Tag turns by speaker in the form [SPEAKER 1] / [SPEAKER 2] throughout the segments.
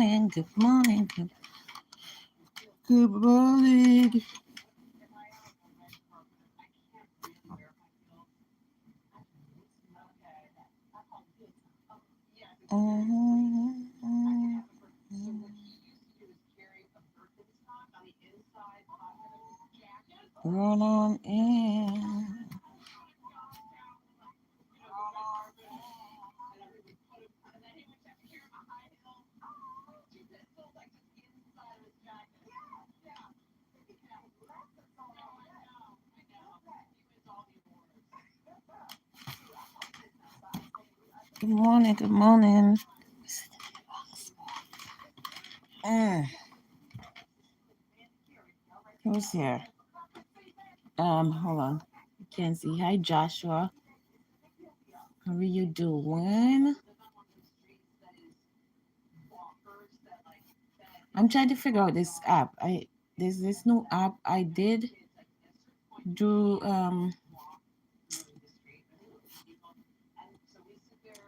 [SPEAKER 1] morning, good morning, good morning. Mhm. Roll on in. Good morning, good morning. Mm, who's here? Hold on. Can't see. Hi, Joshua. How are you doing? I'm trying to figure out this app. There's this new app I did do.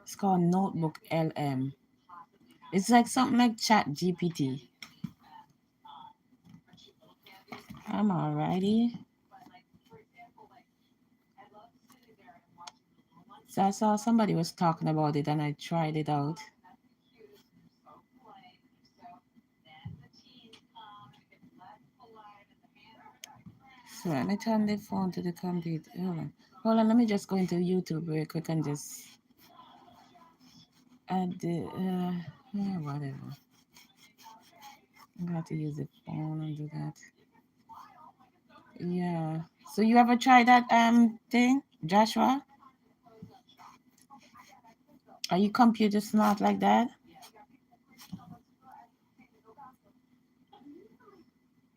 [SPEAKER 1] It's called Notebook LM. It's like something like Chat GPT. I'm alrighty. So I saw somebody was talking about it and I tried it out. So let me turn the phone to the computer. Hold on, let me just go into YouTube real quick and just add the yeah, whatever. I'm gonna have to use the phone and do that. Yeah. So you ever try that thing, Joshua? Are you computer smart like that?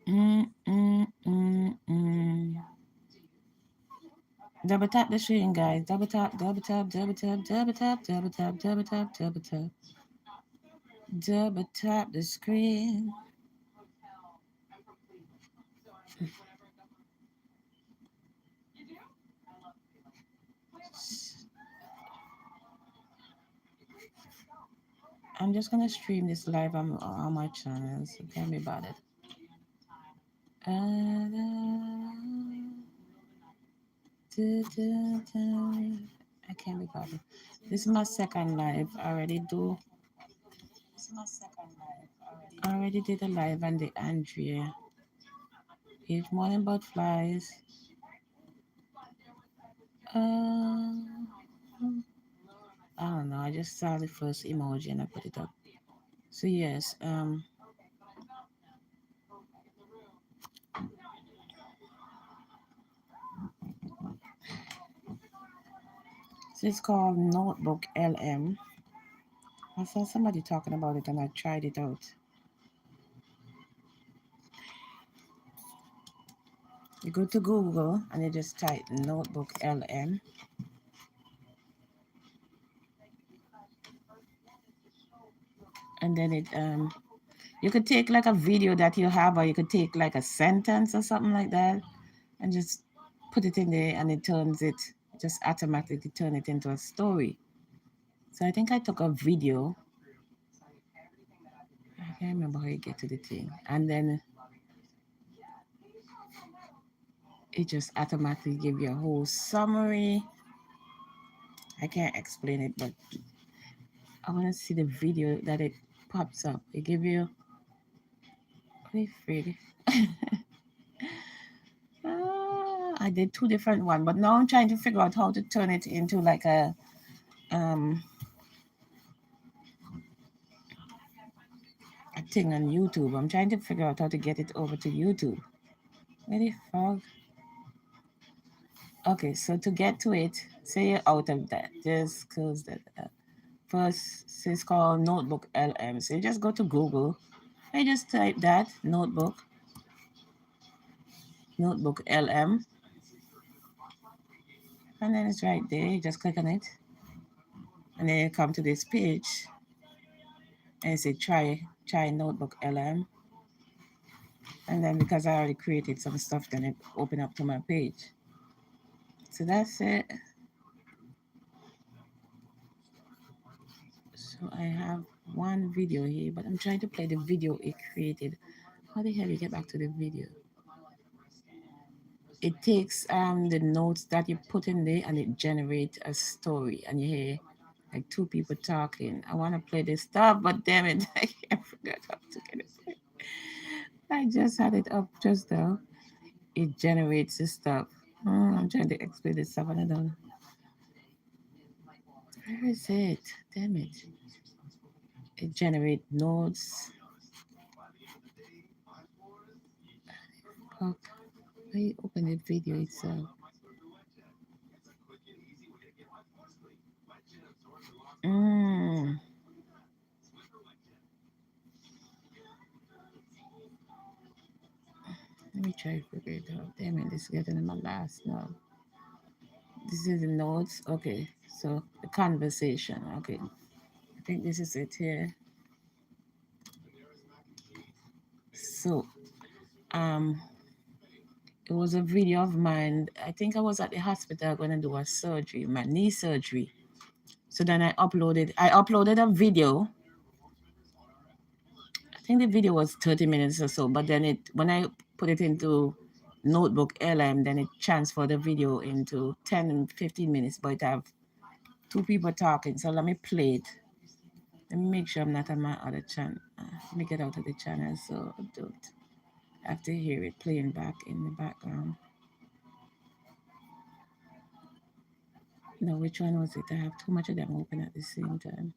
[SPEAKER 1] Mm, mm, mm, mm. Double tap the screen, guys. Double tap, double tap, double tap, double tap, double tap, double tap, double tap. Double tap the screen. I'm just gonna stream this live on my channel, so tell me about it. I can't be bothered. This is my second live. I already do. I already did a live on the Andrea. Each morning about flies. Uh, I don't know. I just saw the first emoji and I put it up. So yes, so it's called Notebook LM. I saw somebody talking about it and I tried it out. You go to Google and you just type Notebook LM. And then you could take like a video that you have, or you could take like a sentence or something like that and just put it in there and it turns it, just automatically turn it into a story. So I think I took a video. I can't remember how you get to the thing. And then it just automatically give you a whole summary. I can't explain it, but I want to see the video that it pops up. It give you, what frig? I did two different ones, but now I'm trying to figure out how to turn it into like a thing on YouTube. I'm trying to figure out how to get it over to YouTube. Where the frog? Okay, so to get to it, say you're out of that, just close that. First, so it's called Notebook LM. So you just go to Google. I just type that Notebook LM, and then it's right there. You just click on it, and then you come to this page, and say try Notebook LM, and then because I already created some stuff, then it open up to my page. So that's it. So I have one video here, but I'm trying to play the video it created. How the hell you get back to the video? It takes the notes that you put in there and it generates a story, and you hear like two people talking. I want to play this stuff, but damn it, I forgot how to get it. I just had it up just now. It generates this stuff. I'm trying to explain this stuff and I don't. Where is it? Damn it. It generates notes. Fuck. I open the video itself. Mm. Let me try to figure it out. Damn it, this is getting in my last now. This is the notes. Okay, so the conversation. Okay, I think this is it here. So, um, it was a video of mine. I think I was at the hospital going to do a surgery, my knee surgery. So then I uploaded a video. I think the video was 30 minutes or so, but then when I put it into Notebook LM, then it transferred the video into 10 and 15 minutes, but it have two people talking. So let me play it. Let me make sure I'm not on my other channel. Let me get out of the channel so I don't have to hear it playing back in the background. No, which one was it? I have too much of them open at the same time.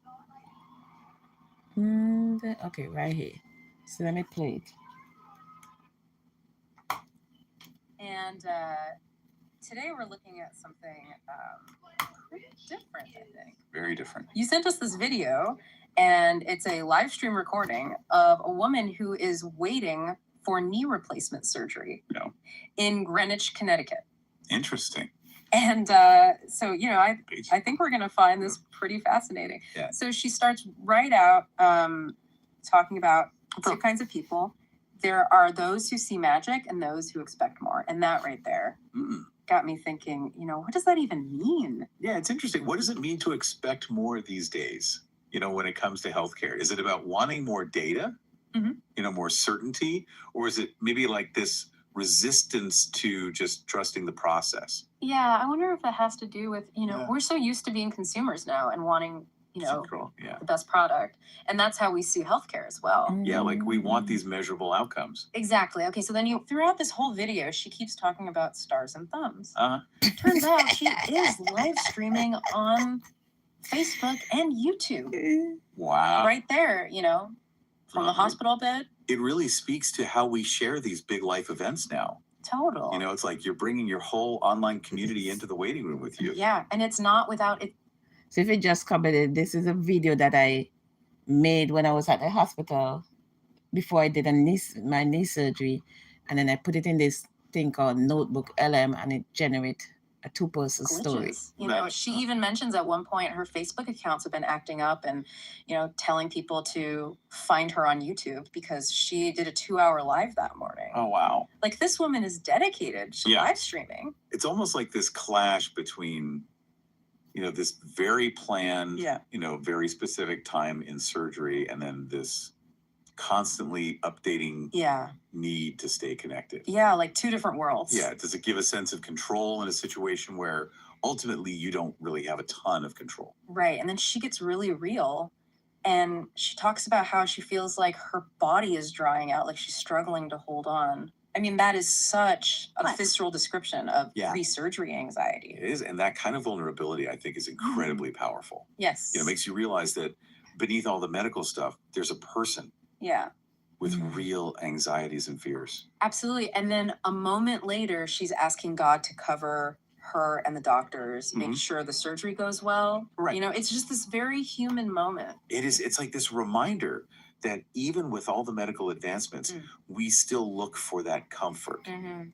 [SPEAKER 1] Okay, right here. So let me play it.
[SPEAKER 2] And today we're looking at something pretty different, I think.
[SPEAKER 3] Very different.
[SPEAKER 2] You sent us this video, and it's a live stream recording of a woman who is waiting for knee replacement surgery in Greenwich, Connecticut.
[SPEAKER 3] Interesting.
[SPEAKER 2] And so, I think we're going to find this pretty fascinating.
[SPEAKER 3] Yeah.
[SPEAKER 2] So she starts right out talking about two kinds of people. There are those who see magic and those who expect more. And that right there got me thinking, what does that even mean?
[SPEAKER 3] Yeah, it's interesting. What does it mean to expect more these days, when it comes to healthcare? Is it about wanting more data, more certainty? Or is it maybe like this resistance to just trusting the process?
[SPEAKER 2] Yeah, I wonder if that has to do with, we're so used to being consumers now and wanting, the best product. And that's how we see healthcare as well.
[SPEAKER 3] Yeah, like we want these measurable outcomes.
[SPEAKER 2] Exactly. Okay, so then throughout this whole video, she keeps talking about stars and thumbs. Turns out she is live streaming on Facebook and YouTube.
[SPEAKER 3] Wow.
[SPEAKER 2] Right there, from the hospital bed.
[SPEAKER 3] It really speaks to how we share these big life events now.
[SPEAKER 2] Total.
[SPEAKER 3] It's like you're bringing your whole online community into the waiting room with you.
[SPEAKER 2] Yeah, and it's not without it.
[SPEAKER 1] So if you just commented, this is a video that I made when I was at the hospital before I did my knee surgery, and then I put it in this thing called Notebook LM, and it generates a two-person story.
[SPEAKER 2] She even mentions at one point her Facebook accounts have been acting up and, telling people to find her on YouTube because she did a 2-hour live that morning.
[SPEAKER 3] Oh, wow.
[SPEAKER 2] Like, this woman is dedicated to live streaming.
[SPEAKER 3] It's almost like this clash between, this very planned, very specific time in surgery, and then this constantly updating need to stay connected.
[SPEAKER 2] Yeah, like two different worlds.
[SPEAKER 3] Yeah, does it give a sense of control in a situation where ultimately you don't really have a ton of control?
[SPEAKER 2] Right, and then she gets really real, and she talks about how she feels like her body is drying out, like she's struggling to hold on. I mean, that is such a visceral description of pre-surgery anxiety.
[SPEAKER 3] It is, and that kind of vulnerability, I think, is incredibly powerful.
[SPEAKER 2] Yes.
[SPEAKER 3] It makes you realize that beneath all the medical stuff, there's a person.
[SPEAKER 2] Yeah.
[SPEAKER 3] With real anxieties and fears.
[SPEAKER 2] Absolutely. And then a moment later, she's asking God to cover her and the doctors, make sure the surgery goes well.
[SPEAKER 3] Right.
[SPEAKER 2] It's just this very human moment.
[SPEAKER 3] It is. It's like this reminder that even with all the medical advancements, we still look for that comfort,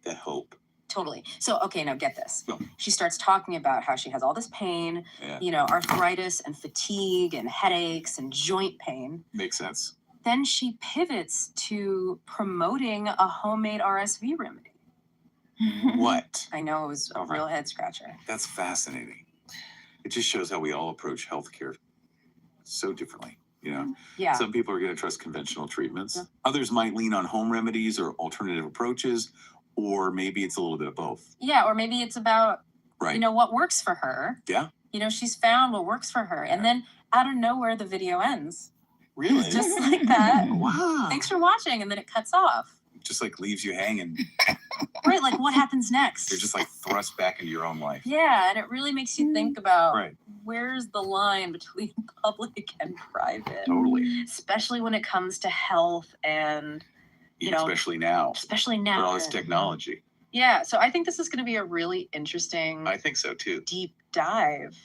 [SPEAKER 3] that hope.
[SPEAKER 2] Totally. So, okay, now get this. She starts talking about how she has all this pain, arthritis and fatigue and headaches and joint pain.
[SPEAKER 3] Makes sense.
[SPEAKER 2] Then she pivots to promoting a homemade RSV remedy.
[SPEAKER 3] What?
[SPEAKER 2] I know, it was a real head scratcher.
[SPEAKER 3] That's fascinating. It just shows how we all approach healthcare so differently. You know,
[SPEAKER 2] Yeah.
[SPEAKER 3] some people are going to trust conventional treatments.
[SPEAKER 2] Yeah.
[SPEAKER 3] Others might lean on home remedies or alternative approaches, or maybe it's a little bit of both.
[SPEAKER 2] Yeah, or maybe it's about,
[SPEAKER 3] Right.
[SPEAKER 2] you know, what works for her.
[SPEAKER 3] Yeah.
[SPEAKER 2] You know, she's found what works for her. And then out of nowhere, the video ends.
[SPEAKER 3] Really?
[SPEAKER 2] Just like that.
[SPEAKER 3] Wow.
[SPEAKER 2] Thanks for watching. And then it cuts off.
[SPEAKER 3] Just like leaves you hanging.
[SPEAKER 2] Right. Like what happens next?
[SPEAKER 3] You're just like thrust back into your own life.
[SPEAKER 2] Yeah. And it really makes you think about
[SPEAKER 3] Right.
[SPEAKER 2] where's the line between public and private,
[SPEAKER 3] Totally.
[SPEAKER 2] especially when it comes to health and, you know,
[SPEAKER 3] Especially now.
[SPEAKER 2] especially
[SPEAKER 3] With
[SPEAKER 2] now.
[SPEAKER 3] all this technology.
[SPEAKER 2] Yeah. So I think this is going to be a really interesting,
[SPEAKER 3] I think so too.
[SPEAKER 2] deep dive.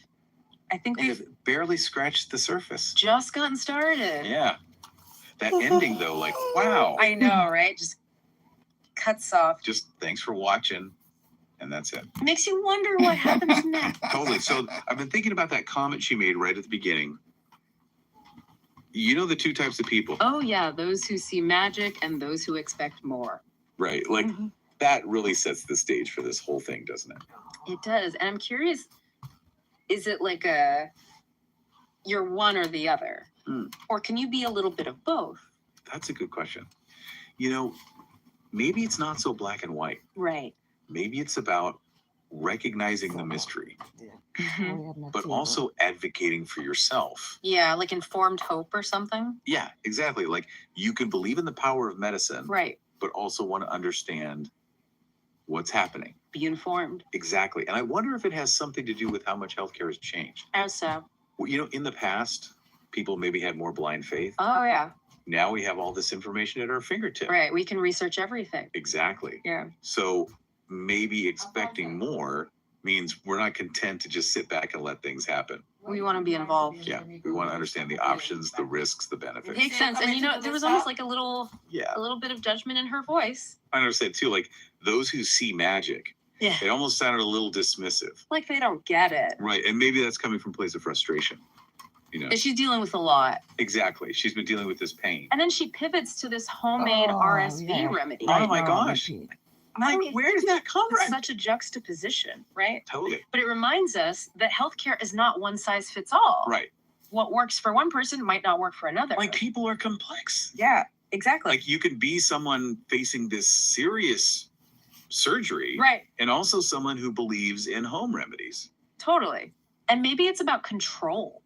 [SPEAKER 2] I think
[SPEAKER 3] We
[SPEAKER 2] we've
[SPEAKER 3] have barely scratched the surface.
[SPEAKER 2] just gotten started.
[SPEAKER 3] Yeah. That ending though, like, wow.
[SPEAKER 2] I know, right? Just cuts off.
[SPEAKER 3] Just thanks for watching. And that's it.
[SPEAKER 2] It makes you wonder what happens next.
[SPEAKER 3] Totally. So I've been thinking about that comment she made right at the beginning. You know the two types of people,
[SPEAKER 2] Oh yeah, those who see magic and those who expect more.
[SPEAKER 3] right? Like
[SPEAKER 2] Mhm.
[SPEAKER 3] that really sets the stage for this whole thing, doesn't it?
[SPEAKER 2] It does. And I'm curious, is it like you're one or the other?
[SPEAKER 3] Hmm.
[SPEAKER 2] Or can you be a little bit of both?
[SPEAKER 3] That's a good question. You know, maybe it's not so black and white.
[SPEAKER 2] Right.
[SPEAKER 3] Maybe it's about recognizing the mystery,
[SPEAKER 2] Mhm.
[SPEAKER 3] but also advocating for yourself.
[SPEAKER 2] Yeah, like informed hope or something.
[SPEAKER 3] Yeah, exactly. Like you can believe in the power of medicine,
[SPEAKER 2] Right.
[SPEAKER 3] but also want to understand what's happening.
[SPEAKER 2] Be informed.
[SPEAKER 3] Exactly. And I wonder if it has something to do with how much healthcare has changed.
[SPEAKER 2] How so?
[SPEAKER 3] Well, you know, in the past, people maybe had more blind faith.
[SPEAKER 2] Oh yeah.
[SPEAKER 3] Now we have all this information at our fingertips.
[SPEAKER 2] Right. We can research everything.
[SPEAKER 3] Exactly.
[SPEAKER 2] Yeah.
[SPEAKER 3] So maybe expecting more means we're not content to just sit back and let things happen.
[SPEAKER 2] We want to be involved.
[SPEAKER 3] Yeah. We want to understand the options, the risks, the benefits.
[SPEAKER 2] Makes sense. And you know, there was almost like a little
[SPEAKER 3] Yeah.
[SPEAKER 2] bit of judgment in her voice.
[SPEAKER 3] I understand too, like those who see magic,
[SPEAKER 2] Yeah.
[SPEAKER 3] it almost sounded a little dismissive.
[SPEAKER 2] Like they don't get it.
[SPEAKER 3] Right. And maybe that's coming from a place of frustration. You know,
[SPEAKER 2] And she's dealing with a lot.
[SPEAKER 3] exactly. She's been dealing with this pain.
[SPEAKER 2] And then she pivots to this homemade
[SPEAKER 1] Oh,
[SPEAKER 2] RSV
[SPEAKER 1] yeah.
[SPEAKER 2] remedy.
[SPEAKER 3] Oh my gosh. I'm like, where did that come
[SPEAKER 2] It's
[SPEAKER 3] from?
[SPEAKER 2] such a juxtaposition, right?
[SPEAKER 3] Totally.
[SPEAKER 2] But it reminds us that healthcare is not one size fits all.
[SPEAKER 3] Right.
[SPEAKER 2] What works for one person might not work for another.
[SPEAKER 3] Like people are complex.
[SPEAKER 2] yeah, exactly.
[SPEAKER 3] Like you can be someone facing this serious surgery
[SPEAKER 2] right,
[SPEAKER 3] and also someone who believes in home remedies.
[SPEAKER 2] totally. And maybe it's about control,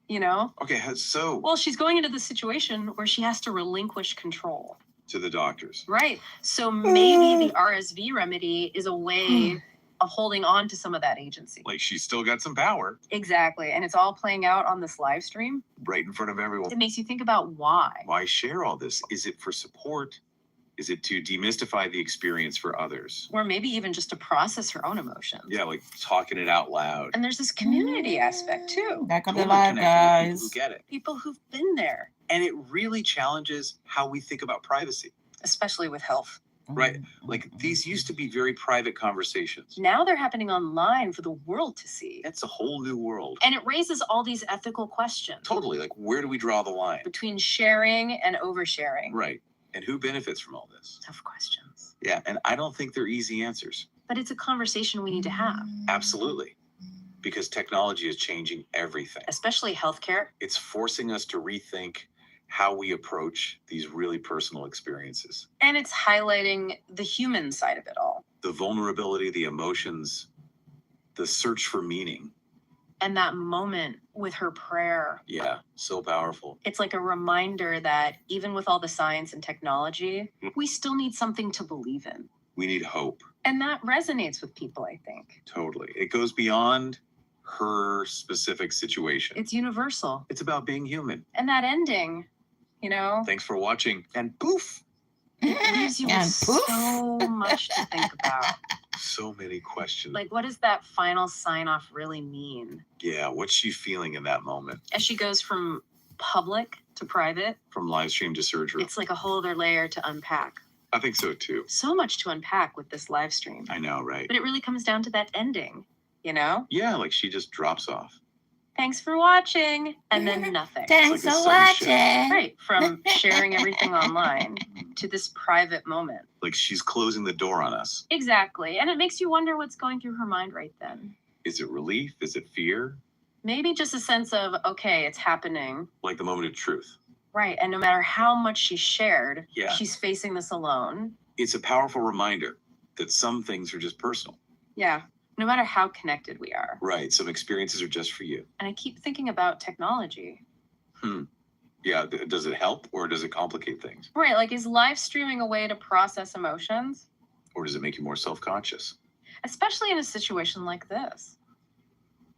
[SPEAKER 2] you know?
[SPEAKER 3] Okay, so
[SPEAKER 2] Well, she's going into the situation where she has to relinquish control.
[SPEAKER 3] to the doctors.
[SPEAKER 2] Right. So maybe the RSV remedy is a way of holding on to some of that agency.
[SPEAKER 3] Like she's still got some power
[SPEAKER 2] Exactly. And it's all playing out on this live stream.
[SPEAKER 3] right in front of everyone.
[SPEAKER 2] It makes you think about why.
[SPEAKER 3] Why share all this? Is it for support? Is it to demystify the experience for others?
[SPEAKER 2] Or maybe even just to process her own emotions.
[SPEAKER 3] Yeah, like talking it out loud.
[SPEAKER 2] And there's this community aspect too.
[SPEAKER 1] Back on the
[SPEAKER 3] Totally
[SPEAKER 1] live,
[SPEAKER 3] connecting with people who
[SPEAKER 1] guys.
[SPEAKER 3] get it.
[SPEAKER 2] People who've been there,
[SPEAKER 3] And it really challenges how we think about privacy.
[SPEAKER 2] especially with health.
[SPEAKER 3] Right. Like these used to be very private conversations.
[SPEAKER 2] Now they're happening online for the world to see.
[SPEAKER 3] It's a whole new world.
[SPEAKER 2] And it raises all these ethical questions
[SPEAKER 3] Totally. Like, where do we draw the line?
[SPEAKER 2] between sharing and oversharing.
[SPEAKER 3] Right. And who benefits from all this?
[SPEAKER 2] Tough questions.
[SPEAKER 3] Yeah. And I don't think they're easy answers.
[SPEAKER 2] But it's a conversation we need to have,
[SPEAKER 3] Absolutely. Because technology is changing everything.
[SPEAKER 2] especially healthcare.
[SPEAKER 3] It's forcing us to rethink how we approach these really personal experiences.
[SPEAKER 2] And it's highlighting the human side of it all.
[SPEAKER 3] The vulnerability, the emotions, the search for meaning.
[SPEAKER 2] And that moment with her prayer,
[SPEAKER 3] Yeah. So powerful.
[SPEAKER 2] it's like a reminder that even with all the science and technology,
[SPEAKER 3] Mhm.
[SPEAKER 2] we still need something to believe in.
[SPEAKER 3] We need hope.
[SPEAKER 2] And that resonates with people, I think.
[SPEAKER 3] Totally. It goes beyond her specific situation.
[SPEAKER 2] It's universal.
[SPEAKER 3] It's about being human.
[SPEAKER 2] And that ending, you know,
[SPEAKER 3] Thanks for watching. And poof,
[SPEAKER 2] it leaves you with
[SPEAKER 1] And poof.
[SPEAKER 2] so much to think about.
[SPEAKER 3] so many questions.
[SPEAKER 2] Like, what does that final sign off really mean?
[SPEAKER 3] Yeah, what's she feeling in that moment?
[SPEAKER 2] As she goes from public to private,
[SPEAKER 3] From live stream to surgery.
[SPEAKER 2] it's like a whole other layer to unpack.
[SPEAKER 3] I think so too.
[SPEAKER 2] So much to unpack with this live stream.
[SPEAKER 3] I know, right?
[SPEAKER 2] But it really comes down to that ending, you know?
[SPEAKER 3] Yeah, like she just drops off.
[SPEAKER 2] Thanks for watching, and then nothing.
[SPEAKER 1] Thanks
[SPEAKER 3] Like
[SPEAKER 1] for
[SPEAKER 3] a sunset.
[SPEAKER 1] watching.
[SPEAKER 2] Right, from sharing everything online to this private moment.
[SPEAKER 3] Like she's closing the door on us.
[SPEAKER 2] Exactly. And it makes you wonder what's going through her mind right then.
[SPEAKER 3] Is it relief? Is it fear?
[SPEAKER 2] Maybe just a sense of, okay, it's happening.
[SPEAKER 3] Like the moment of truth.
[SPEAKER 2] Right. And no matter how much she shared,
[SPEAKER 3] Yeah.
[SPEAKER 2] she's facing this alone.
[SPEAKER 3] It's a powerful reminder that some things are just personal.
[SPEAKER 2] Yeah. No matter how connected we are.
[SPEAKER 3] Right. Some experiences are just for you.
[SPEAKER 2] And I keep thinking about technology.
[SPEAKER 3] Yeah. Does it help or does it complicate things?
[SPEAKER 2] Right. Like, is live streaming a way to process emotions?
[SPEAKER 3] Or does it make you more self-conscious?
[SPEAKER 2] Especially in a situation like this.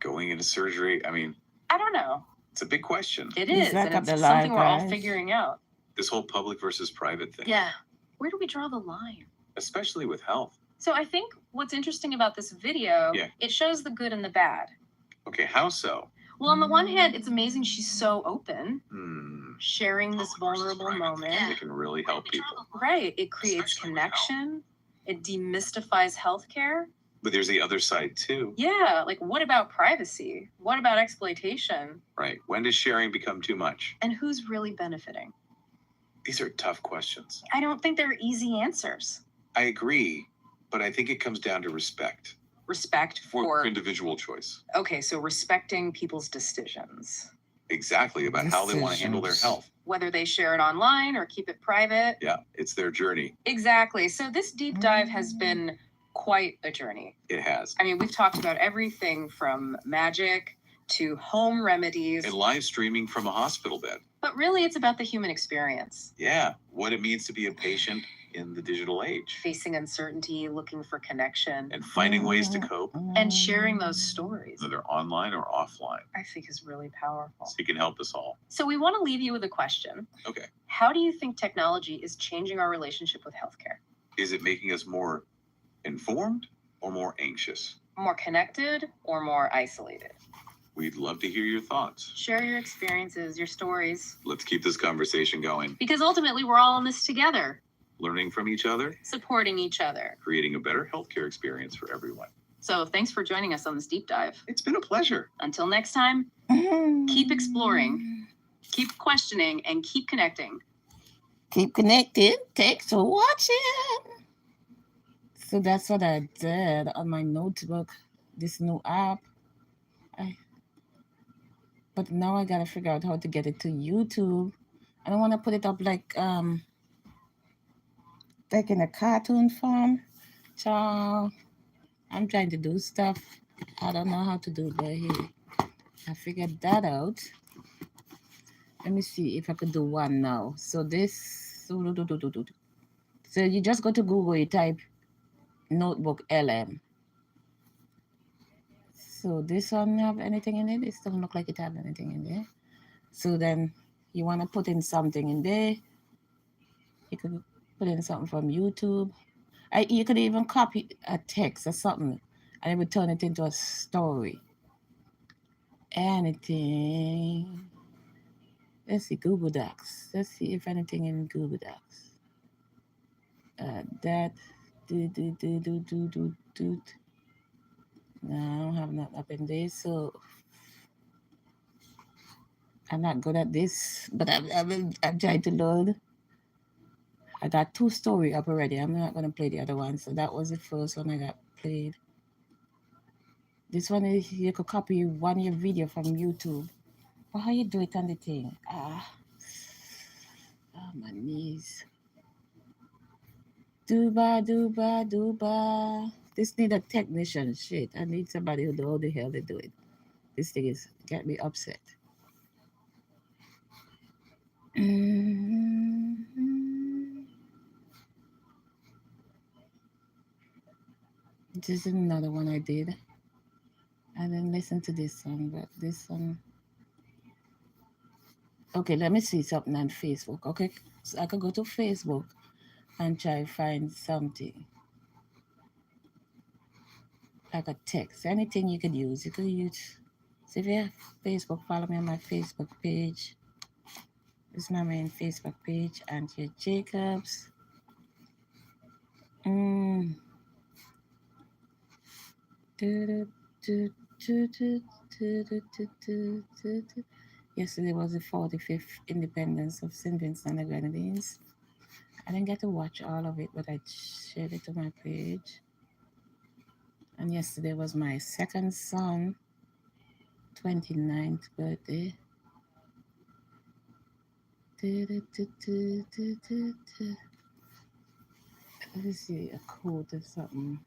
[SPEAKER 3] Going into surgery, I mean,
[SPEAKER 2] I don't know.
[SPEAKER 3] it's a big question.
[SPEAKER 2] It
[SPEAKER 1] It's
[SPEAKER 2] is.
[SPEAKER 1] like
[SPEAKER 2] And
[SPEAKER 1] up
[SPEAKER 2] it's
[SPEAKER 1] the
[SPEAKER 2] something
[SPEAKER 1] line,
[SPEAKER 2] we're all
[SPEAKER 1] guys.
[SPEAKER 2] figuring out.
[SPEAKER 3] This whole public versus private thing.
[SPEAKER 2] Yeah. Where do we draw the line?
[SPEAKER 3] Especially with health.
[SPEAKER 2] So I think what's interesting about this video,
[SPEAKER 3] Yeah.
[SPEAKER 2] it shows the good and the bad.
[SPEAKER 3] Okay, how so?
[SPEAKER 2] Well, on the one hand, it's amazing she's so open,
[SPEAKER 3] Hmm.
[SPEAKER 2] sharing this vulnerable moment.
[SPEAKER 3] It can really help people.
[SPEAKER 2] Right. It creates connection. It demystifies healthcare.
[SPEAKER 3] But there's the other side too.
[SPEAKER 2] Yeah. Like, what about privacy? What about exploitation?
[SPEAKER 3] Right. When does sharing become too much?
[SPEAKER 2] And who's really benefiting?
[SPEAKER 3] These are tough questions.
[SPEAKER 2] I don't think there are easy answers.
[SPEAKER 3] I agree, but I think it comes down to respect
[SPEAKER 2] Respect
[SPEAKER 3] for
[SPEAKER 2] for,
[SPEAKER 3] individual choice.
[SPEAKER 2] okay, so respecting people's decisions,
[SPEAKER 3] Exactly, about how they want to handle their
[SPEAKER 1] Decisions.
[SPEAKER 3] health.
[SPEAKER 2] whether they share it online or keep it private.
[SPEAKER 3] Yeah, it's their journey.
[SPEAKER 2] Exactly. So this deep dive has been quite a journey.
[SPEAKER 3] It has.
[SPEAKER 2] I mean, we've talked about everything from magic to home remedies,
[SPEAKER 3] And live streaming from a hospital bed.
[SPEAKER 2] but really it's about the human experience.
[SPEAKER 3] Yeah, what it means to be a patient in the digital age.
[SPEAKER 2] Facing uncertainty, looking for connection,
[SPEAKER 3] And finding ways to cope,
[SPEAKER 2] and sharing those stories,
[SPEAKER 3] whether online or offline.
[SPEAKER 2] I think is really powerful.
[SPEAKER 3] So it can help us all.
[SPEAKER 2] So we want to leave you with a question.
[SPEAKER 3] Okay.
[SPEAKER 2] How do you think technology is changing our relationship with healthcare?
[SPEAKER 3] Is it making us more informed or more anxious?
[SPEAKER 2] More connected or more isolated?
[SPEAKER 3] We'd love to hear your thoughts.
[SPEAKER 2] Share your experiences, your stories,
[SPEAKER 3] Let's keep this conversation going.
[SPEAKER 2] because ultimately we're all in this together,
[SPEAKER 3] Learning from each other,
[SPEAKER 2] supporting each other.
[SPEAKER 3] creating a better healthcare experience for everyone.
[SPEAKER 2] So thanks for joining us on this deep dive.
[SPEAKER 3] It's been a pleasure.
[SPEAKER 2] Until next time, keep exploring, keep questioning, and keep connecting.
[SPEAKER 1] Keep connected. Thanks for watching. So that's what I did on my notebook. This new app. But now I gotta figure out how to get it to YouTube. I don't want to put it up like in a cartoon form. So I'm trying to do stuff. I don't know how to do it, but hey, I figured that out. Let me see if I could do one now. So this, so you just go to Google, you type Notebook LM. So this one have anything in it? This doesn't look like it have anything in there. So then you want to put in something in there. You could put in something from YouTube. You could even copy a text or something, and it would turn it into a story. Anything. Let's see, Google Docs. Let's see if anything in Google Docs. That. No, I don't have nothing up in there, so I'm not good at this, but I'm trying to learn. I got 2 story up already. I'm not going to play the other one. So that was the first one I got played. This one is, you could copy one of your video from YouTube. Well, how you do it on the thing? Oh, my knees. Dooba. This need a technician. Shit, I need somebody who know how the hell they do it. This thing is get me upset. This is another one I did. I didn't listen to this one, but this one. Okay, let me see something on Facebook. Okay, so I could go to Facebook and try to find something like a text, anything you could use. You could use. So if you have Facebook, follow me on my Facebook page. This is my main Facebook page, Antia Jacobs. Yesterday was the 45th independence of St. Vincent and the Grenadines. I didn't get to watch all of it, but I shared it to my page. And yesterday was my second son, 29th birthday. Let's see, a quote or something.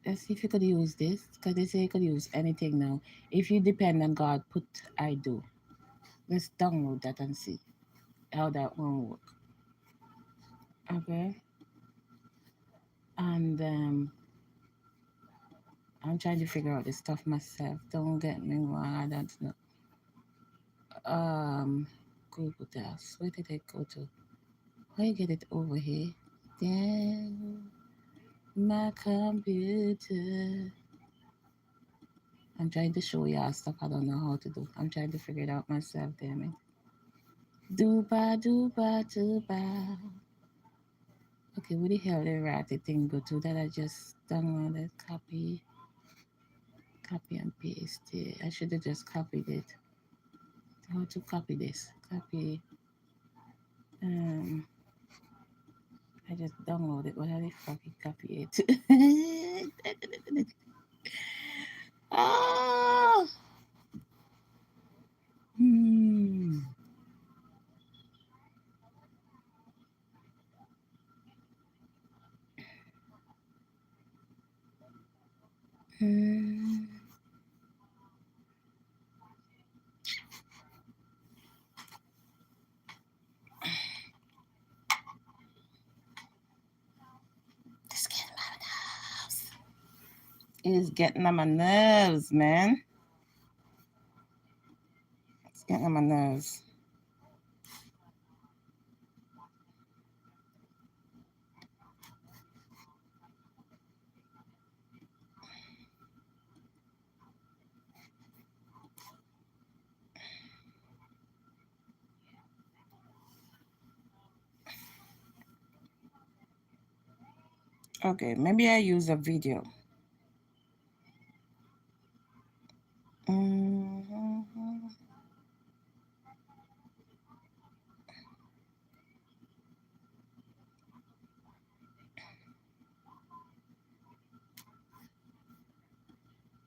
[SPEAKER 1] Let's see if you could use this, because they say you could use anything now. If you depend on God, put I do. Let's download that and see how that one work. Okay. And I'm trying to figure out this stuff myself. Don't get me wrong, I don't know. Google Docs. Where did I go to? Where you get it over here? Damn my computer. I'm trying to show y'all stuff I don't know how to do. I'm trying to figure it out myself, damn it. Dooba dooba dooba. Okay, where the hell did the thing go to that I just downloaded? Copy and paste it. I should have just copied it. How to copy this? Copy. I just downloaded it, but how the fuck you copy it? Oh. It's getting on my nerves, man. It's getting on my nerves. Okay, maybe I use a video.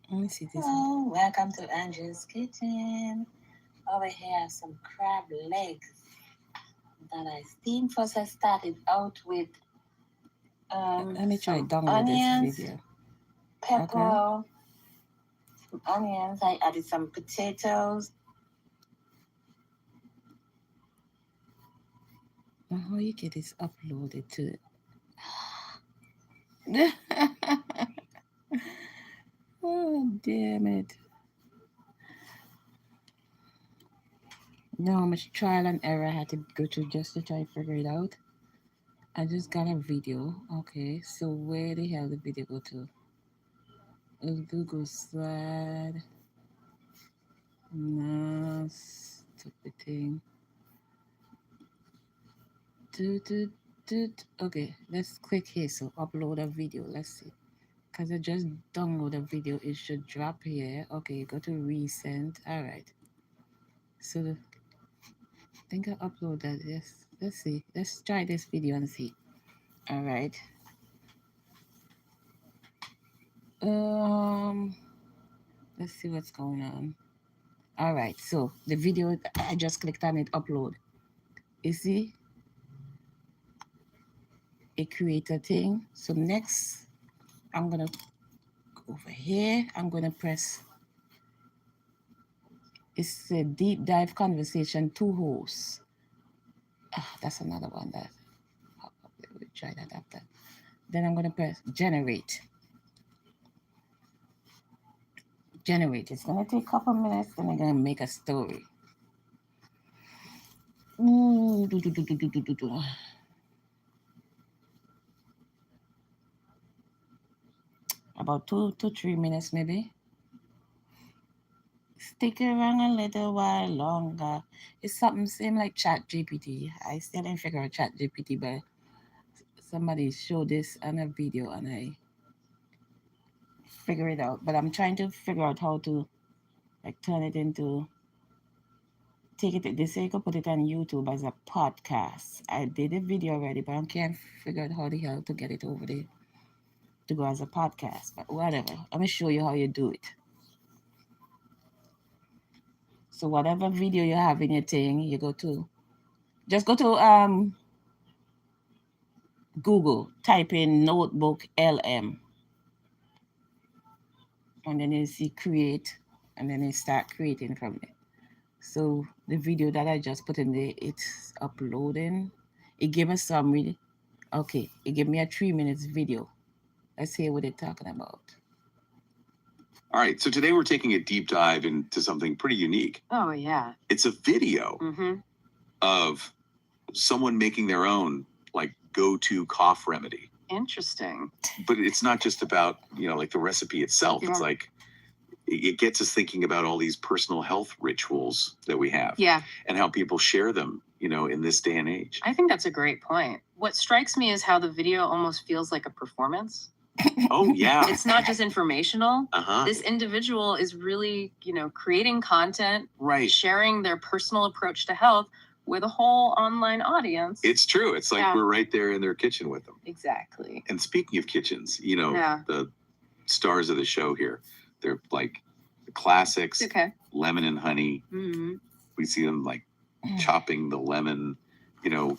[SPEAKER 1] Let me see this. Hello, welcome to Angie's Kitchen. Over here I have some crab legs that I steamed. First I started out with let me try download onions, this video. Pepper, okay. Some onions. I added some potatoes. Now how you get this uploaded to it? Oh, damn it. No, much trial and error I had to go through just to try to figure it out. I just got a video. Okay, so where the hell did the video go to? Google slide. No, stupid thing. Okay, let's click here. So upload a video. Let's see. Because I just download a video. It should drop here. Okay, go to recent. All right. So I think I uploaded this. Let's see. Let's try this video and see. All right. Let's see what's going on. All right. So the video, I just clicked on it, upload. You see? It creates a thing. So next, I'm going to go over here. I'm going to press. It's a deep dive conversation, 2 hosts. That's another one that we'll try that after. Then I'm going to press generate. Generate. It's going to take a couple minutes. Then I'm going to make a story. About 2 to 3 minutes maybe. Stick around a little while longer. It's something same like ChatGPT. I still didn't figure out ChatGPT, but somebody showed this on a video and I figure it out. But I'm trying to figure out how to like turn it into take it. They say you can put it on YouTube as a podcast. I did a video already, but I can't figure out how the hell to get it over there to go as a podcast. But whatever. Let me show you how you do it. So whatever video you have in your thing, you just go to Google, type in Notebook LM, and then you see create, and then you start creating from there. So the video that I just put in there, it's uploading. It gave me summary. Okay, it gave me a 3 minutes video. Let's hear what they're talking about.
[SPEAKER 4] All right, so today we're taking a deep dive into something pretty unique.
[SPEAKER 2] Oh, yeah.
[SPEAKER 4] It's a video of someone making their own like go-to cough remedy.
[SPEAKER 2] Interesting.
[SPEAKER 4] But it's not just about, like the recipe itself. It's
[SPEAKER 2] Yeah.
[SPEAKER 4] like it gets us thinking about all these personal health rituals that we have
[SPEAKER 2] Yeah,
[SPEAKER 4] and how people share them, in this day and age.
[SPEAKER 2] I think that's a great point. What strikes me is how the video almost feels like a performance.
[SPEAKER 4] Oh, yeah.
[SPEAKER 2] It's not just informational.
[SPEAKER 4] Uh-huh.
[SPEAKER 2] This individual is really, creating content,
[SPEAKER 4] Right.
[SPEAKER 2] sharing their personal approach to health with a whole online audience.
[SPEAKER 4] It's true. It's like
[SPEAKER 2] Yeah.
[SPEAKER 4] we're right there in their kitchen with them.
[SPEAKER 2] Exactly.
[SPEAKER 4] And speaking of kitchens,
[SPEAKER 2] Yeah.
[SPEAKER 4] the stars of the show here, they're like the classics,
[SPEAKER 2] Okay.
[SPEAKER 4] lemon and honey.
[SPEAKER 2] hmm
[SPEAKER 4] We see them like chopping the lemon,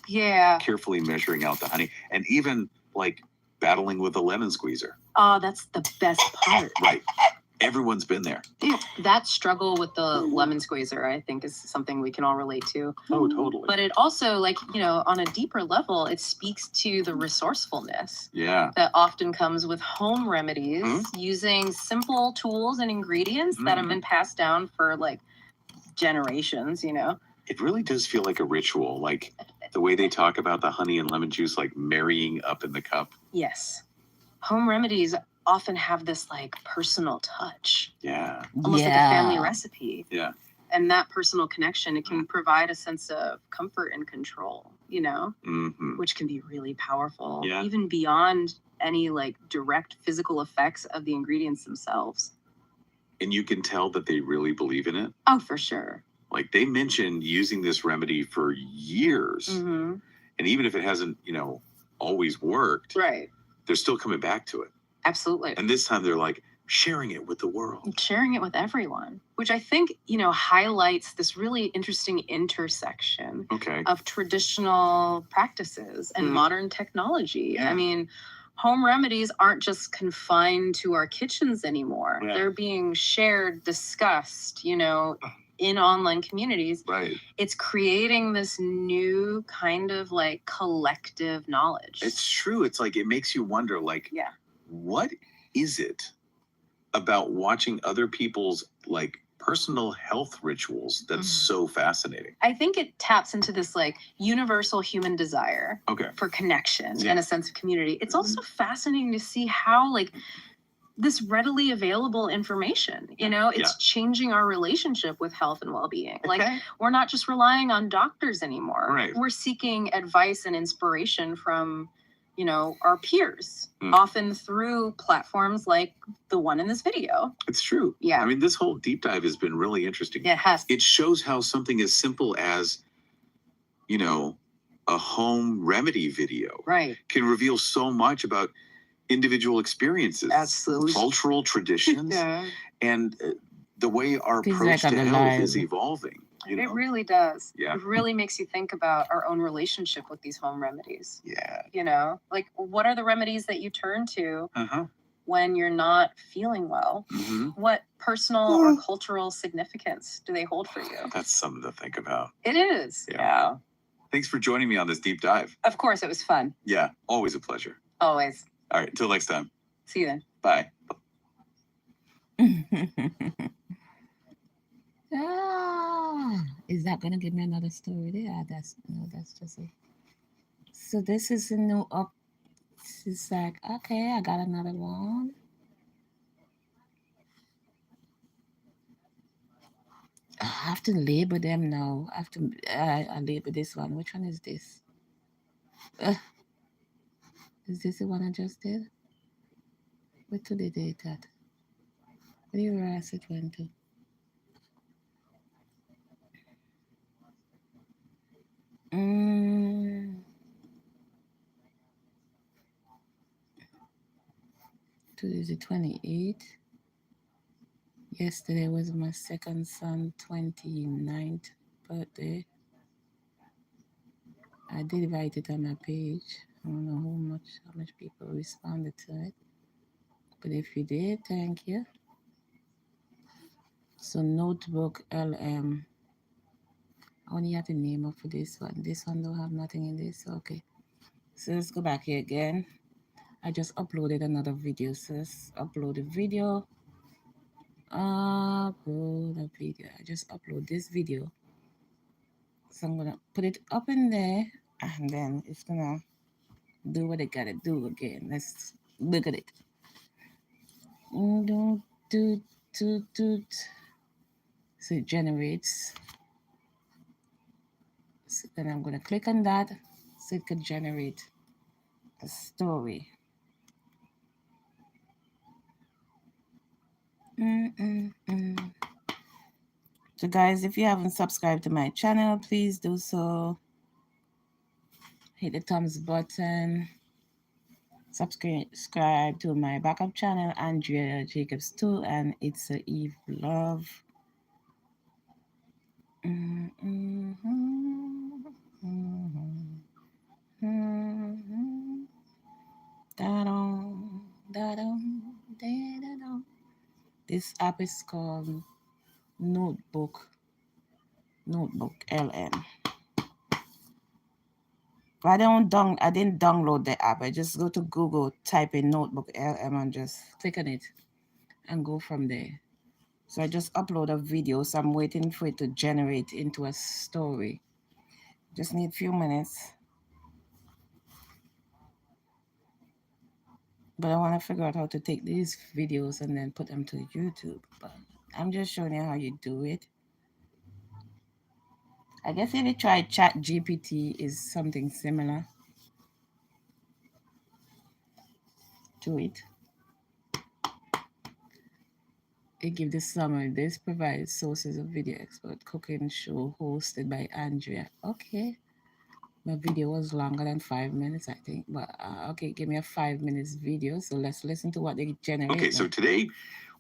[SPEAKER 2] Yeah.
[SPEAKER 4] carefully measuring out the honey, and even like battling with a lemon squeezer.
[SPEAKER 2] Oh, that's the best part.
[SPEAKER 4] Right. Everyone's been there.
[SPEAKER 2] Dude, that struggle with the lemon squeezer, I think, is something we can all relate to.
[SPEAKER 4] Oh, totally.
[SPEAKER 2] But it also, on a deeper level, it speaks to the resourcefulness
[SPEAKER 4] Yeah.
[SPEAKER 2] that often comes with home remedies using simple tools and ingredients that have been passed down for generations,
[SPEAKER 4] It really does feel like a ritual, like the way they talk about the honey and lemon juice, like marrying up in the cup.
[SPEAKER 2] Yes. Home remedies often have this personal touch,
[SPEAKER 4] Yeah.
[SPEAKER 2] almost like a family recipe.
[SPEAKER 4] Yeah.
[SPEAKER 2] And that personal connection, it can provide a sense of comfort and control,
[SPEAKER 4] Mm-hmm.
[SPEAKER 2] which can be really powerful,
[SPEAKER 4] Yeah.
[SPEAKER 2] even beyond any direct physical effects of the ingredients themselves.
[SPEAKER 4] And you can tell that they really believe in it.
[SPEAKER 2] Oh, for sure.
[SPEAKER 4] Like they mentioned using this remedy for years.
[SPEAKER 2] Mm-hmm.
[SPEAKER 4] And even if it hasn't, always worked,
[SPEAKER 2] Right.
[SPEAKER 4] they're still coming back to it.
[SPEAKER 2] Absolutely.
[SPEAKER 4] And this time they're like sharing it with the world.
[SPEAKER 2] Sharing it with everyone, which I think, highlights this really interesting intersection
[SPEAKER 4] Okay.
[SPEAKER 2] of traditional practices and
[SPEAKER 4] Mhm.
[SPEAKER 2] modern technology.
[SPEAKER 4] Yeah.
[SPEAKER 2] I mean, home remedies aren't just confined to our kitchens anymore.
[SPEAKER 4] Yeah.
[SPEAKER 2] They're being shared, discussed, in online communities.
[SPEAKER 4] Right.
[SPEAKER 2] It's creating this new kind of collective knowledge.
[SPEAKER 4] It's true. It's like it makes you wonder, like,
[SPEAKER 2] Yeah.
[SPEAKER 4] what is it about watching other people's personal health rituals that's
[SPEAKER 2] Mhm.
[SPEAKER 4] so fascinating?
[SPEAKER 2] I think it taps into this universal human desire
[SPEAKER 4] Okay.
[SPEAKER 2] for connection
[SPEAKER 4] Yeah.
[SPEAKER 2] and a sense of community. It's also fascinating to see how this readily available information, it's changing our relationship with health and well-being.
[SPEAKER 4] Okay.
[SPEAKER 2] We're not just relying on doctors anymore.
[SPEAKER 4] Right.
[SPEAKER 2] We're seeking advice and inspiration from, our peers,
[SPEAKER 4] Mm.
[SPEAKER 2] often through platforms like the one in this video.
[SPEAKER 4] It's true.
[SPEAKER 2] Yeah.
[SPEAKER 4] I mean, this whole deep dive has been really interesting.
[SPEAKER 2] It has.
[SPEAKER 4] It shows how something as simple as, a home remedy video
[SPEAKER 2] Right.
[SPEAKER 4] can reveal so much about individual experiences,
[SPEAKER 2] Absolutely.
[SPEAKER 4] cultural traditions,
[SPEAKER 2] Yeah.
[SPEAKER 4] and the way our
[SPEAKER 1] Feels
[SPEAKER 4] approach
[SPEAKER 1] like
[SPEAKER 4] to
[SPEAKER 1] I'm
[SPEAKER 4] health
[SPEAKER 1] alive.
[SPEAKER 4] is evolving.
[SPEAKER 2] It really does.
[SPEAKER 4] Yeah.
[SPEAKER 2] It really makes you think about our own relationship with these home remedies.
[SPEAKER 4] Yeah.
[SPEAKER 2] What are the remedies that you turn to
[SPEAKER 4] Uh-huh.
[SPEAKER 2] when you're not feeling well?
[SPEAKER 4] Hmm.
[SPEAKER 2] What personal or cultural significance do they hold for you?
[SPEAKER 4] That's something to think about.
[SPEAKER 2] It is.
[SPEAKER 4] Yeah. Thanks for joining me on this deep dive.
[SPEAKER 2] Of course, it was fun.
[SPEAKER 4] Yeah, always a pleasure.
[SPEAKER 2] Always.
[SPEAKER 4] All right, until next time.
[SPEAKER 2] See you then.
[SPEAKER 4] Bye.
[SPEAKER 1] Is that gonna give me another story there? That's just it. So this is a new up. It's like, okay, I got another one. I have to label them now. I have to I label this one. Which one is this? Is this the one I just did? Where to the date at? Where the rest it went to? Today's the 28th. Yesterday was my second son 29th birthday. I did write it on my page. I don't know how much people responded to it. But if you did, thank you. So Notebook LM. I only have the name up for this one. This one don't have nothing in this. Okay. So let's go back here again. I just uploaded another video. So let's upload a video. Upload a video. I just upload this video. So I'm gonna put it up in there, and then it's gonna do what it gotta do again. Let's look at it. So it generates. So then I'm gonna click on that so it could generate a story. So guys, if you haven't subscribed to my channel, please do so. Hit the thumbs button. Subscribe to my backup channel, Andrea Jacobs 2, and It's a Eve Love. This app is called Notebook LM. I didn't download the app. I just go to Google, type in Notebook LM, and just click on it and go from there. So I just upload a video, so I'm waiting for it to generate into a story. Just need a few minutes. But I want to figure out how to take these videos and then put them to YouTube. But I'm just showing you how you do it. I guess if you try ChatGPT is something similar to it. It gives the summary. This provides sources of video expert cooking show hosted by Andrea. Okay. My video was longer than 5 minutes, I think. But okay, give me a 5 minutes video. So let's listen to what they generate.
[SPEAKER 4] Okay, so today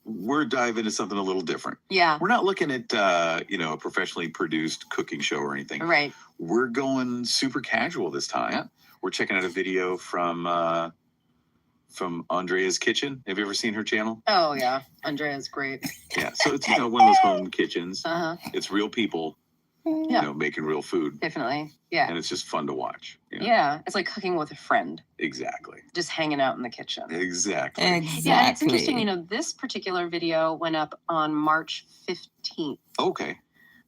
[SPEAKER 4] we're diving into something a little different.
[SPEAKER 2] Yeah.
[SPEAKER 4] We're not looking at a professionally produced cooking show or anything.
[SPEAKER 2] Right.
[SPEAKER 4] We're going super casual this time.
[SPEAKER 2] Yeah.
[SPEAKER 4] We're checking out a video from Andrea's Kitchen. Have you ever seen her channel?
[SPEAKER 2] Oh yeah. Andrea's great.
[SPEAKER 4] Yeah. So it's one of those home kitchens.
[SPEAKER 2] Uh-huh.
[SPEAKER 4] It's real people,
[SPEAKER 2] Yeah.
[SPEAKER 4] making real food.
[SPEAKER 2] Definitely. Yeah.
[SPEAKER 4] And it's just fun to watch.
[SPEAKER 2] Yeah. It's like cooking with a friend.
[SPEAKER 4] Exactly.
[SPEAKER 2] Just hanging out in the kitchen.
[SPEAKER 4] Exactly.
[SPEAKER 2] Yeah, and it's interesting, this particular video went up on March 15th
[SPEAKER 4] Okay.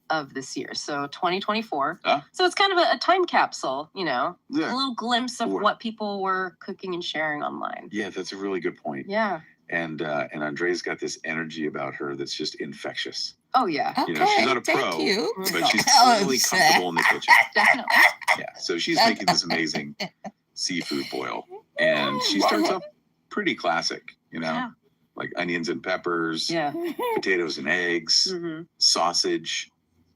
[SPEAKER 2] of this year. So 2024.
[SPEAKER 4] Ah.
[SPEAKER 2] So it's kind of a time capsule, a
[SPEAKER 4] Yeah.
[SPEAKER 2] little glimpse of
[SPEAKER 4] Sure.
[SPEAKER 2] what people were cooking and sharing online.
[SPEAKER 4] Yeah, that's a really good point.
[SPEAKER 2] Yeah.
[SPEAKER 4] And Andrea's got this energy about her that's just infectious.
[SPEAKER 2] Oh yeah.
[SPEAKER 1] Okay,
[SPEAKER 4] she's not a pro,
[SPEAKER 1] thank you.
[SPEAKER 4] But she's
[SPEAKER 1] Oh,
[SPEAKER 4] really
[SPEAKER 1] sir.
[SPEAKER 4] comfortable in the kitchen.
[SPEAKER 2] Definitely.
[SPEAKER 4] Yeah. So she's making this amazing seafood boil. And she starts off pretty classic,
[SPEAKER 2] Yeah.
[SPEAKER 4] like onions and peppers,
[SPEAKER 2] Yeah.
[SPEAKER 4] potatoes and eggs,
[SPEAKER 2] Hmm.
[SPEAKER 4] sausage,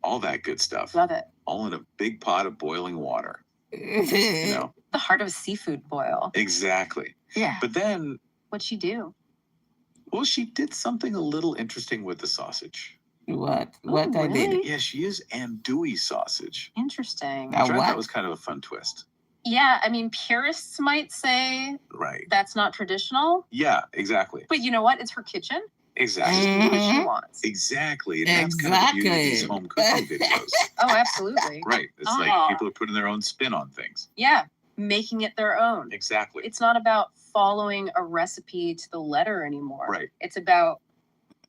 [SPEAKER 4] all that good stuff.
[SPEAKER 2] Love it.
[SPEAKER 4] All in a big pot of boiling water.
[SPEAKER 2] The heart of a seafood boil.
[SPEAKER 4] Exactly.
[SPEAKER 2] Yeah.
[SPEAKER 4] But then,
[SPEAKER 2] What'd she do?
[SPEAKER 4] well, she did something a little interesting with the sausage.
[SPEAKER 1] What
[SPEAKER 2] Oh,
[SPEAKER 1] I did?
[SPEAKER 2] really?
[SPEAKER 4] Yeah, she used andouille sausage.
[SPEAKER 2] Interesting.
[SPEAKER 1] Now-
[SPEAKER 4] Which I
[SPEAKER 1] what?
[SPEAKER 4] thought was kind of a fun twist.
[SPEAKER 2] Yeah, I mean, purists might say
[SPEAKER 4] Right.
[SPEAKER 2] that's not traditional,
[SPEAKER 4] Yeah, exactly.
[SPEAKER 2] but you know what? It's her kitchen.
[SPEAKER 4] Exactly.
[SPEAKER 2] She can do what she
[SPEAKER 1] Mhm.
[SPEAKER 2] wants.
[SPEAKER 4] Exactly. And that's kind of the beauty of these
[SPEAKER 1] Exactly.
[SPEAKER 4] home cooking videos.
[SPEAKER 2] Oh, absolutely.
[SPEAKER 4] Right. It's
[SPEAKER 2] Ah.
[SPEAKER 4] like people are putting their own spin on things.
[SPEAKER 2] Yeah, making it their own.
[SPEAKER 4] Exactly.
[SPEAKER 2] It's not about following a recipe to the letter anymore.
[SPEAKER 4] Right.
[SPEAKER 2] It's about,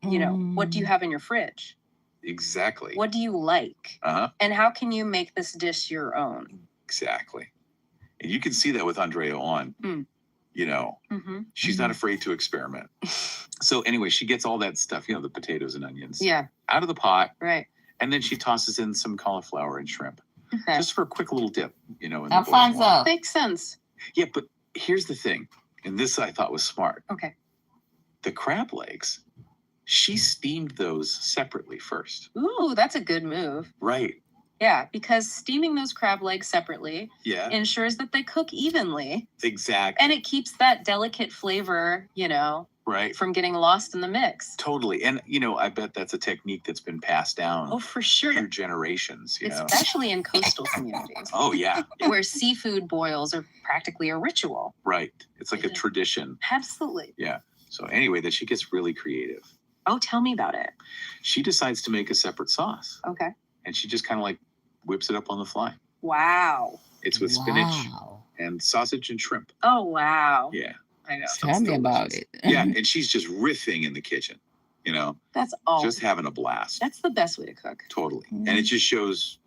[SPEAKER 2] what do you
[SPEAKER 1] Mm.
[SPEAKER 2] have in your fridge?
[SPEAKER 4] Exactly.
[SPEAKER 2] What do you like?
[SPEAKER 4] Uh-huh.
[SPEAKER 2] And how can you make this dish your own?
[SPEAKER 4] Exactly. And you can see that with Andrea on.
[SPEAKER 2] Mm. Mm-hmm.
[SPEAKER 4] She's not afraid to experiment. So anyway, she gets all that stuff, the potatoes and onions
[SPEAKER 2] Yeah,
[SPEAKER 4] out of the pot.
[SPEAKER 2] right.
[SPEAKER 4] And then she tosses in some cauliflower and shrimp
[SPEAKER 2] Okay.
[SPEAKER 4] just for a quick little dip, in the boiling water.
[SPEAKER 1] Alfonso.
[SPEAKER 2] Makes sense.
[SPEAKER 4] Yeah, but here's the thing, and this I thought was smart.
[SPEAKER 2] Okay.
[SPEAKER 4] The crab legs, she steamed those separately first.
[SPEAKER 2] Ooh, that's a good move.
[SPEAKER 4] Right.
[SPEAKER 2] Yeah, because steaming those crab legs separately
[SPEAKER 4] Yeah.
[SPEAKER 2] ensures that they cook evenly
[SPEAKER 4] Exactly.
[SPEAKER 2] and it keeps that delicate flavor,
[SPEAKER 3] Right.
[SPEAKER 2] from getting lost in the mix.
[SPEAKER 3] Totally. And, I bet that's a technique that's been passed down
[SPEAKER 2] Oh, for sure.
[SPEAKER 3] through generations,
[SPEAKER 2] Especially in coastal communities
[SPEAKER 3] Oh, yeah.
[SPEAKER 2] where seafood boils are practically a ritual.
[SPEAKER 3] Right. It's like a
[SPEAKER 2] Yeah.
[SPEAKER 3] tradition.
[SPEAKER 2] Absolutely.
[SPEAKER 3] Yeah. So anyway, then she gets really creative.
[SPEAKER 2] Oh, tell me about it.
[SPEAKER 3] She decides to make a separate sauce
[SPEAKER 2] Okay.
[SPEAKER 3] and she just kind of like whips it up on the fly.
[SPEAKER 2] Wow.
[SPEAKER 3] It's with spinach
[SPEAKER 1] Wow.
[SPEAKER 3] and sausage and shrimp.
[SPEAKER 2] Oh, wow.
[SPEAKER 3] Yeah.
[SPEAKER 2] I know.
[SPEAKER 1] Tell me about
[SPEAKER 3] delicious.
[SPEAKER 1] it.
[SPEAKER 3] Yeah. And she's just riffing in the kitchen,
[SPEAKER 2] That's all.
[SPEAKER 3] just having a blast.
[SPEAKER 2] That's the best way to cook.
[SPEAKER 3] Totally. And it just shows,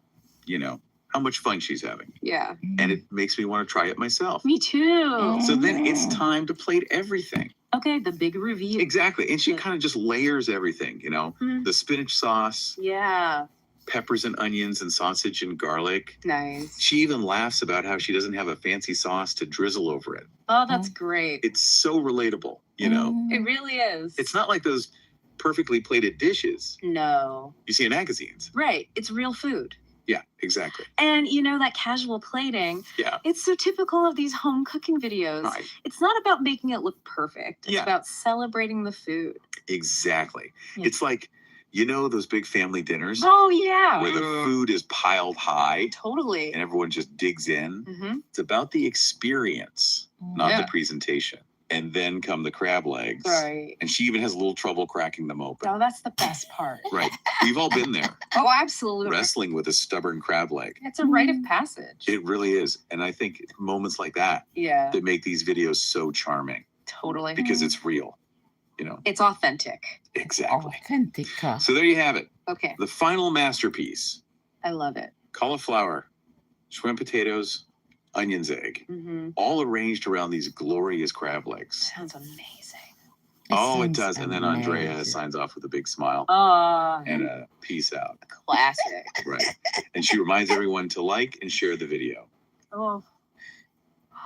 [SPEAKER 3] how much fun she's having.
[SPEAKER 2] Yeah.
[SPEAKER 3] And it makes me want to try it myself.
[SPEAKER 2] Me too.
[SPEAKER 3] So then it's time to plate everything.
[SPEAKER 2] Okay, the big review.
[SPEAKER 3] Exactly. And she
[SPEAKER 2] Yeah.
[SPEAKER 3] kind of just layers everything,
[SPEAKER 2] Mhm.
[SPEAKER 3] the spinach sauce,
[SPEAKER 2] Yeah.
[SPEAKER 3] peppers and onions and sausage and garlic.
[SPEAKER 2] Nice.
[SPEAKER 3] She even laughs about how she doesn't have a fancy sauce to drizzle over it.
[SPEAKER 2] Oh, that's great.
[SPEAKER 3] It's so relatable,
[SPEAKER 2] It really is.
[SPEAKER 3] It's not like those perfectly plated dishes
[SPEAKER 2] No.
[SPEAKER 3] you see in magazines.
[SPEAKER 2] Right. It's real food.
[SPEAKER 3] Yeah, exactly.
[SPEAKER 2] And that casual plating,
[SPEAKER 3] Yeah.
[SPEAKER 2] it's so typical of these home cooking videos.
[SPEAKER 3] Right.
[SPEAKER 2] It's not about making it look perfect. It's
[SPEAKER 3] Yeah.
[SPEAKER 2] about celebrating the food.
[SPEAKER 3] Exactly.
[SPEAKER 2] Yeah.
[SPEAKER 3] It's like, those big family dinners
[SPEAKER 2] Oh, yeah.
[SPEAKER 3] where the food is piled high
[SPEAKER 2] Totally.
[SPEAKER 3] and everyone just digs in.
[SPEAKER 2] Mm-hmm.
[SPEAKER 3] It's about the experience, not
[SPEAKER 2] Yeah.
[SPEAKER 3] the presentation. And then come the crab legs.
[SPEAKER 2] Right.
[SPEAKER 3] And she even has a little trouble cracking them open.
[SPEAKER 2] Oh, that's the best part.
[SPEAKER 3] Right. We've all been there,
[SPEAKER 2] Oh, absolutely.
[SPEAKER 3] wrestling with a stubborn crab leg.
[SPEAKER 2] It's a rite of passage.
[SPEAKER 3] It really is. And I think moments like that
[SPEAKER 2] Yeah,
[SPEAKER 3] that make these videos so charming
[SPEAKER 2] totally.
[SPEAKER 3] because it's real.
[SPEAKER 2] It's authentic.
[SPEAKER 3] Exactly.
[SPEAKER 1] Authentic.
[SPEAKER 3] So there you have it.
[SPEAKER 2] Okay,
[SPEAKER 3] The final masterpiece:
[SPEAKER 2] I love it.
[SPEAKER 3] cauliflower, shrimp potatoes, onions, egg,
[SPEAKER 2] Mm-hmm.
[SPEAKER 3] all arranged around these glorious crab legs.
[SPEAKER 2] Sounds amazing.
[SPEAKER 3] Oh, it
[SPEAKER 1] sounds
[SPEAKER 3] does. And then Andrea
[SPEAKER 1] amazing.
[SPEAKER 3] signs off with a big smile
[SPEAKER 2] And
[SPEAKER 3] and a peace out.
[SPEAKER 2] classic.
[SPEAKER 3] Right. And she reminds everyone to like and share the video.
[SPEAKER 2] Oh,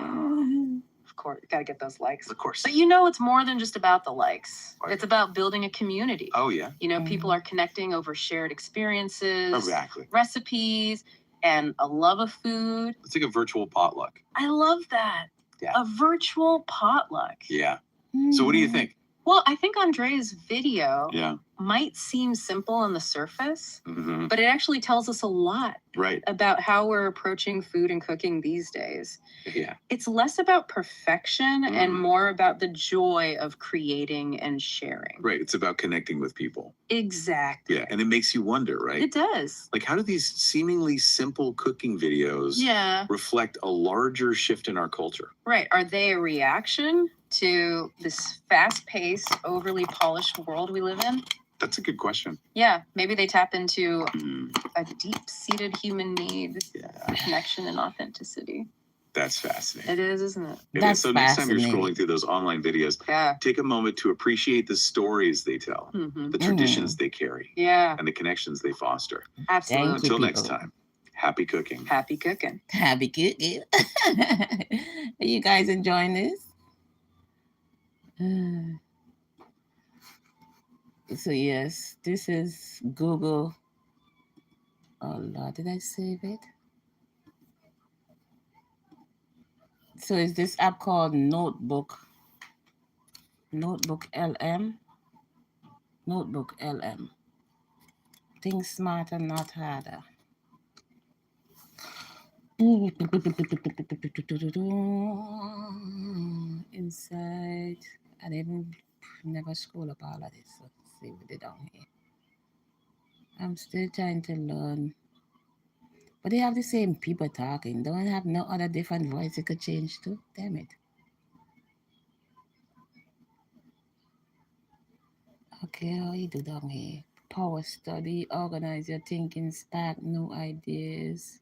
[SPEAKER 2] of course, gotta get those likes.
[SPEAKER 3] Of course.
[SPEAKER 2] But it's more than just about the likes.
[SPEAKER 3] Right.
[SPEAKER 2] It's about building a community.
[SPEAKER 3] Oh, yeah.
[SPEAKER 2] People are connecting over shared experiences,
[SPEAKER 3] Exactly.
[SPEAKER 2] recipes, and a love of food.
[SPEAKER 3] It's like a virtual potluck.
[SPEAKER 2] I love that.
[SPEAKER 3] Yeah.
[SPEAKER 2] A virtual potluck.
[SPEAKER 3] Yeah. So what do you think?
[SPEAKER 2] Well, I think Andrea's video
[SPEAKER 3] Yeah.
[SPEAKER 2] might seem simple on the surface,
[SPEAKER 3] Hmm.
[SPEAKER 2] but it actually tells us a lot
[SPEAKER 3] Right.
[SPEAKER 2] about how we're approaching food and cooking these days.
[SPEAKER 3] Yeah.
[SPEAKER 2] It's less about perfection and
[SPEAKER 3] Mhm.
[SPEAKER 2] more about the joy of creating and sharing.
[SPEAKER 3] Right. It's about connecting with people.
[SPEAKER 2] Exactly.
[SPEAKER 3] Yeah. And it makes you wonder, right?
[SPEAKER 2] It does.
[SPEAKER 3] Like, how do these seemingly simple cooking videos
[SPEAKER 2] Yeah.
[SPEAKER 3] reflect a larger shift in our culture?
[SPEAKER 2] Right. Are they a reaction to this fast-paced, overly polished world we live in?
[SPEAKER 3] That's a good question.
[SPEAKER 2] Yeah, maybe they tap into
[SPEAKER 3] Hmm.
[SPEAKER 2] a deep-seated human need for
[SPEAKER 3] Yeah.
[SPEAKER 2] connection and authenticity.
[SPEAKER 3] That's fascinating.
[SPEAKER 2] It is, isn't it?
[SPEAKER 3] It is.
[SPEAKER 1] That's
[SPEAKER 3] So next time you're
[SPEAKER 1] fascinating.
[SPEAKER 3] scrolling through those online videos,
[SPEAKER 2] Yeah.
[SPEAKER 3] take a moment to appreciate the stories they tell,
[SPEAKER 2] Hmm.
[SPEAKER 3] the traditions they carry,
[SPEAKER 2] Yeah,
[SPEAKER 3] and the connections they foster.
[SPEAKER 2] absolutely.
[SPEAKER 1] Thank you.
[SPEAKER 3] Until next
[SPEAKER 1] people.
[SPEAKER 3] time, happy cooking.
[SPEAKER 2] Happy cooking.
[SPEAKER 1] Happy cooking. Are you guys enjoying this? So yes, this is Google. Oh Lord, did I save it? So is this app called Notebook? Notebook LM. Notebook LM. Think smarter, not harder. Inside, I didn't never scroll up all of this. So let's see what they down here. I'm still trying to learn, but they have the same people talking. Don't have no other different voice you could change to. Damn it. Okay, how you do down here? Power study, organize your thinking, spark new ideas.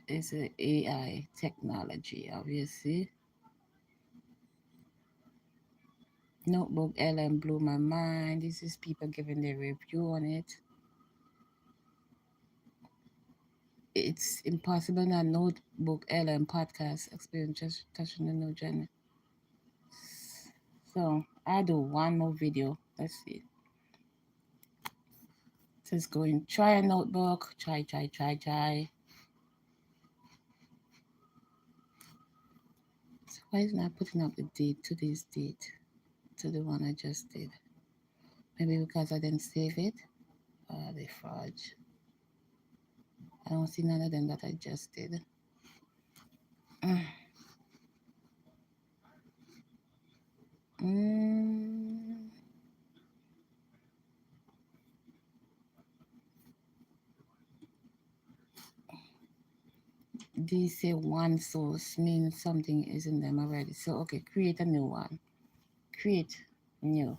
[SPEAKER 1] It's a AI technology, obviously. Notebook LM blew my mind. This is people giving their review on it. It's impossible not Notebook LM podcast experience just touching the new journey. So I'll do one more video. Let's see. It says going try a notebook. Try. So Why is not putting up the date to this date? To the one I just did. Maybe because I didn't save it. The fudge. I don't see none of them that I just did. These say one source means something is in them already. So okay, create a new one. Create new.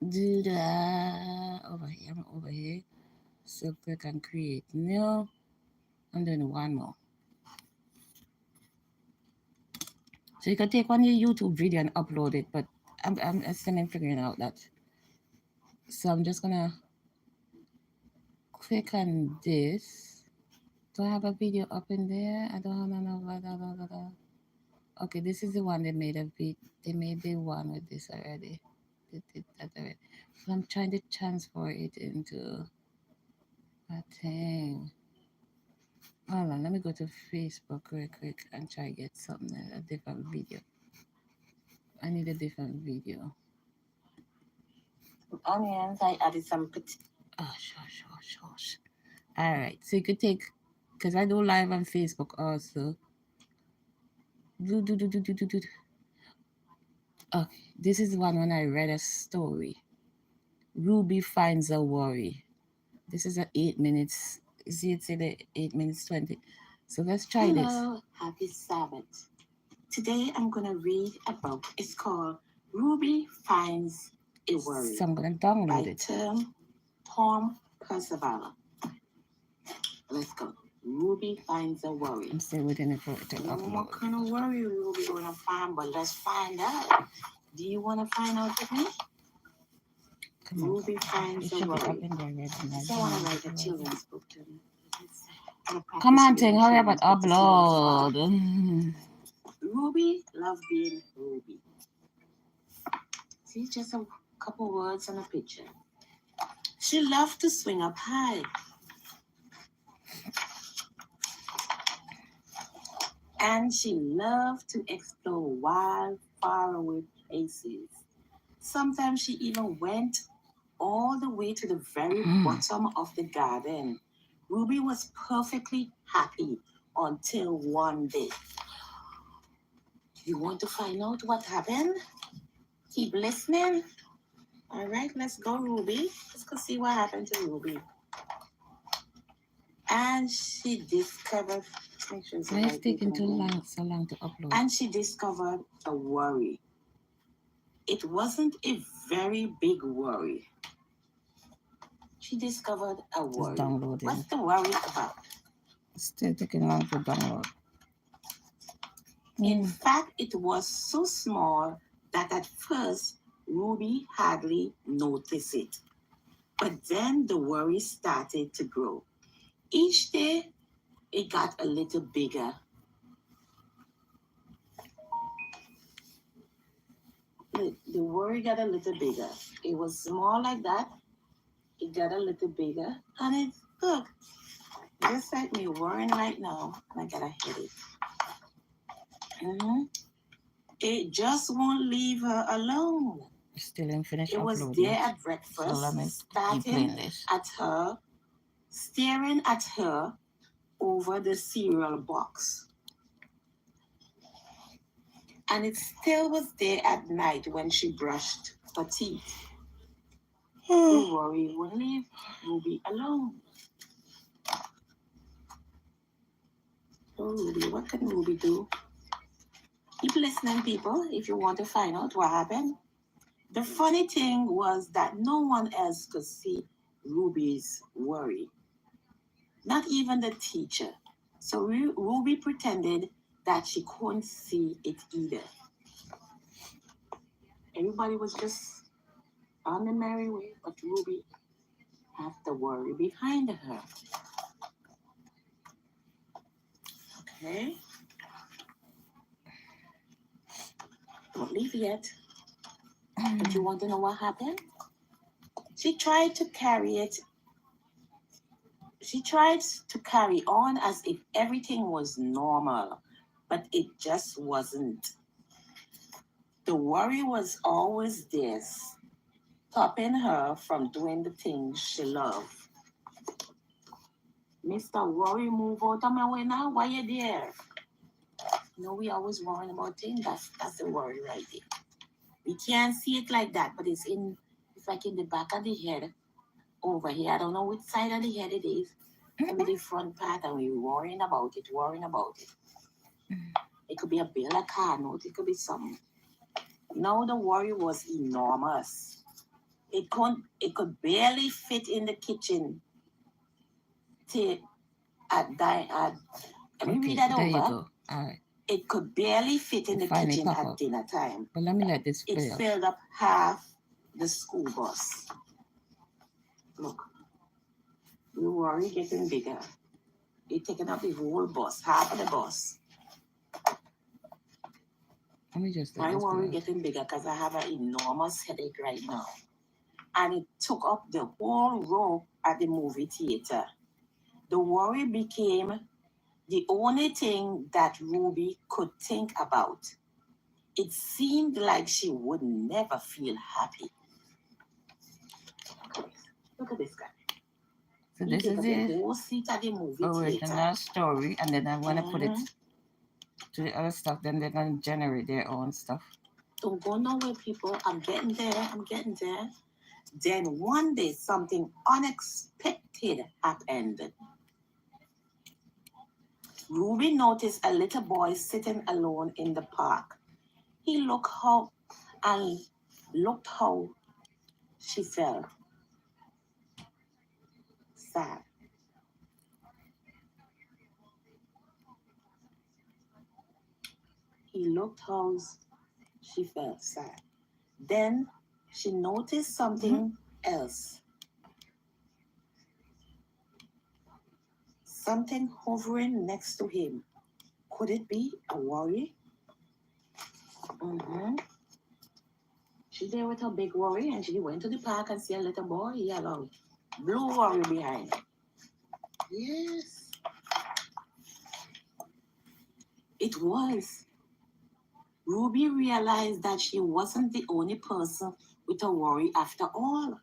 [SPEAKER 1] Do that over here. I'm over here. So click on create new. I'm doing one more. So you can take one of your YouTube video and upload it, but I'm still figuring out that. So I'm just gonna click on this. Do I have a video up in there? I don't know. Okay, this is the one they made a bit. They made the one with this already. They did that already. So I'm trying to transfer it into a thing. Hold on, let me go to Facebook real quick and try to get something, a different video. I need a different video. Onions, I added some shush. All right, so you could take, because I do live on Facebook also. Okay, this is one when I read a story. Ruby finds a worry. This is 8 minutes. See, it's in the 8 minutes 20. So let's try this.
[SPEAKER 5] Hello, happy Sabbath. Today I'm gonna read a book. It's called Ruby Finds a Worry.
[SPEAKER 1] So I'm gonna download
[SPEAKER 5] by
[SPEAKER 1] it.
[SPEAKER 5] Tom Percival. Let's go. Ruby Finds a Worry.
[SPEAKER 1] I'm still waiting for it to upload.
[SPEAKER 5] What kind of worry Ruby gonna find? But let's find out. Do you wanna find out with me?
[SPEAKER 1] Come on.
[SPEAKER 5] Ruby Finds a Worry.
[SPEAKER 1] So
[SPEAKER 5] I wanna write a children's book to me.
[SPEAKER 1] Come on, Ting, hurry up and upload.
[SPEAKER 5] Ruby love being Ruby. See, just a couple words and a picture. She loved to swing up high. And she loved to explore wild, faraway places. Sometimes she even went all the way to the very bottom of the garden. Ruby was perfectly happy until one day. You want to find out what happened? Keep listening. All right, let's go, Ruby. Let's go see what happened to Ruby. And she discovered. Make sure
[SPEAKER 1] Why is it taking so long to upload?
[SPEAKER 5] And she discovered a worry. It wasn't a very big worry. She discovered a worry.
[SPEAKER 1] It's downloading.
[SPEAKER 5] What's the worry about?
[SPEAKER 1] It's still taking long to download.
[SPEAKER 5] In fact, it was so small that at first Ruby hardly noticed it. But then the worry started to grow. Each day, it got a little bigger. The worry got a little bigger. It was small like that. It got a little bigger. And it, look, just like me worrying right now, and I got a headache. It just won't leave her alone.
[SPEAKER 1] Still in finished
[SPEAKER 5] It was
[SPEAKER 1] uploading.
[SPEAKER 5] there at breakfast,
[SPEAKER 1] So let me keep playing this.
[SPEAKER 5] at her, staring at her over the cereal box. And it still was there at night when she brushed her teeth. The worry wouldn't leave Ruby alone. So Ruby, what can Ruby do? Keep listening, people, if you want to find out what happened. The funny thing was that no one else could see Ruby's worry. Not even the teacher. So Ruby pretended that she couldn't see it either. Everybody was just on the merry way, but Ruby had the worry behind her. Okay. Don't leave yet. But you want to know what happened? She tried to carry on as if everything was normal. but it just wasn't. The worry was always there, stopping her from doing the things she loved. Mr. Worry, move out of my way now. Why you there? We always worrying about things. That's the worry right there. We can't see it like that, but it's like in the back of the head over here. I don't know which side of the head it is. Maybe the front part, and we're worrying about it. It could be a bill, a car note, it could be something. Now the worry was enormous. It could barely fit in the kitchen. Let me read that
[SPEAKER 1] there you
[SPEAKER 5] over.
[SPEAKER 1] go. All right.
[SPEAKER 5] It could barely fit in the
[SPEAKER 1] Finally
[SPEAKER 5] kitchen
[SPEAKER 1] pop
[SPEAKER 5] at
[SPEAKER 1] up.
[SPEAKER 5] dinner time.
[SPEAKER 1] But let me let this
[SPEAKER 5] It
[SPEAKER 1] play out.
[SPEAKER 5] filled up half the school bus. Look, the worry getting bigger. It taking up the whole bus, half of the bus.
[SPEAKER 1] Let me just let
[SPEAKER 5] My
[SPEAKER 1] this play
[SPEAKER 5] worry
[SPEAKER 1] out.
[SPEAKER 5] getting bigger because I have an enormous headache right now. And it took up the whole row at the movie theater. The worry became the only thing that Ruby could think about. It seemed like she would never feel happy. Look at this guy.
[SPEAKER 1] So
[SPEAKER 5] He
[SPEAKER 1] this
[SPEAKER 5] took
[SPEAKER 1] is
[SPEAKER 5] up the
[SPEAKER 1] it.
[SPEAKER 5] whole seat at the movie theater.
[SPEAKER 1] Original story, and then I'm gonna put it
[SPEAKER 5] Mhm.
[SPEAKER 1] to the other stuff. Then they're gonna generate their own stuff.
[SPEAKER 5] Don't go nowhere, people. I'm getting there. Then one day something unexpected happened. Ruby noticed a little boy sitting alone in the park. He looked how she felt. Sad. He looked how she felt sad. Then she noticed something else. Something hovering next to him. Could it be a worry? She there with her big worry, and she went to the park and see a little boy. He had a blue worry behind him. Yes. It was. Ruby realized that she wasn't the only person with a worry after all.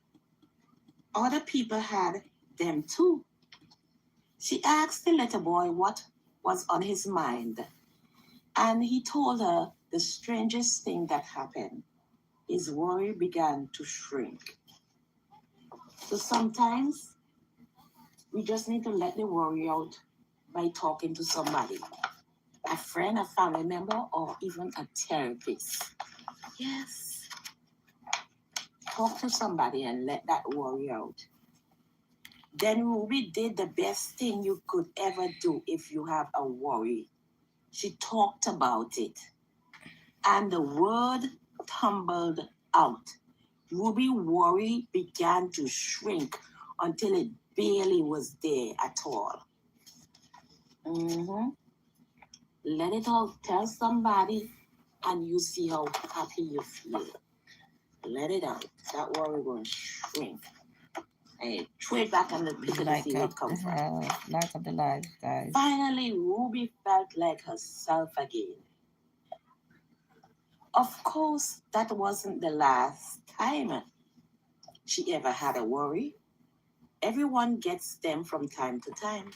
[SPEAKER 5] Other people had them too. She asked the little boy what was on his mind, and he told her the strangest thing that happened. His worry began to shrink. So sometimes we just need to let the worry out by talking to somebody. A friend, a family member, or even a therapist. Yes. Talk to somebody and let that worry out. Then Ruby did the best thing you could ever do if you have a worry. She talked about it. And the word tumbled out. Ruby's worry began to shrink until it barely was there at all. Let it out. Tell somebody, and you see how happy you feel. Let it out. That worry will shrink. Hey, throw it back on the pit to see where it comes from.
[SPEAKER 1] Light of the life, guys.
[SPEAKER 5] Finally, Ruby felt like herself again. Of course, that wasn't the last time she ever had a worry. Everyone gets them from time to time.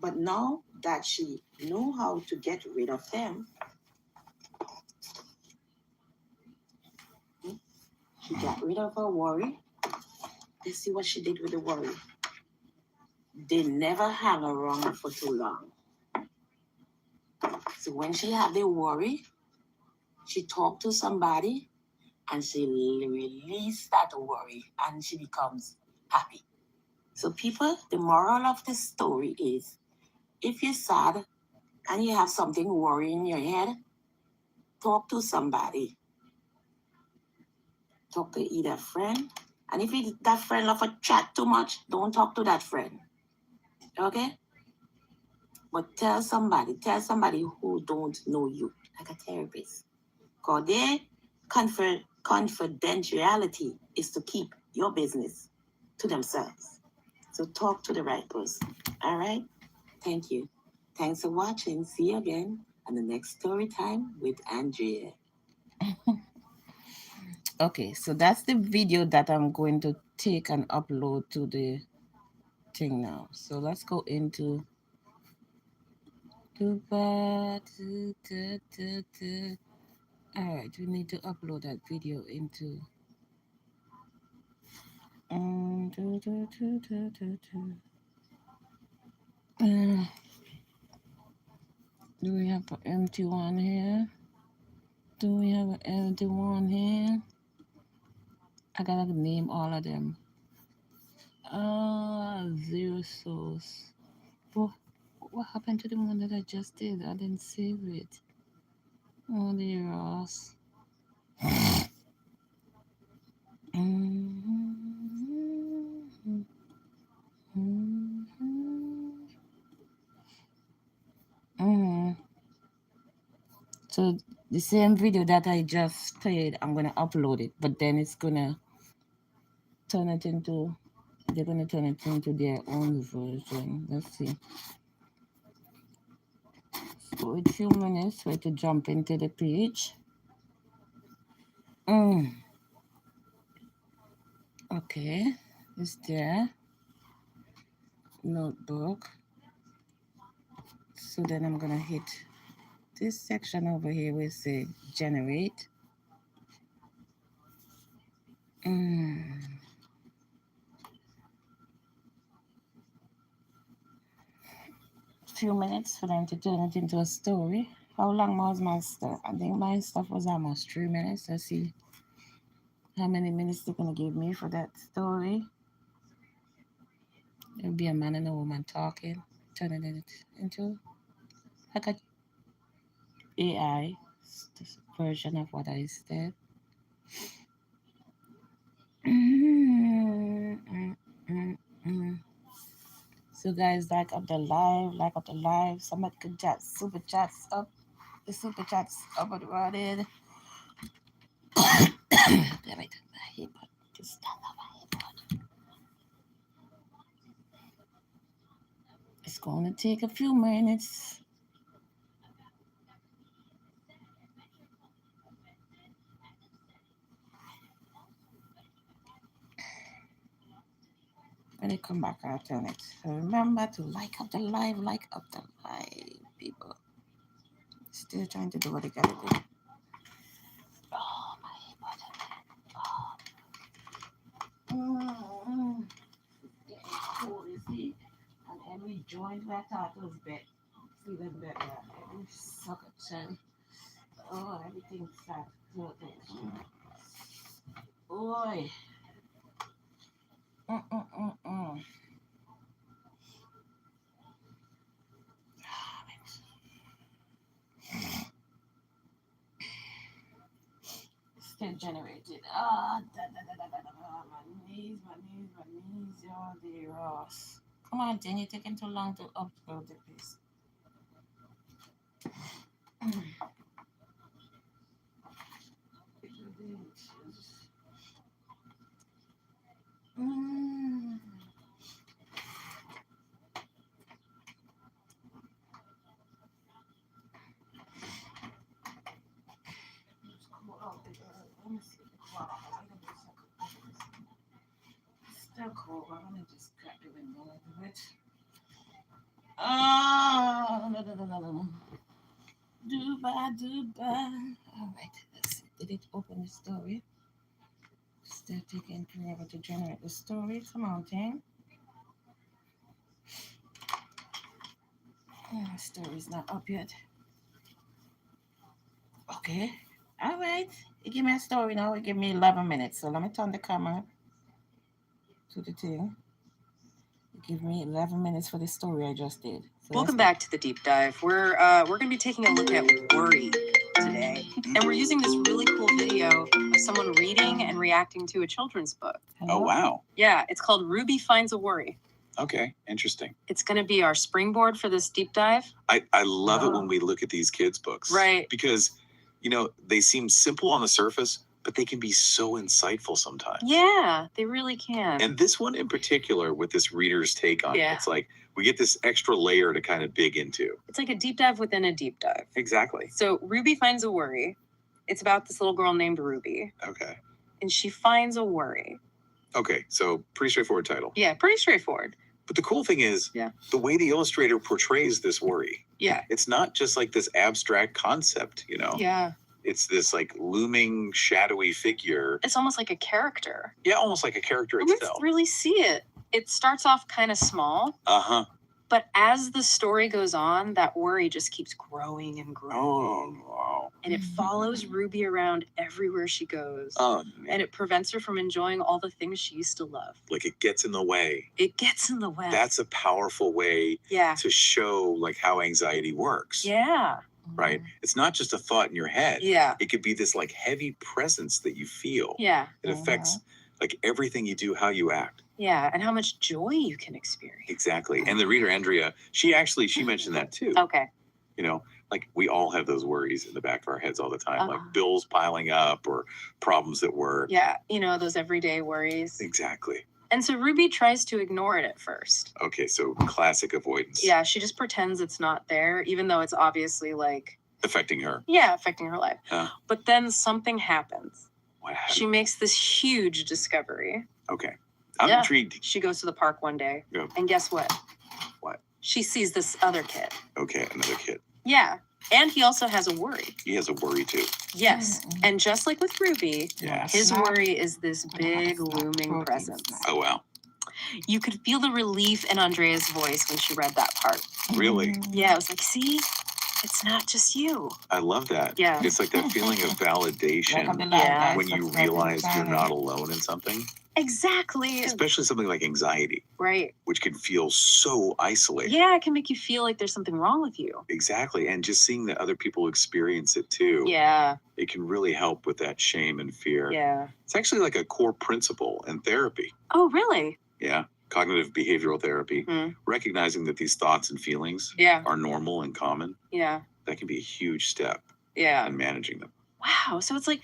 [SPEAKER 5] But now that she knew how to get rid of them, she got rid of her worry. Let's see what she did with the worry. They never hang around for too long. So when she had the worry, she talked to somebody and she released that worry and she becomes happy. So people, the moral of the story is, if you're sad and you have something worrying in your head, talk to somebody. Talk to either a friend. And if that friend love to chat too much, don't talk to that friend. Okay? But tell somebody who don't know you, like a therapist. Because their confidentiality is to keep your business to themselves. So talk to the right person. All right? Thank you. Thanks for watching. See you again. and the next story time with Andrea.
[SPEAKER 1] Okay, so that's the video that I'm going to take and upload to the thing now. So let's go into all right, we need to upload that video into do we have an empty one here? Do we have an empty one here? I gotta name all of them. Zero source. What happened to the one that I just did? I didn't save it. Oh, dear Ross. So the same video that I just played, I'm gonna upload it, but then it's gonna turn it into, they're gonna turn it into their own version. Let's see. So wait a few minutes for it to jump into the page. Okay, it's there. Notebook. So then I'm gonna hit this section over here where it says generate. Few minutes for them to turn it into a story. How long was my stuff? I think my stuff was almost 3 minutes. Let's see how many minutes they're gonna give me for that story. It'll be a man and a woman talking, turning it into like a AI version of what I said. So guys, like up the live. Somebody could chat super chats up. The super chats up and running. Damn it, my hip just stand up my hip. It's gonna take a few minutes. When they come back, I'll turn it. So remember to like up the live, people. Still trying to do what they gotta do. Oh, my body. Yeah, cool, you see? And every joint where I thought was better. Feeling better. Every sucker chin. Oh, everything's fat. Oi. Still generated. My knees. Oh, dear Ross. Come on, Jen, you're taking too long to upload the piece. Still cold, but I'm gonna just crack the window a little bit. No. Dubai. All right, let's see. Did it open the story? Still taking forever to generate the story. Come on, Tim. The story's not up yet. Okay. All right. You give me a story now. You give me 11 minutes. So let me turn the camera to the thing. You give me 11 minutes for the story I just did. So
[SPEAKER 2] Welcome back to the deep dive. We're going to be taking a look at worry today, and we're using this really cool video of someone reading and reacting to a children's book.
[SPEAKER 1] Hello?
[SPEAKER 4] Oh, wow.
[SPEAKER 2] Yeah, it's called Ruby Finds a Worry.
[SPEAKER 4] Okay, interesting.
[SPEAKER 2] It's going to be our springboard for this deep dive.
[SPEAKER 4] I love it when we look at these kids' books.
[SPEAKER 2] Right.
[SPEAKER 4] Because, you know, they seem simple on the surface, but they can be so insightful sometimes.
[SPEAKER 2] Yeah, they really can.
[SPEAKER 4] And this one in particular, with this reader's take on it,
[SPEAKER 2] Yeah.
[SPEAKER 4] it's like We get this extra layer to kind of dig into.
[SPEAKER 2] It's like a deep dive within a deep dive.
[SPEAKER 4] Exactly.
[SPEAKER 2] So Ruby finds a worry. It's about this little girl named Ruby,
[SPEAKER 4] Okay.
[SPEAKER 2] and she finds a worry.
[SPEAKER 4] Okay. So pretty straightforward title.
[SPEAKER 2] Yeah, pretty straightforward.
[SPEAKER 4] But the cool thing is
[SPEAKER 2] Yeah.
[SPEAKER 4] the way the illustrator portrays this worry.
[SPEAKER 2] Yeah.
[SPEAKER 4] It's not just like this abstract concept, you know?
[SPEAKER 2] Yeah.
[SPEAKER 4] It's this like looming, shadowy figure.
[SPEAKER 2] It's almost like a character.
[SPEAKER 4] Yeah, almost like a character
[SPEAKER 2] Let's
[SPEAKER 4] itself.
[SPEAKER 2] really see it. It starts off kind of small,
[SPEAKER 4] Uh-huh.
[SPEAKER 2] but as the story goes on, that worry just keeps growing and growing.
[SPEAKER 4] Oh, wow.
[SPEAKER 2] And it follows Ruby around everywhere she goes.
[SPEAKER 4] Oh,
[SPEAKER 2] And it prevents her from enjoying all the things she used to love.
[SPEAKER 4] like it gets in the way.
[SPEAKER 2] It gets in the way.
[SPEAKER 4] That's a powerful way
[SPEAKER 2] yeah.
[SPEAKER 4] to show like how anxiety works.
[SPEAKER 2] Yeah.
[SPEAKER 4] Right? It's not just a thought in your head.
[SPEAKER 2] Yeah.
[SPEAKER 4] It could be this like heavy presence that you feel.
[SPEAKER 2] Yeah.
[SPEAKER 4] It affects like everything you do, how you act.
[SPEAKER 2] Yeah. And how much joy you can experience.
[SPEAKER 4] Exactly. And the reader, Andrea, she mentioned that too.
[SPEAKER 2] Okay.
[SPEAKER 4] You know, like we all have those worries in the back of our heads all the time, like
[SPEAKER 2] Uh-huh.
[SPEAKER 4] bills piling up or problems at work.
[SPEAKER 2] Yeah. You know, those everyday worries.
[SPEAKER 4] Exactly.
[SPEAKER 2] And so Ruby tries to ignore it at first.
[SPEAKER 4] Okay, so classic avoidance.
[SPEAKER 2] Yeah. She just pretends it's not there, even though it's obviously like,
[SPEAKER 4] Affecting her.
[SPEAKER 2] yeah, affecting her life.
[SPEAKER 4] Huh.
[SPEAKER 2] But then something happens.
[SPEAKER 4] What happened?
[SPEAKER 2] She makes this huge discovery.
[SPEAKER 4] Okay. I'm
[SPEAKER 2] Yeah.
[SPEAKER 4] intrigued.
[SPEAKER 2] She goes to the park one day.
[SPEAKER 4] Yeah.
[SPEAKER 2] And guess what?
[SPEAKER 4] What?
[SPEAKER 2] She sees this other kid.
[SPEAKER 4] Okay, another kid.
[SPEAKER 2] Yeah. And he also has a worry.
[SPEAKER 4] He has a worry too.
[SPEAKER 2] Yes.
[SPEAKER 1] Mm-mm.
[SPEAKER 2] And just like with Ruby,
[SPEAKER 4] Yes.
[SPEAKER 2] his
[SPEAKER 1] Not-
[SPEAKER 2] worry is this big
[SPEAKER 1] It's not
[SPEAKER 2] looming
[SPEAKER 1] protein
[SPEAKER 2] presence.
[SPEAKER 1] snack.
[SPEAKER 4] Oh wow.
[SPEAKER 2] You could feel the relief in Andrea's voice when she read that part.
[SPEAKER 4] Really?
[SPEAKER 2] Yeah, I was like, see, it's not just you.
[SPEAKER 4] I love that.
[SPEAKER 2] Yeah.
[SPEAKER 4] It's like that feeling of validation
[SPEAKER 2] Yeah.
[SPEAKER 4] when you realize you're not alone in something,
[SPEAKER 2] Exactly.
[SPEAKER 4] especially something like anxiety,
[SPEAKER 2] Right.
[SPEAKER 4] which can feel so isolating.
[SPEAKER 2] Yeah, it can make you feel like there's something wrong with you.
[SPEAKER 4] Exactly. And just seeing that other people experience it too,
[SPEAKER 2] Yeah.
[SPEAKER 4] it can really help with that shame and fear.
[SPEAKER 2] Yeah.
[SPEAKER 4] It's actually like a core principle in therapy.
[SPEAKER 2] Oh, really?
[SPEAKER 4] Yeah. Cognitive behavioral therapy,
[SPEAKER 2] Hmm.
[SPEAKER 4] recognizing that these thoughts and feelings
[SPEAKER 2] Yeah.
[SPEAKER 4] are normal and common.
[SPEAKER 2] Yeah.
[SPEAKER 4] That can be a huge step
[SPEAKER 2] Yeah.
[SPEAKER 4] in managing them.
[SPEAKER 2] Wow. So it's like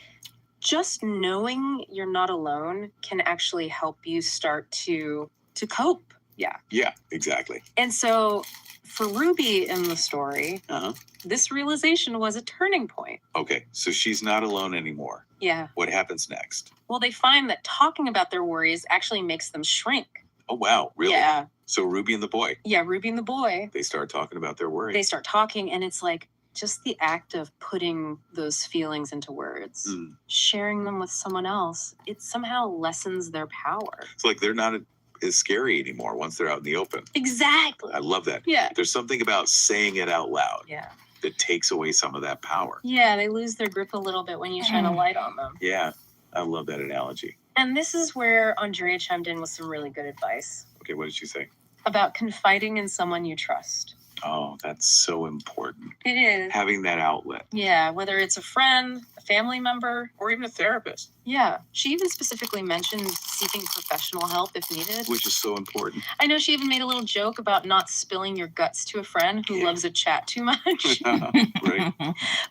[SPEAKER 2] just knowing you're not alone can actually help you start to cope. Yeah.
[SPEAKER 4] Yeah, exactly.
[SPEAKER 2] And so for Ruby in the story,
[SPEAKER 4] Uh-huh.
[SPEAKER 2] this realization was a turning point.
[SPEAKER 4] Okay, so she's not alone anymore.
[SPEAKER 2] Yeah.
[SPEAKER 4] What happens next?
[SPEAKER 2] Well, they find that talking about their worries actually makes them shrink.
[SPEAKER 4] Oh, wow, really?
[SPEAKER 2] Yeah.
[SPEAKER 4] So Ruby and the boy,
[SPEAKER 2] Yeah. Ruby and the boy,
[SPEAKER 4] they start talking about their worries.
[SPEAKER 2] they start talking, and it's like just the act of putting those feelings into words,
[SPEAKER 4] Mm.
[SPEAKER 2] sharing them with someone else, it somehow lessens their power.
[SPEAKER 4] It's like they're not as scary anymore once they're out in the open.
[SPEAKER 2] Exactly.
[SPEAKER 4] I love that.
[SPEAKER 2] Yeah.
[SPEAKER 4] There's something about saying it out loud
[SPEAKER 2] Yeah.
[SPEAKER 4] that takes away some of that power.
[SPEAKER 2] Yeah. They lose their grip a little bit when you shine a light on them.
[SPEAKER 4] Yeah, I love that analogy.
[SPEAKER 2] And this is where Andrea chimed in with some really good advice
[SPEAKER 4] Okay, what did she say?
[SPEAKER 2] about confiding in someone you trust.
[SPEAKER 4] Oh, that's so important.
[SPEAKER 2] It is.
[SPEAKER 4] Having that outlet.
[SPEAKER 2] Yeah, whether it's a friend, a family member,
[SPEAKER 4] Or even a therapist,
[SPEAKER 2] yeah. She even specifically mentioned seeking professional help if needed.
[SPEAKER 4] which is so important.
[SPEAKER 2] I know she even made a little joke about not spilling your guts to a friend who
[SPEAKER 4] Yeah.
[SPEAKER 2] loves a chat too much.
[SPEAKER 4] Right?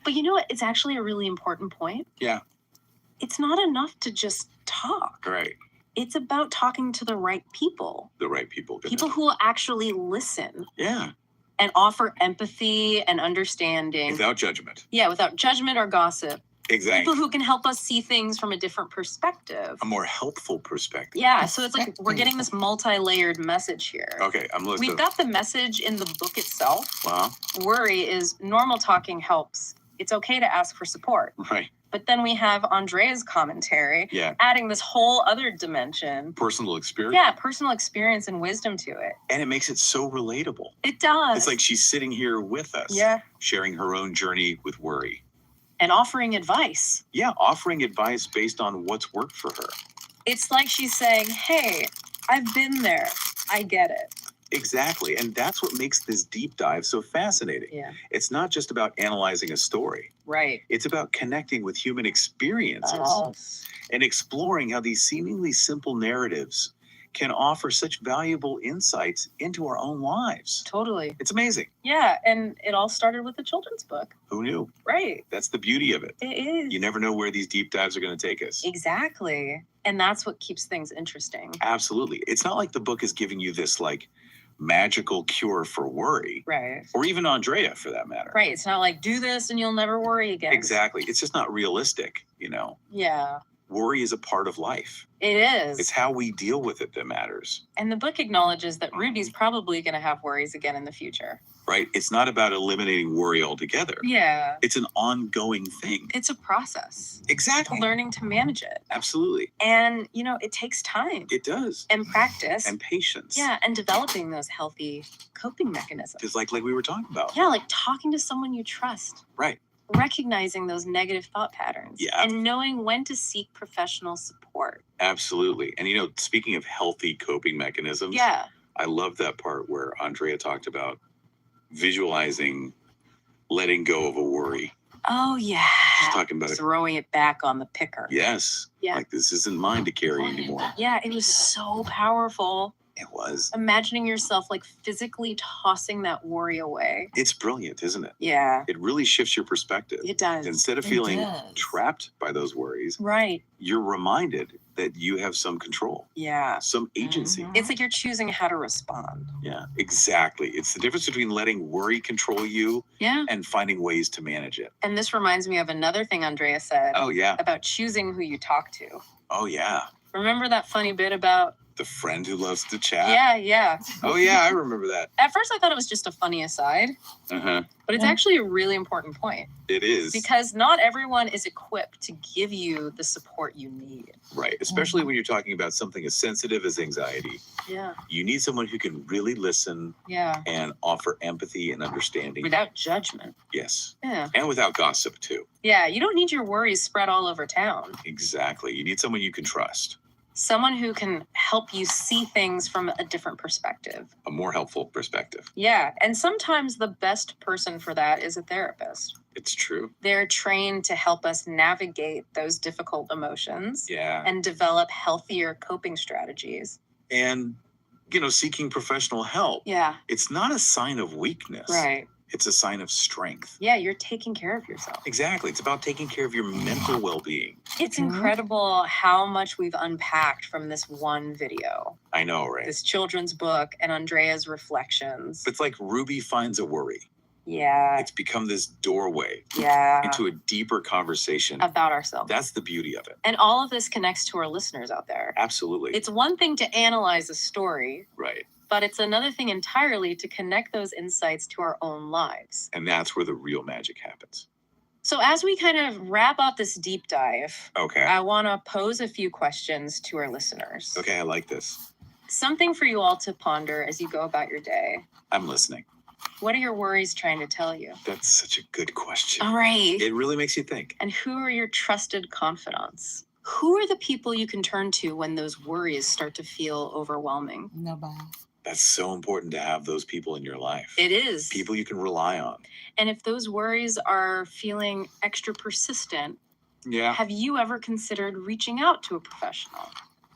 [SPEAKER 2] But you know what? It's actually a really important point.
[SPEAKER 4] Yeah.
[SPEAKER 2] It's not enough to just talk.
[SPEAKER 4] Right.
[SPEAKER 2] It's about talking to the right people.
[SPEAKER 4] The right people.
[SPEAKER 2] People who will actually listen
[SPEAKER 4] Yeah,
[SPEAKER 2] and offer empathy and understanding.
[SPEAKER 4] without judgment.
[SPEAKER 2] Yeah, without judgment or gossip.
[SPEAKER 4] Exactly.
[SPEAKER 2] People who can help us see things from a different perspective.
[SPEAKER 4] A more helpful perspective.
[SPEAKER 2] Yeah, so it's like we're getting this multi-layered message here.
[SPEAKER 4] Okay, I'm listening.
[SPEAKER 2] We've got the message in the book itself.
[SPEAKER 4] Wow.
[SPEAKER 2] Worry is normal talking helps. It's okay to ask for support.
[SPEAKER 4] Right.
[SPEAKER 2] But then we have Andrea's commentary
[SPEAKER 4] Yeah.
[SPEAKER 2] adding this whole other dimension.
[SPEAKER 4] Personal experience.
[SPEAKER 2] Yeah, personal experience and wisdom to it.
[SPEAKER 4] And it makes it so relatable.
[SPEAKER 2] It does.
[SPEAKER 4] It's like she's sitting here with us.
[SPEAKER 2] Yeah,
[SPEAKER 4] Sharing her own journey with worry.
[SPEAKER 2] and offering advice.
[SPEAKER 4] Yeah, offering advice based on what's worked for her.
[SPEAKER 2] It's like she's saying, hey, I've been there. I get it.
[SPEAKER 4] Exactly. And that's what makes this deep dive so fascinating.
[SPEAKER 2] Yeah,
[SPEAKER 4] It's not just about analyzing a story.
[SPEAKER 2] right.
[SPEAKER 4] It's about connecting with human experiences and exploring how these seemingly simple narratives can offer such valuable insights into our own lives.
[SPEAKER 2] Totally.
[SPEAKER 4] It's amazing.
[SPEAKER 2] Yeah, and it all started with a children's book.
[SPEAKER 4] Who knew?
[SPEAKER 2] Right.
[SPEAKER 4] That's the beauty of it.
[SPEAKER 2] It is.
[SPEAKER 4] You never know where these deep dives are going to take us.
[SPEAKER 2] Exactly. And that's what keeps things interesting.
[SPEAKER 4] Absolutely. It's not like the book is giving you this like magical cure for worry,
[SPEAKER 2] Right.
[SPEAKER 4] or even Andrea for that matter.
[SPEAKER 2] Right. It's not like do this and you'll never worry again.
[SPEAKER 4] Exactly. It's just not realistic,
[SPEAKER 2] Yeah,
[SPEAKER 4] Worry is a part of life.
[SPEAKER 2] it is.
[SPEAKER 4] It's how we deal with it that matters,
[SPEAKER 2] And the book acknowledges that Ruby's probably going to have worries again in the future.
[SPEAKER 4] right? It's not about eliminating worry altogether.
[SPEAKER 2] Yeah.
[SPEAKER 4] It's an ongoing thing.
[SPEAKER 2] It's a process.
[SPEAKER 4] Exactly.
[SPEAKER 2] Learning to manage it.
[SPEAKER 4] Absolutely.
[SPEAKER 2] And, it takes time
[SPEAKER 4] It does.
[SPEAKER 2] and practice.
[SPEAKER 4] And patience.
[SPEAKER 2] Yeah, and developing those healthy coping mechanisms.
[SPEAKER 4] Because like we were talking about.
[SPEAKER 2] Yeah, like talking to someone you trust.
[SPEAKER 4] Right.
[SPEAKER 2] Recognizing those negative thought patterns.
[SPEAKER 4] Yeah.
[SPEAKER 2] And knowing when to seek professional support.
[SPEAKER 4] Absolutely. And speaking of healthy coping mechanisms,
[SPEAKER 2] Yeah.
[SPEAKER 4] I love that part where Andrea talked about visualizing letting go of a worry.
[SPEAKER 2] Oh, yeah.
[SPEAKER 4] She's talking about it.
[SPEAKER 2] Throwing it back on the picker.
[SPEAKER 4] Yes.
[SPEAKER 2] Yeah.
[SPEAKER 4] Like this isn't mine to carry anymore.
[SPEAKER 2] Yeah, it was so powerful.
[SPEAKER 4] It was.
[SPEAKER 2] Imagining yourself like physically tossing that worry away.
[SPEAKER 4] It's brilliant, isn't it?
[SPEAKER 2] Yeah,
[SPEAKER 4] It really shifts your perspective.
[SPEAKER 2] it does.
[SPEAKER 4] Instead of
[SPEAKER 1] It
[SPEAKER 4] feeling
[SPEAKER 1] does.
[SPEAKER 4] trapped by those worries,
[SPEAKER 2] Right.
[SPEAKER 4] you're reminded that you have some control,
[SPEAKER 2] Yeah.
[SPEAKER 4] some agency.
[SPEAKER 1] Mhm.
[SPEAKER 2] It's like you're choosing how to respond.
[SPEAKER 4] Yeah, exactly. It's the difference between letting worry control you
[SPEAKER 2] Yeah.
[SPEAKER 4] and finding ways to manage it.
[SPEAKER 2] And this reminds me of another thing Andrea said
[SPEAKER 4] Oh, yeah.
[SPEAKER 2] about choosing who you talk to.
[SPEAKER 4] Oh, yeah.
[SPEAKER 2] Remember that funny bit about,
[SPEAKER 4] The friend who loves to chat.
[SPEAKER 2] yeah.
[SPEAKER 4] Oh, yeah. I remember that.
[SPEAKER 2] At first I thought it was just a funny aside,
[SPEAKER 4] Uh-huh.
[SPEAKER 2] but it's
[SPEAKER 1] Yeah.
[SPEAKER 2] actually a really important point
[SPEAKER 4] It is.
[SPEAKER 2] because not everyone is equipped to give you the support you need.
[SPEAKER 4] Right. Especially when you're talking about something as sensitive as anxiety.
[SPEAKER 2] Yeah.
[SPEAKER 4] You need someone who can really listen
[SPEAKER 2] Yeah.
[SPEAKER 4] and offer empathy and understanding.
[SPEAKER 2] Without judgment.
[SPEAKER 4] Yes.
[SPEAKER 2] Yeah.
[SPEAKER 4] And without gossip, too.
[SPEAKER 2] Yeah. You don't need your worries spread all over town.
[SPEAKER 4] Exactly. You need someone you can trust.
[SPEAKER 2] Someone who can help you see things from a different perspective.
[SPEAKER 4] A more helpful perspective.
[SPEAKER 2] Yeah. And sometimes the best person for that is a therapist.
[SPEAKER 4] It's true.
[SPEAKER 2] They're trained to help us navigate those difficult emotions
[SPEAKER 4] Yeah.
[SPEAKER 2] and develop healthier coping strategies.
[SPEAKER 4] And, seeking professional help.
[SPEAKER 2] Yeah.
[SPEAKER 4] It's not a sign of weakness.
[SPEAKER 2] Right.
[SPEAKER 4] It's a sign of strength.
[SPEAKER 2] Yeah. You're taking care of yourself.
[SPEAKER 4] Exactly. It's about taking care of your mental well-being.
[SPEAKER 2] It's
[SPEAKER 1] Mhm.
[SPEAKER 2] incredible how much we've unpacked from this one video,
[SPEAKER 4] I know, right?
[SPEAKER 2] this children's book, and Andrea's reflections.
[SPEAKER 4] It's like Ruby finds a worry.
[SPEAKER 2] Yeah.
[SPEAKER 4] It's become this doorway
[SPEAKER 2] Yeah.
[SPEAKER 4] into a deeper conversation.
[SPEAKER 2] About ourselves.
[SPEAKER 4] That's the beauty of it.
[SPEAKER 2] And all of this connects to our listeners out there.
[SPEAKER 4] Absolutely.
[SPEAKER 2] It's one thing to analyze a story,
[SPEAKER 4] Right.
[SPEAKER 2] but it's another thing entirely to connect those insights to our own lives.
[SPEAKER 4] And that's where the real magic happens.
[SPEAKER 2] So, as we kind of wrap up this deep dive,
[SPEAKER 4] Okay.
[SPEAKER 2] I want to pose a few questions to our listeners.
[SPEAKER 4] Okay, I like this.
[SPEAKER 2] Something for you all to ponder as you go about your day.
[SPEAKER 4] I'm listening.
[SPEAKER 2] What are your worries trying to tell you?
[SPEAKER 4] That's such a good question.
[SPEAKER 2] All right.
[SPEAKER 4] It really makes you think.
[SPEAKER 2] And who are your trusted confidants? Who are the people you can turn to when those worries start to feel overwhelming?
[SPEAKER 1] Nobody.
[SPEAKER 4] That's so important to have those people in your life.
[SPEAKER 2] It is.
[SPEAKER 4] People you can rely on.
[SPEAKER 2] And if those worries are feeling extra persistent,
[SPEAKER 4] Yeah.
[SPEAKER 2] have you ever considered reaching out to a professional?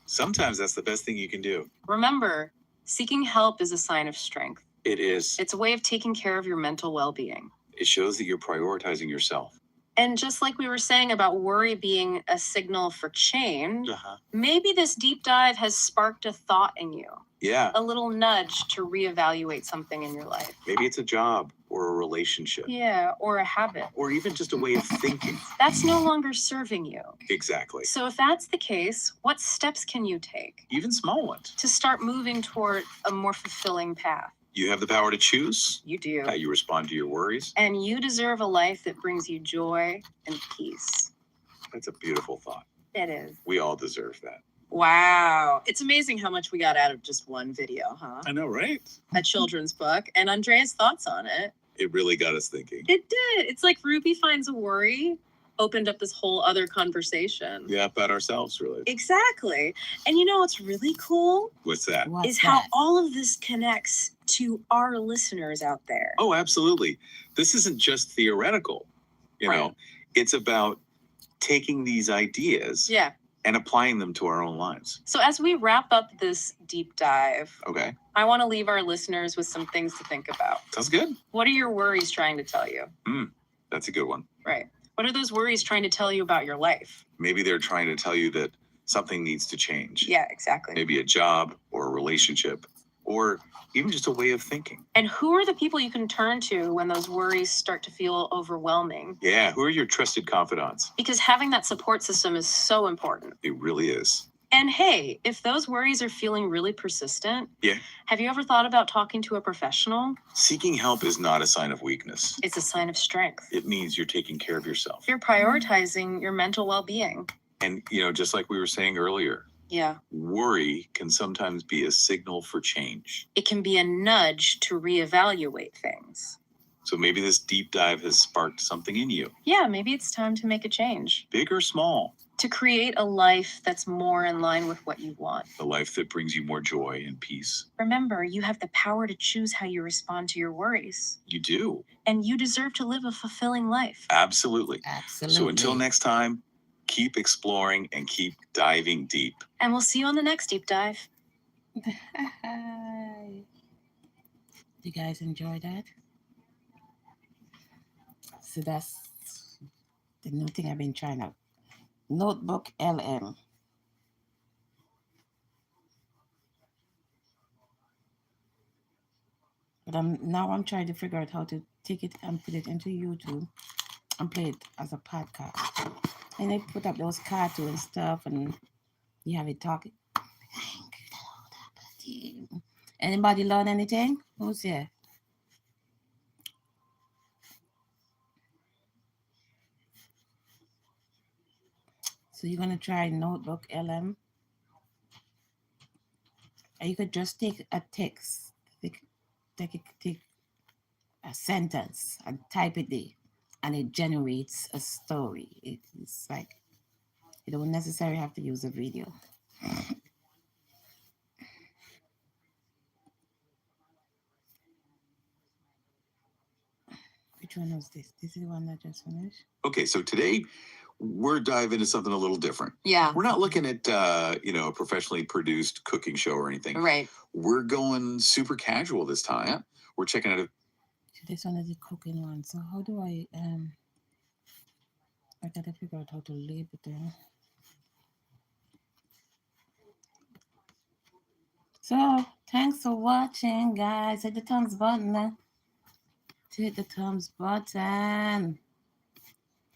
[SPEAKER 4] Sometimes that's the best thing you can do.
[SPEAKER 2] Remember, seeking help is a sign of strength.
[SPEAKER 4] It is.
[SPEAKER 2] It's a way of taking care of your mental well-being.
[SPEAKER 4] It shows that you're prioritizing yourself.
[SPEAKER 2] And just like we were saying about worry being a signal for change, maybe this deep dive has sparked a thought in you,
[SPEAKER 4] Yeah.
[SPEAKER 2] a little nudge to reevaluate something in your life.
[SPEAKER 4] Maybe it's a job or a relationship
[SPEAKER 2] Yeah, or a habit.
[SPEAKER 4] or even just a way of thinking.
[SPEAKER 2] That's no longer serving you.
[SPEAKER 4] Exactly.
[SPEAKER 2] So if that's the case, what steps can you take
[SPEAKER 4] Even small ones.
[SPEAKER 2] to start moving toward a more fulfilling path?
[SPEAKER 4] You have the power to choose
[SPEAKER 2] You do.
[SPEAKER 4] how you respond to your worries.
[SPEAKER 2] And you deserve a life that brings you joy and peace.
[SPEAKER 4] That's a beautiful thought.
[SPEAKER 2] It is.
[SPEAKER 4] We all deserve that.
[SPEAKER 2] Wow. It's amazing how much we got out of just one video, huh?
[SPEAKER 4] I know, right?
[SPEAKER 2] A children's book and Andrea's thoughts on it.
[SPEAKER 4] It really got us thinking.
[SPEAKER 2] It did. It's like Ruby Finds a Worry opened up this whole other conversation.
[SPEAKER 4] Yeah, about ourselves, really.
[SPEAKER 2] Exactly. And you know what's really cool
[SPEAKER 4] What's that?
[SPEAKER 1] What's
[SPEAKER 2] is how
[SPEAKER 1] that?
[SPEAKER 2] all of this connects to our listeners out there.
[SPEAKER 4] Oh, absolutely. This isn't just theoretical.
[SPEAKER 2] Right.
[SPEAKER 4] It's about taking these ideas
[SPEAKER 2] Yeah.
[SPEAKER 4] and applying them to our own lives.
[SPEAKER 2] So as we wrap up this deep dive,
[SPEAKER 4] Okay.
[SPEAKER 2] I want to leave our listeners with some things to think about.
[SPEAKER 4] Sounds good.
[SPEAKER 2] What are your worries trying to tell you?
[SPEAKER 4] That's a good one.
[SPEAKER 2] Right. What are those worries trying to tell you about your life?
[SPEAKER 4] Maybe they're trying to tell you that something needs to change.
[SPEAKER 2] Yeah, exactly.
[SPEAKER 4] Maybe a job or a relationship or even just a way of thinking.
[SPEAKER 2] And who are the people you can turn to when those worries start to feel overwhelming?
[SPEAKER 4] Yeah, who are your trusted confidants?
[SPEAKER 2] Because having that support system is so important.
[SPEAKER 4] It really is.
[SPEAKER 2] And hey, if those worries are feeling really persistent,
[SPEAKER 4] Yeah.
[SPEAKER 2] have you ever thought about talking to a professional?
[SPEAKER 4] Seeking help is not a sign of weakness.
[SPEAKER 2] It's a sign of strength.
[SPEAKER 4] It means you're taking care of yourself.
[SPEAKER 2] You're prioritizing your mental well-being.
[SPEAKER 3] And, just like we were saying earlier,
[SPEAKER 2] Yeah.
[SPEAKER 3] worry can sometimes be a signal for change.
[SPEAKER 2] It can be a nudge to reevaluate things.
[SPEAKER 3] So maybe this deep dive has sparked something in you,
[SPEAKER 2] Yeah, maybe it's time to make a change.
[SPEAKER 3] big or small,
[SPEAKER 2] To create a life that's more in line with what you want.
[SPEAKER 3] a life that brings you more joy and peace.
[SPEAKER 2] Remember, you have the power to choose how you respond to your worries.
[SPEAKER 3] You do.
[SPEAKER 2] And you deserve to live a fulfilling life.
[SPEAKER 3] Absolutely.
[SPEAKER 1] Absolutely.
[SPEAKER 3] So until next time, keep exploring and keep diving deep.
[SPEAKER 2] And we'll see you on the next deep dive.
[SPEAKER 1] You guys enjoy that? So that's the new thing I've been trying out. Notebook LM. But I'm trying to figure out how to take it and put it into YouTube and play it as a podcast. And they put up those cartoon stuff and you have it talking. Anybody learn anything? Who's here? So you're gonna try Notebook LM. And you could just take a text, take a sentence and type it there, and it generates a story. It's like you don't necessarily have to use a video. Which one was this? This is the one that just finished.
[SPEAKER 3] Okay, so today we're diving into something a little different.
[SPEAKER 2] Yeah.
[SPEAKER 3] We're not looking at a professionally produced cooking show or anything.
[SPEAKER 2] Right.
[SPEAKER 3] We're going super casual this time. We're checking out
[SPEAKER 1] This one is the cooking one. So how do I gotta figure out how to label them. So thanks for watching, guys. Hit the thumbs button. Hit the thumbs button.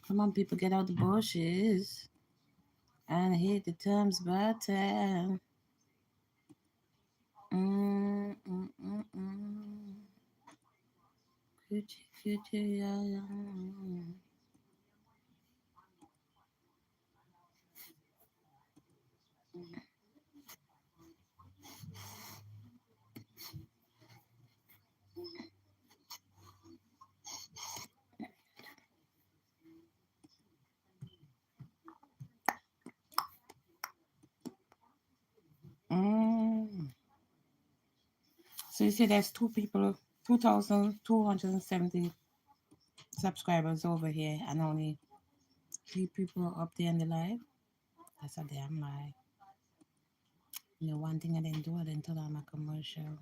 [SPEAKER 1] Come on, people, get out the bushes and hit the thumbs button. Coochie, yeah. So you see there's 2,270 subscribers over here and only 3 people up there in the live. That's a damn lie. One thing I didn't do, I didn't turn on my commercial.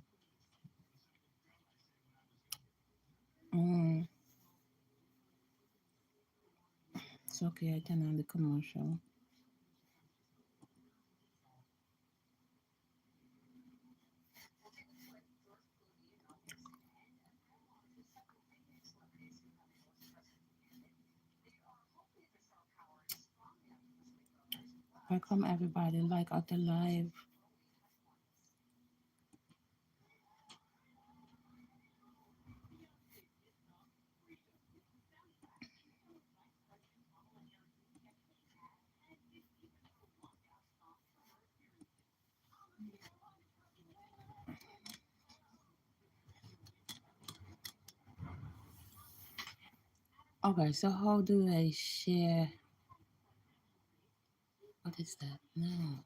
[SPEAKER 1] It's okay, I turn on the commercial. Welcome everybody, like out the live. Okay, so how do I share? What is that? No.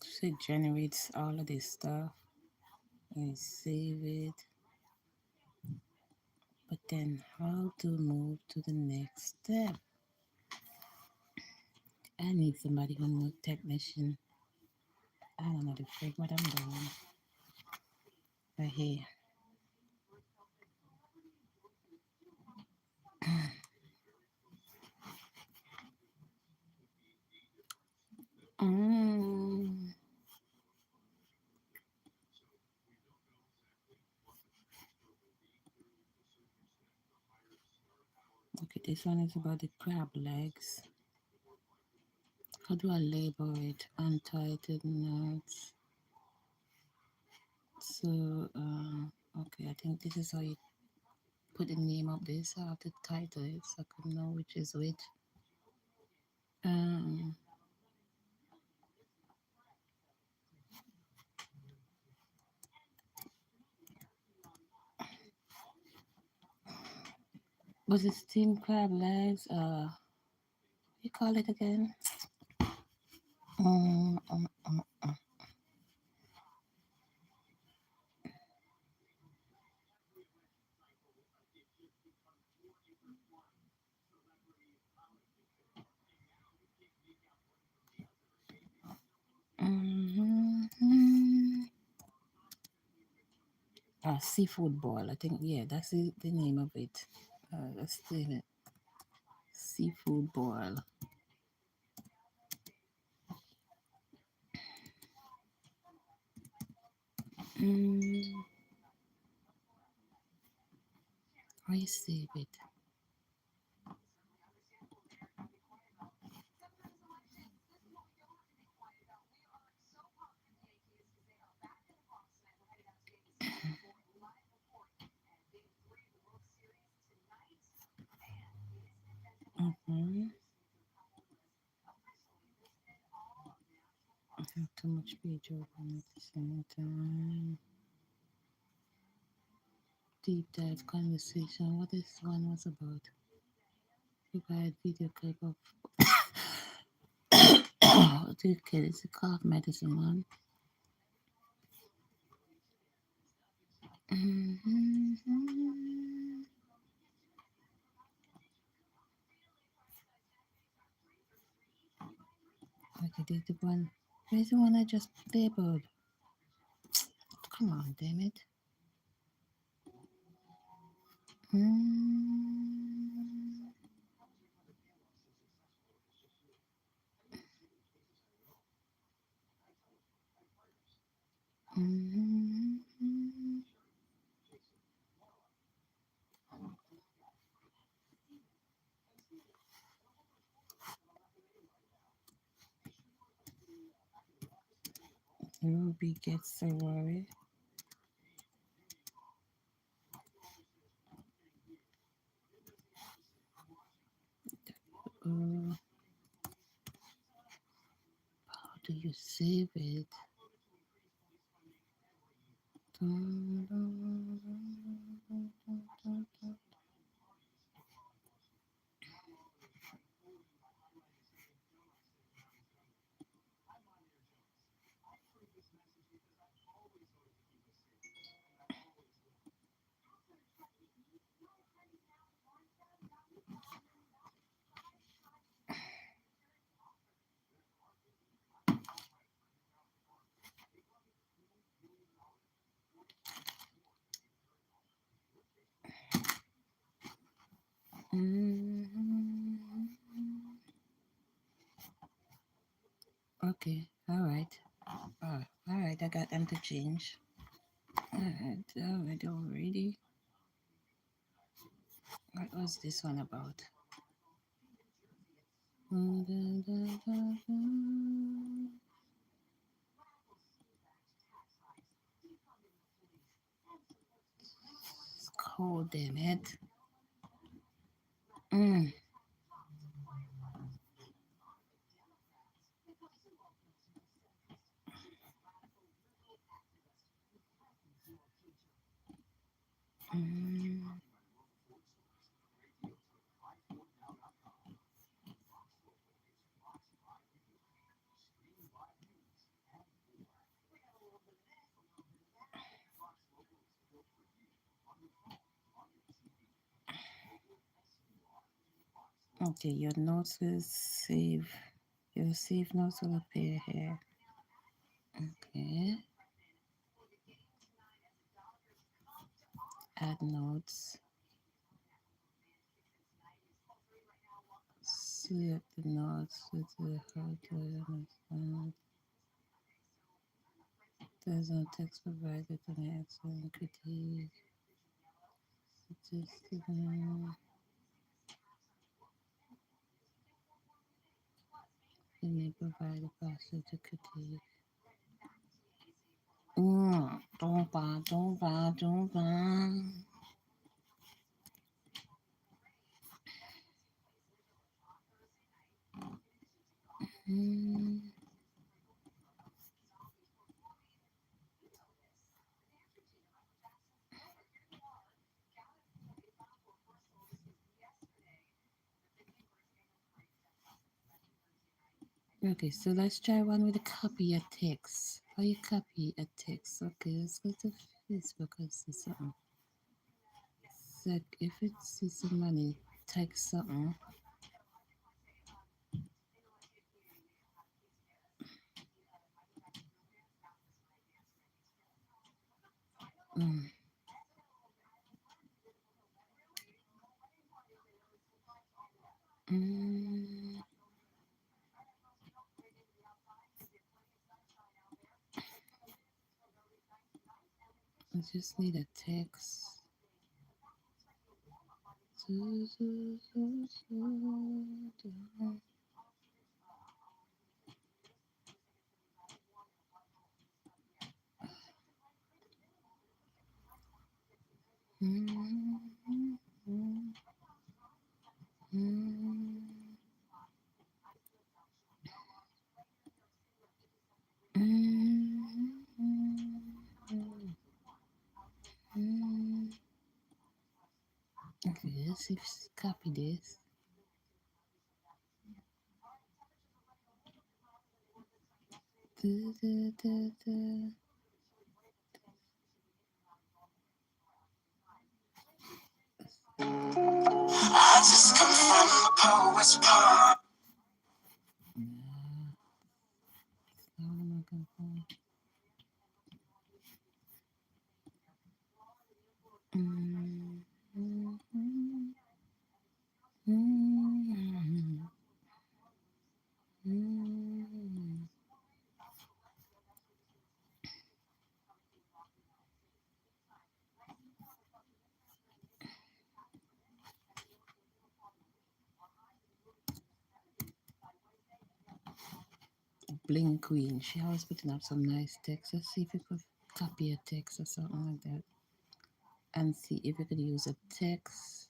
[SPEAKER 1] So it generates all of this stuff. I save it. But then how to move to the next step? I need somebody who knows technician. I don't know the freak what I'm doing. But hey. Mm. Okay, this one is about the crab legs. How do I label it? Untitled notes. So, okay, I think this is how you put the name of this. I have to title it so I can know which is which. Was it steamed crab legs? What you call it again? Seafood boil. I think, yeah, that's the name of it. Let's see it. Seafood boil. I save it. I have too much page open at the same time. Deep dive conversation. What this one was about? Provide video clip of what do you call it? It's a cough medicine one. Okay, this the one. Where's the one I just labeled? Come on, damn it. Ruby gets so worried. How do you save it? Okay, all right. All right, I got them to change. All right, already. What was this one about? It's cold, damn it. Okay, your notes will save. You'll save notes will appear here. Okay. Add notes. Select the notes with the how to understand. There's no text provided to the excellent critique. Suggested. You may provide a password to critique. Don't buy. Okay, so let's try one with a copy a text. How you copy a text? Okay, let's go to Facebook and see something. So if it's somebody text something. Mm. Mm. I just need a text. Okay, let's see if copy this. I just come from the poet's part. Bling Queen. She always putting up some nice text. Let's see if we could copy a text or something like that. And see if we could use a text.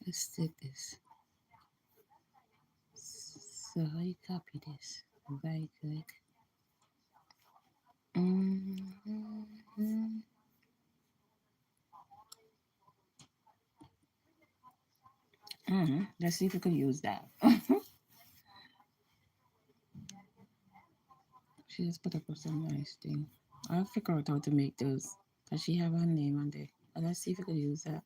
[SPEAKER 1] Let's take this. So how you copy this? Right click. Let's see if we could use that. She just put up some nice thing. I'll figure out how to make those. Does she have her name on there? Let's see if we could use that.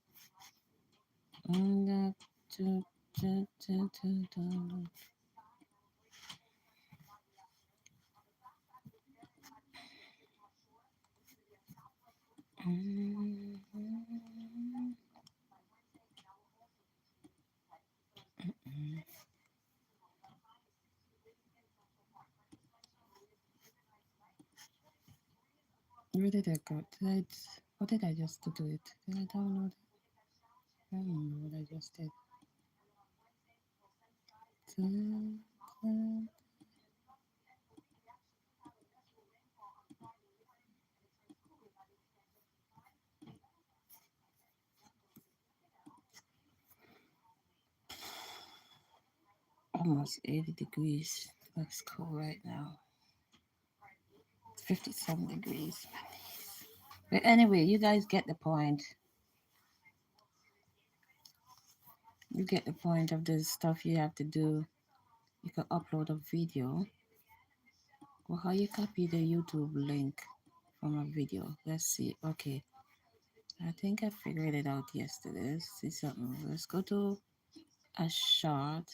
[SPEAKER 1] Where did I go? What did I just do it? Did I download it? I don't remember what I just did. Almost 80 degrees. Looks cool right now. 57 degrees. But anyway, you guys get the point. You get the point of the stuff you have to do. You can upload a video. Well, how you copy the YouTube link from a video? Let's see. Okay. I think I figured it out yesterday. Let's see something. Let's go to a shot.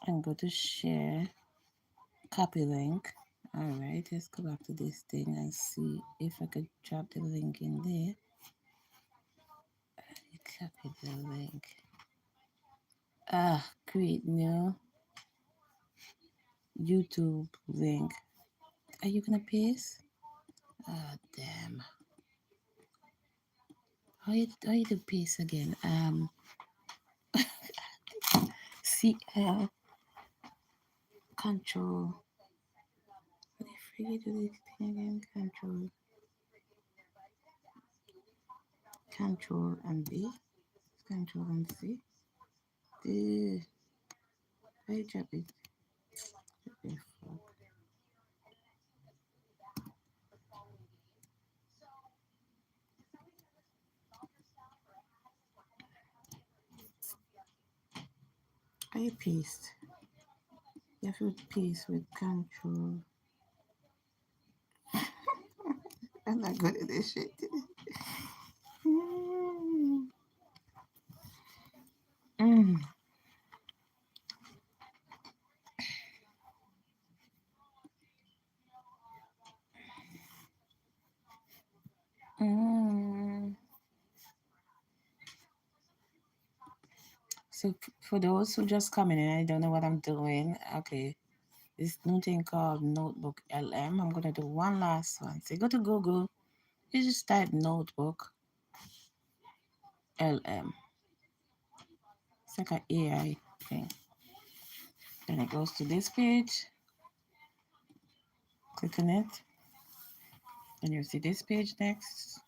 [SPEAKER 1] And go to share, copy link. All right, let's go back to this thing and see if I could drop the link in there. Copy the link. Create new YouTube link. Are you gonna paste? Damn. How you do paste again? CL control. What if we do this thing again? Control and B. Control and C. I drop it. Fuck. I paste. You have to paste with control. I'm not good at this shit. Mm. Mm. So for those who just coming in, I don't know what I'm doing. Okay, this new thing called Notebook LM. I'm gonna do one last one. So go to Google. You just type Notebook LM. It's like an AI thing. Then it goes to this page. Click on it. Then you see this page next.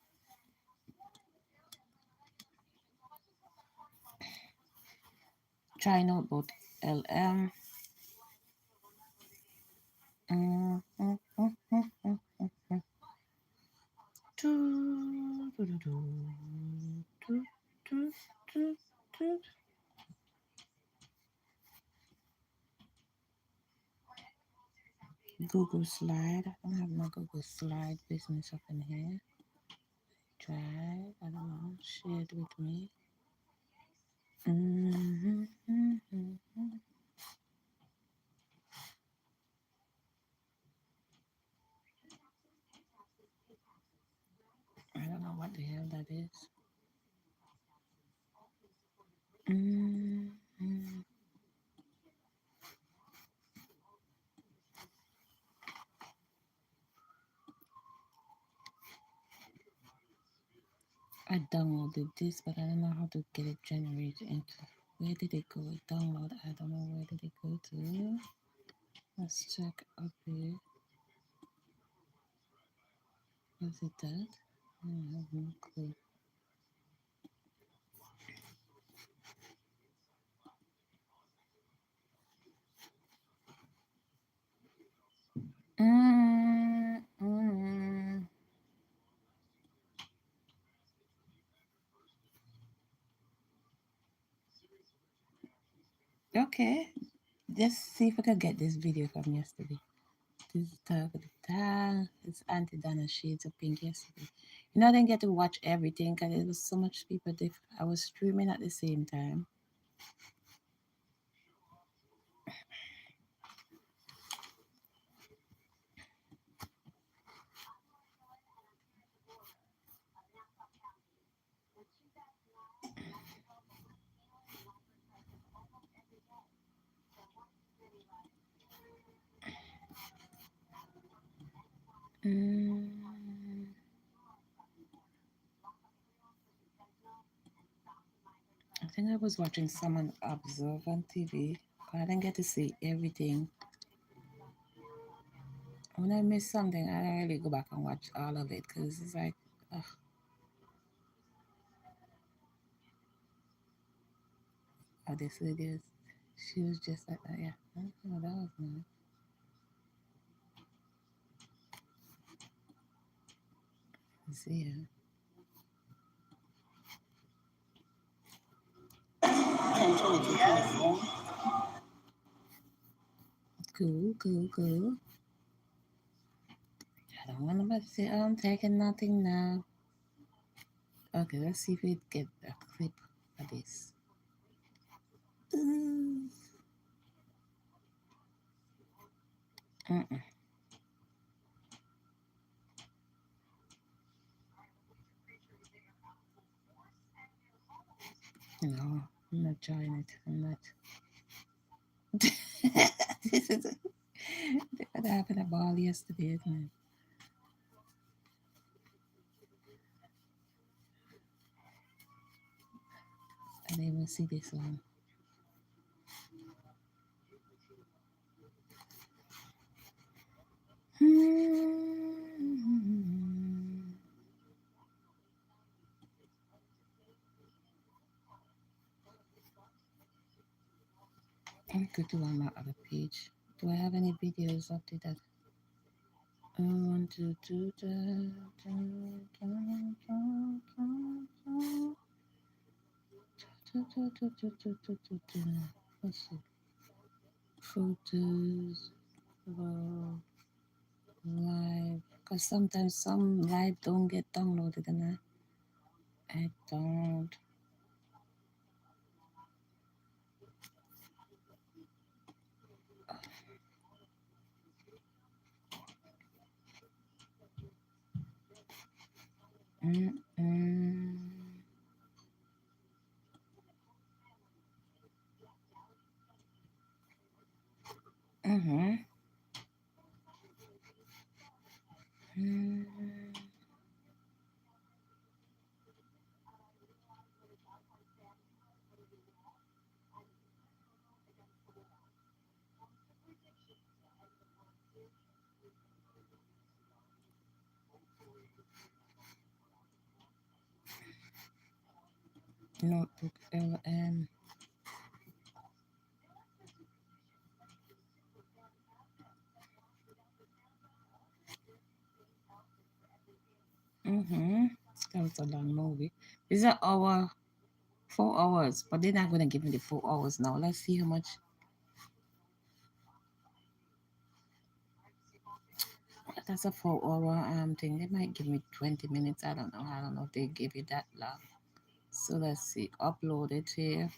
[SPEAKER 1] Try Notebook LM. Google Slide. I don't have my Google Slide business up in here. Try. I don't know. Share it with me. I don't know what the hell that is. I downloaded this, but I don't know how to get it generated into. Where did it go? Download. I don't know where did it go to. Let's check up here. Was it that? I have no clue. Okay, let's see if we can get this video from yesterday. This is it's Auntie Donna Shades of Pink yesterday. You know, I didn't get to watch everything because there was so much people. I was streaming at the same time. I think I was watching someone observe on TV, but I didn't get to see everything. When I miss something, I don't really go back and watch all of it because it's like, ugh. Oh, this lady, she was just like that, yeah. Oh, that was nice. See ya. Cool, cool, cool. I don't want nobody to say, oh, I'm taking nothing now. Okay, let's see if we get a clip of this. Mm-mm. No, I'm not trying it. I'm not. This is what happened at ball yesterday, isn't it? I didn't even see this one. Let me go to on my other page. Do I have any videos updated? 1, 2, 2, 2, 2. Let's see. Photos, live. Because sometimes some live don't get downloaded, and I don't. Notebook LM. That was a long movie. It's an hour, 4 hours, but they're not going to give me the 4 hours now. Let's see how much. That's a 4 hour thing. They might give me 20 minutes. I don't know. I don't know if they give you that long. So let's see. Upload it here.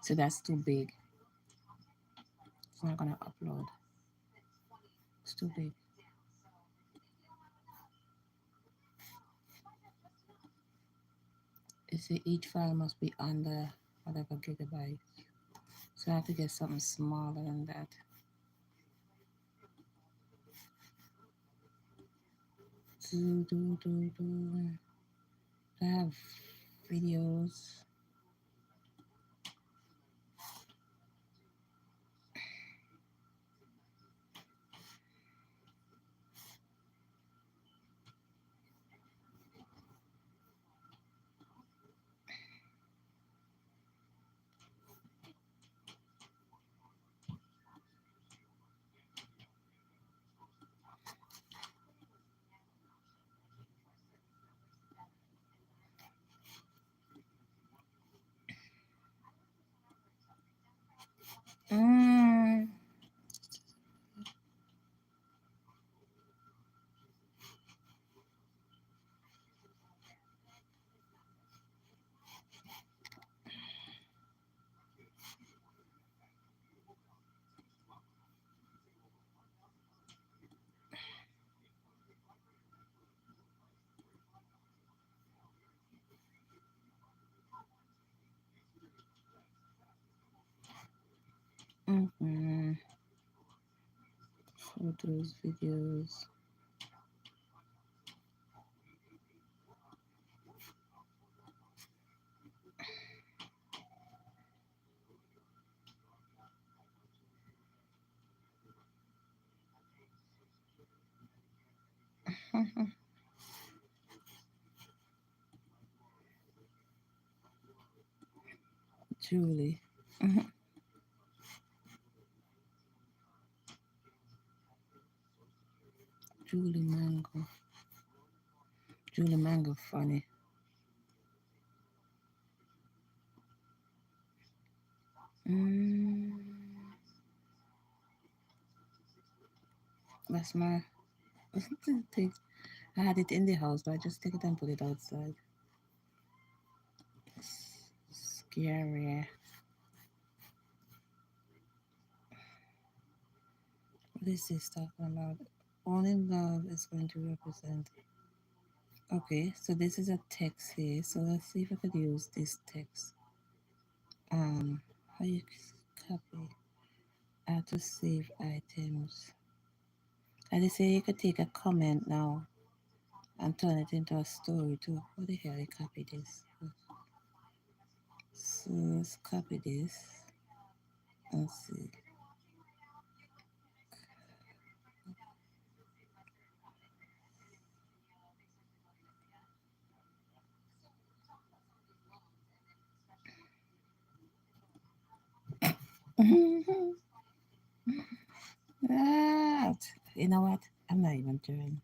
[SPEAKER 1] So that's too big. It's not gonna upload. It's too big. You see, each file must be under whatever gigabyte. So I have to get something smaller than that. I have videos. Photos, videos. Julie. Julie Mango. Julie Mango funny. That's my thing. I had it in the house, but I just take it and put it outside. Scary. What is this talking about? All in love is going to represent. Okay, so this is a text here. So let's see if I could use this text. How you copy? How to save items. And they say you could take a comment now and turn it into a story too. What the hell? I copy this. So let's copy this. Let's see. You know what? I'm not even doing.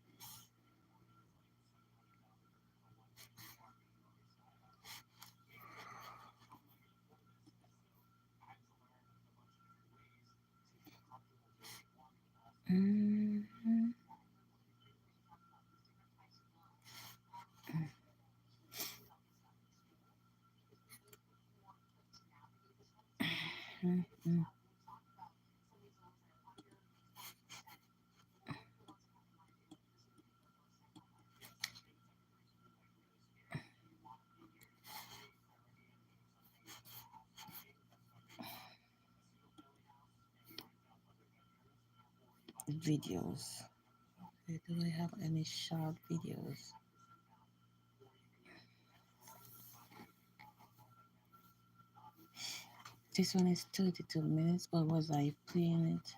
[SPEAKER 1] Videos. Okay, do I have any short videos? This one is 32 minutes, but was I playing it?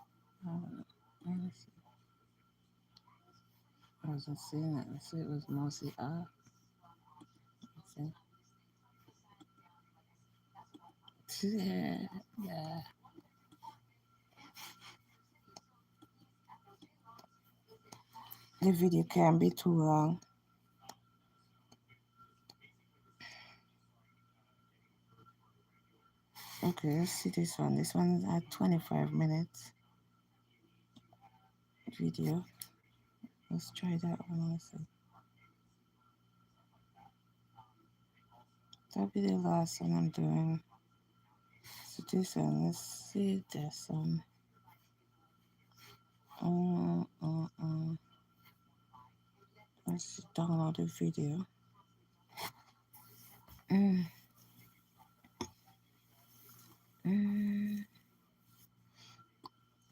[SPEAKER 1] Honestly, I wasn't seeing it, so it was mostly off. Yeah. The video can't be too long. Okay, let's see this one. This one at 25 minutes video. Let's try that one also. That'll be the last one I'm doing. So this one, let's see this one. Let's download the video.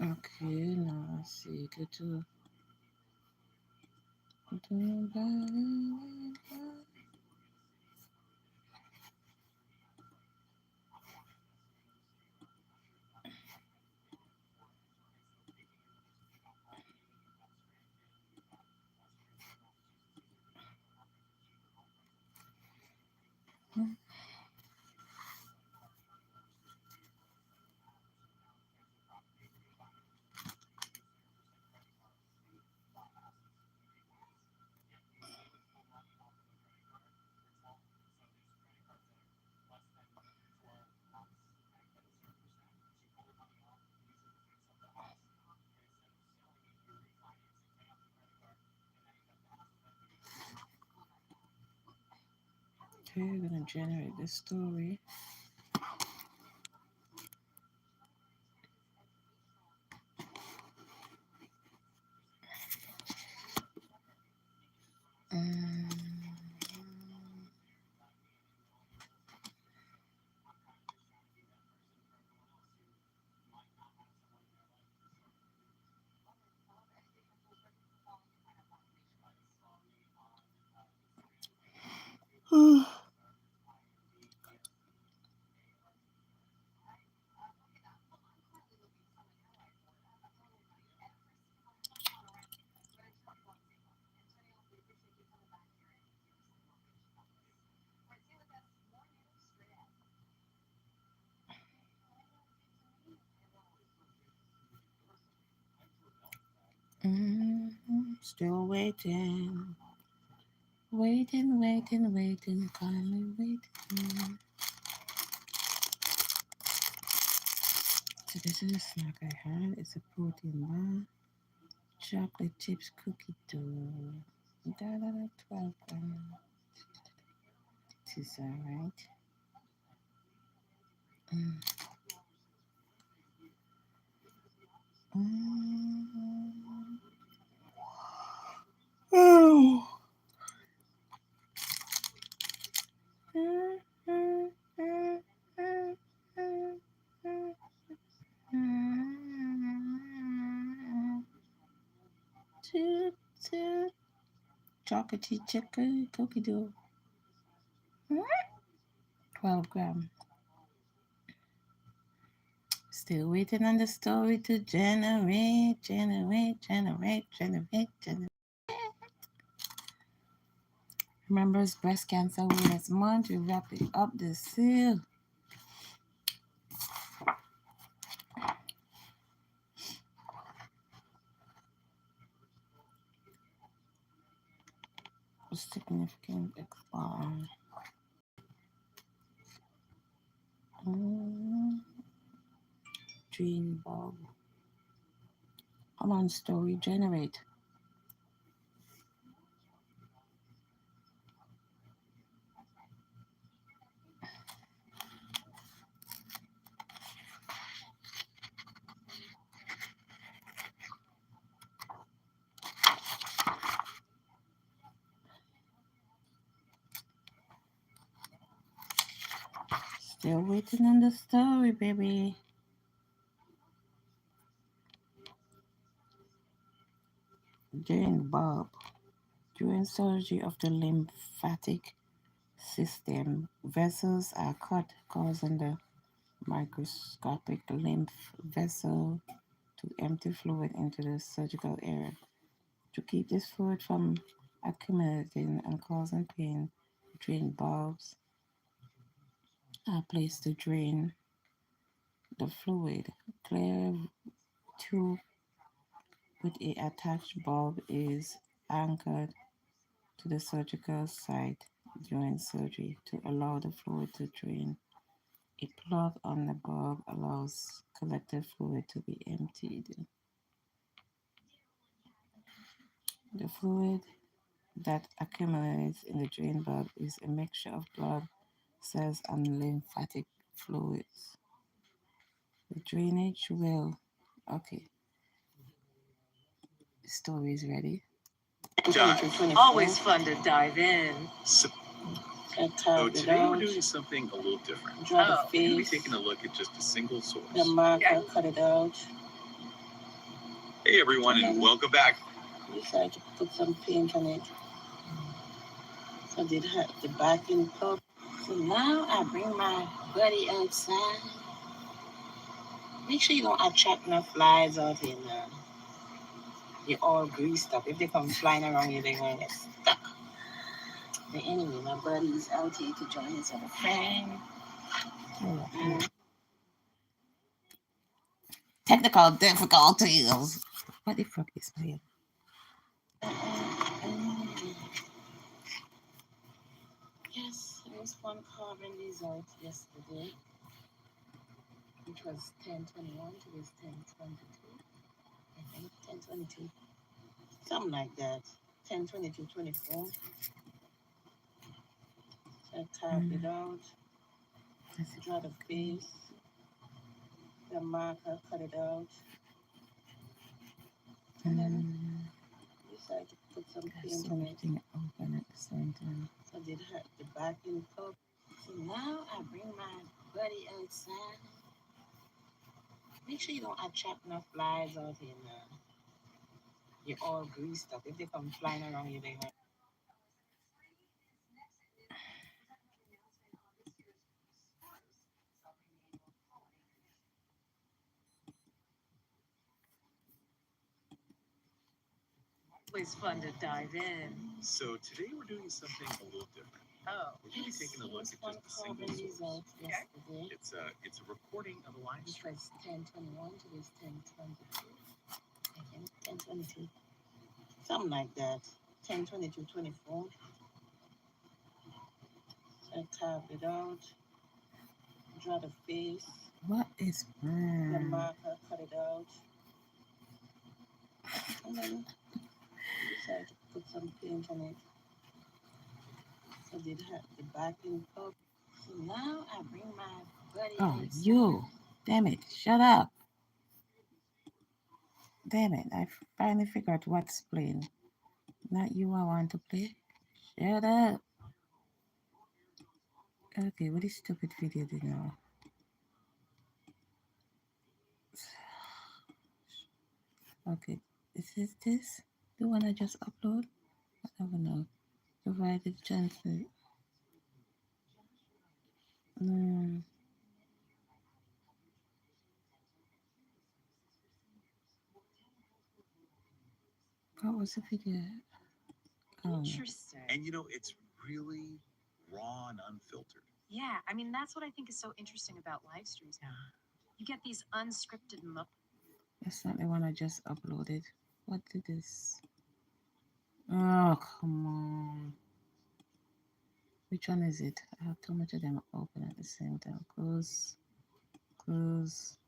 [SPEAKER 1] Okay, now let's see. Go to. Okay, we're gonna generate the story. Still waiting. Waiting, waiting, waiting, kindly waiting. So this is a snack I had. It's a protein bar, chocolate chips cookie dough. 12 grams. This is alright. Oh. Chocolate chip cookie dough. 12 grams. Still waiting on the story to generate. Remember, it's Breast Cancer Awareness Month. We're wrapping up the seal. Significant dream bulb. Come on, story, generate. Still waiting on the story, baby. Jane Bob. During surgery of the lymphatic system, vessels are cut, causing the microscopic lymph vessel to empty fluid into the surgical area. To keep this fluid from accumulating and causing pain, drain bulbs are placed to drain the fluid. Clear tube with a attached bulb is anchored to the surgical site during surgery to allow the fluid to drain. A plug on the bulb allows collected fluid to be emptied. The fluid that accumulates in the drain bulb is a mixture of blood cells and lymphatic fluids. The drainage will, okay, the story is ready.
[SPEAKER 2] Always fun to dive in.
[SPEAKER 4] So
[SPEAKER 5] So
[SPEAKER 4] today we're doing something a little different.
[SPEAKER 5] Draw the
[SPEAKER 4] We're going to be
[SPEAKER 5] face,
[SPEAKER 4] taking a look at just a single source.
[SPEAKER 5] the marker, cut it out.
[SPEAKER 4] Hey everyone, and welcome back.
[SPEAKER 5] Decide to put some paint on it. So I did have the backing cup. So now I bring my buddy outside. Make sure you don't attract no flies out here now. You're all greased up. If they come flying around you, they're going to get stuck. But anyway, my buddy is out here to join his other friend.
[SPEAKER 1] Technical difficulties. What the fuck is playing?
[SPEAKER 5] Yes, there was one carbon result yesterday, which was 1021. Today's 1022. I think 1022. Something like that. 1022-24. So I carved it out. Draw the face. The marker, cut it out. And then decide to put some paint on it.
[SPEAKER 1] Something open at the same time.
[SPEAKER 5] So I did the backing cup. So now I bring my buddy outside. Make sure you don't attract no flies out here now. You're all greased up. If they come flying around you, they're going.
[SPEAKER 2] Always fun to dive in.
[SPEAKER 4] So today we're doing something a little different. We're going to be taking a look at just a single source.
[SPEAKER 5] Yesterday.
[SPEAKER 4] It's a recording of a live
[SPEAKER 5] Which
[SPEAKER 4] stream.
[SPEAKER 5] was 1021, today's 1022. I think 1022. Something like that. 1022-24. I tap it out, draw the face,
[SPEAKER 1] What is
[SPEAKER 5] the marker, cut it out, and then decide to put some paint on it. So did the backing up. So now I bring my buddy.
[SPEAKER 1] Oh,
[SPEAKER 5] inside.
[SPEAKER 1] you. Damn it. Shut up. Damn it. I finally figured out what's playing. Not you I want to play. Shut up. Okay, what is stupid video did now? Okay, is this the one I just upload? I don't know. Provided chance. What was the video? Oh,
[SPEAKER 2] Interesting.
[SPEAKER 4] And it's really raw and unfiltered.
[SPEAKER 2] Yeah, I mean, that's what I think is so interesting about live streams now. You get these unscripted
[SPEAKER 1] that's not the one I just uploaded. What did this? Oh, come on. Which one is it? I have too much of them open at the same time. Close. Close.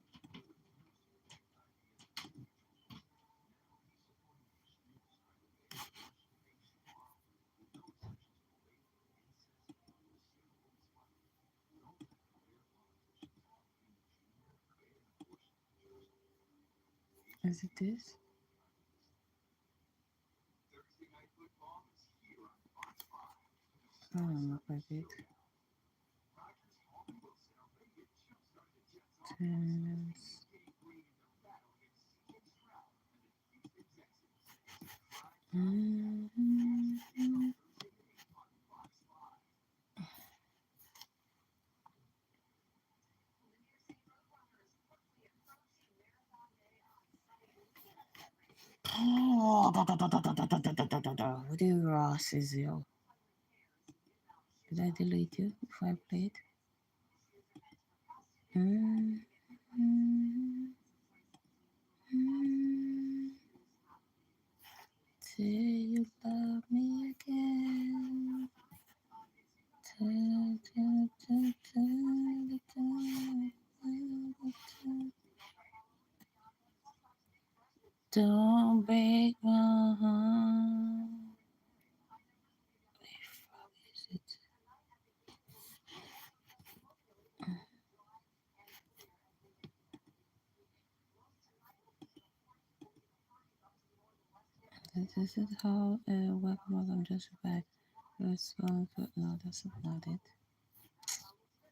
[SPEAKER 1] Is it this? I don't look like it. 10. Oh, what the Ross is yo? Did I delete you before I played? Say you love me again. Don't break my heart. Where the fuck is it? This is how a weapon was justified. No, that's not it.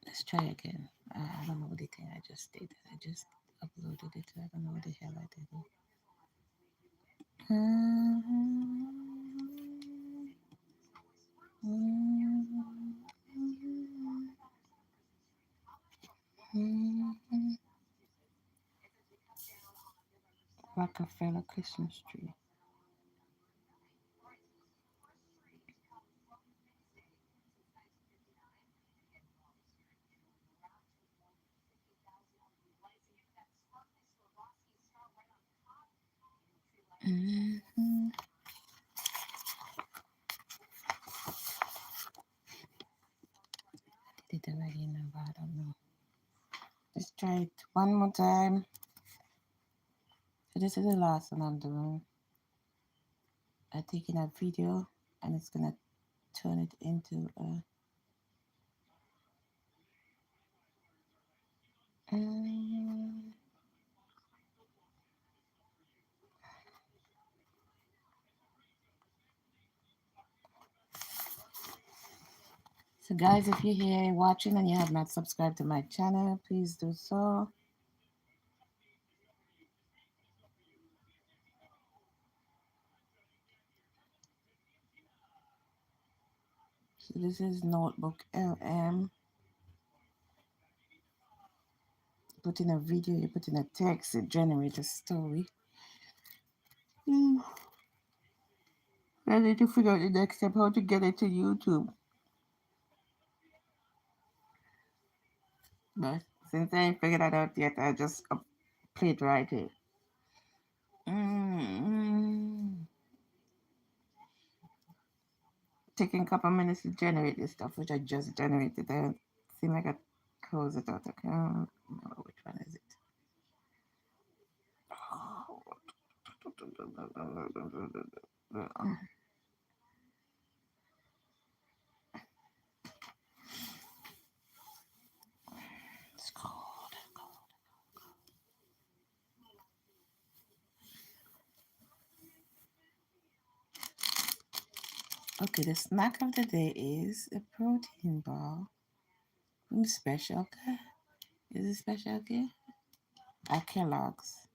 [SPEAKER 1] Let's try again. I don't know what the thing I just did. I just uploaded it. I don't know what the hell I did. Rockefeller Christmas tree. Did it already know, but I don't know. Let's try it one more time. So this is the last one I'm doing. I'm taking a video and it's gonna turn it into a So guys, if you're here watching and you have not subscribed to my channel, please do so. So this is Notebook LM. Put in a video, you put in a text, it generates a story. I need to figure out the next step, how to get it to YouTube. But since I ain't figured that out yet, I just play it right here. taking a couple minutes to generate this stuff, which I just generated. It seemed like I closed it out. I can't remember which one is it. It's called. Okay, the snack of the day is a protein bar from Special K. Is it Special K? At Kellogg's.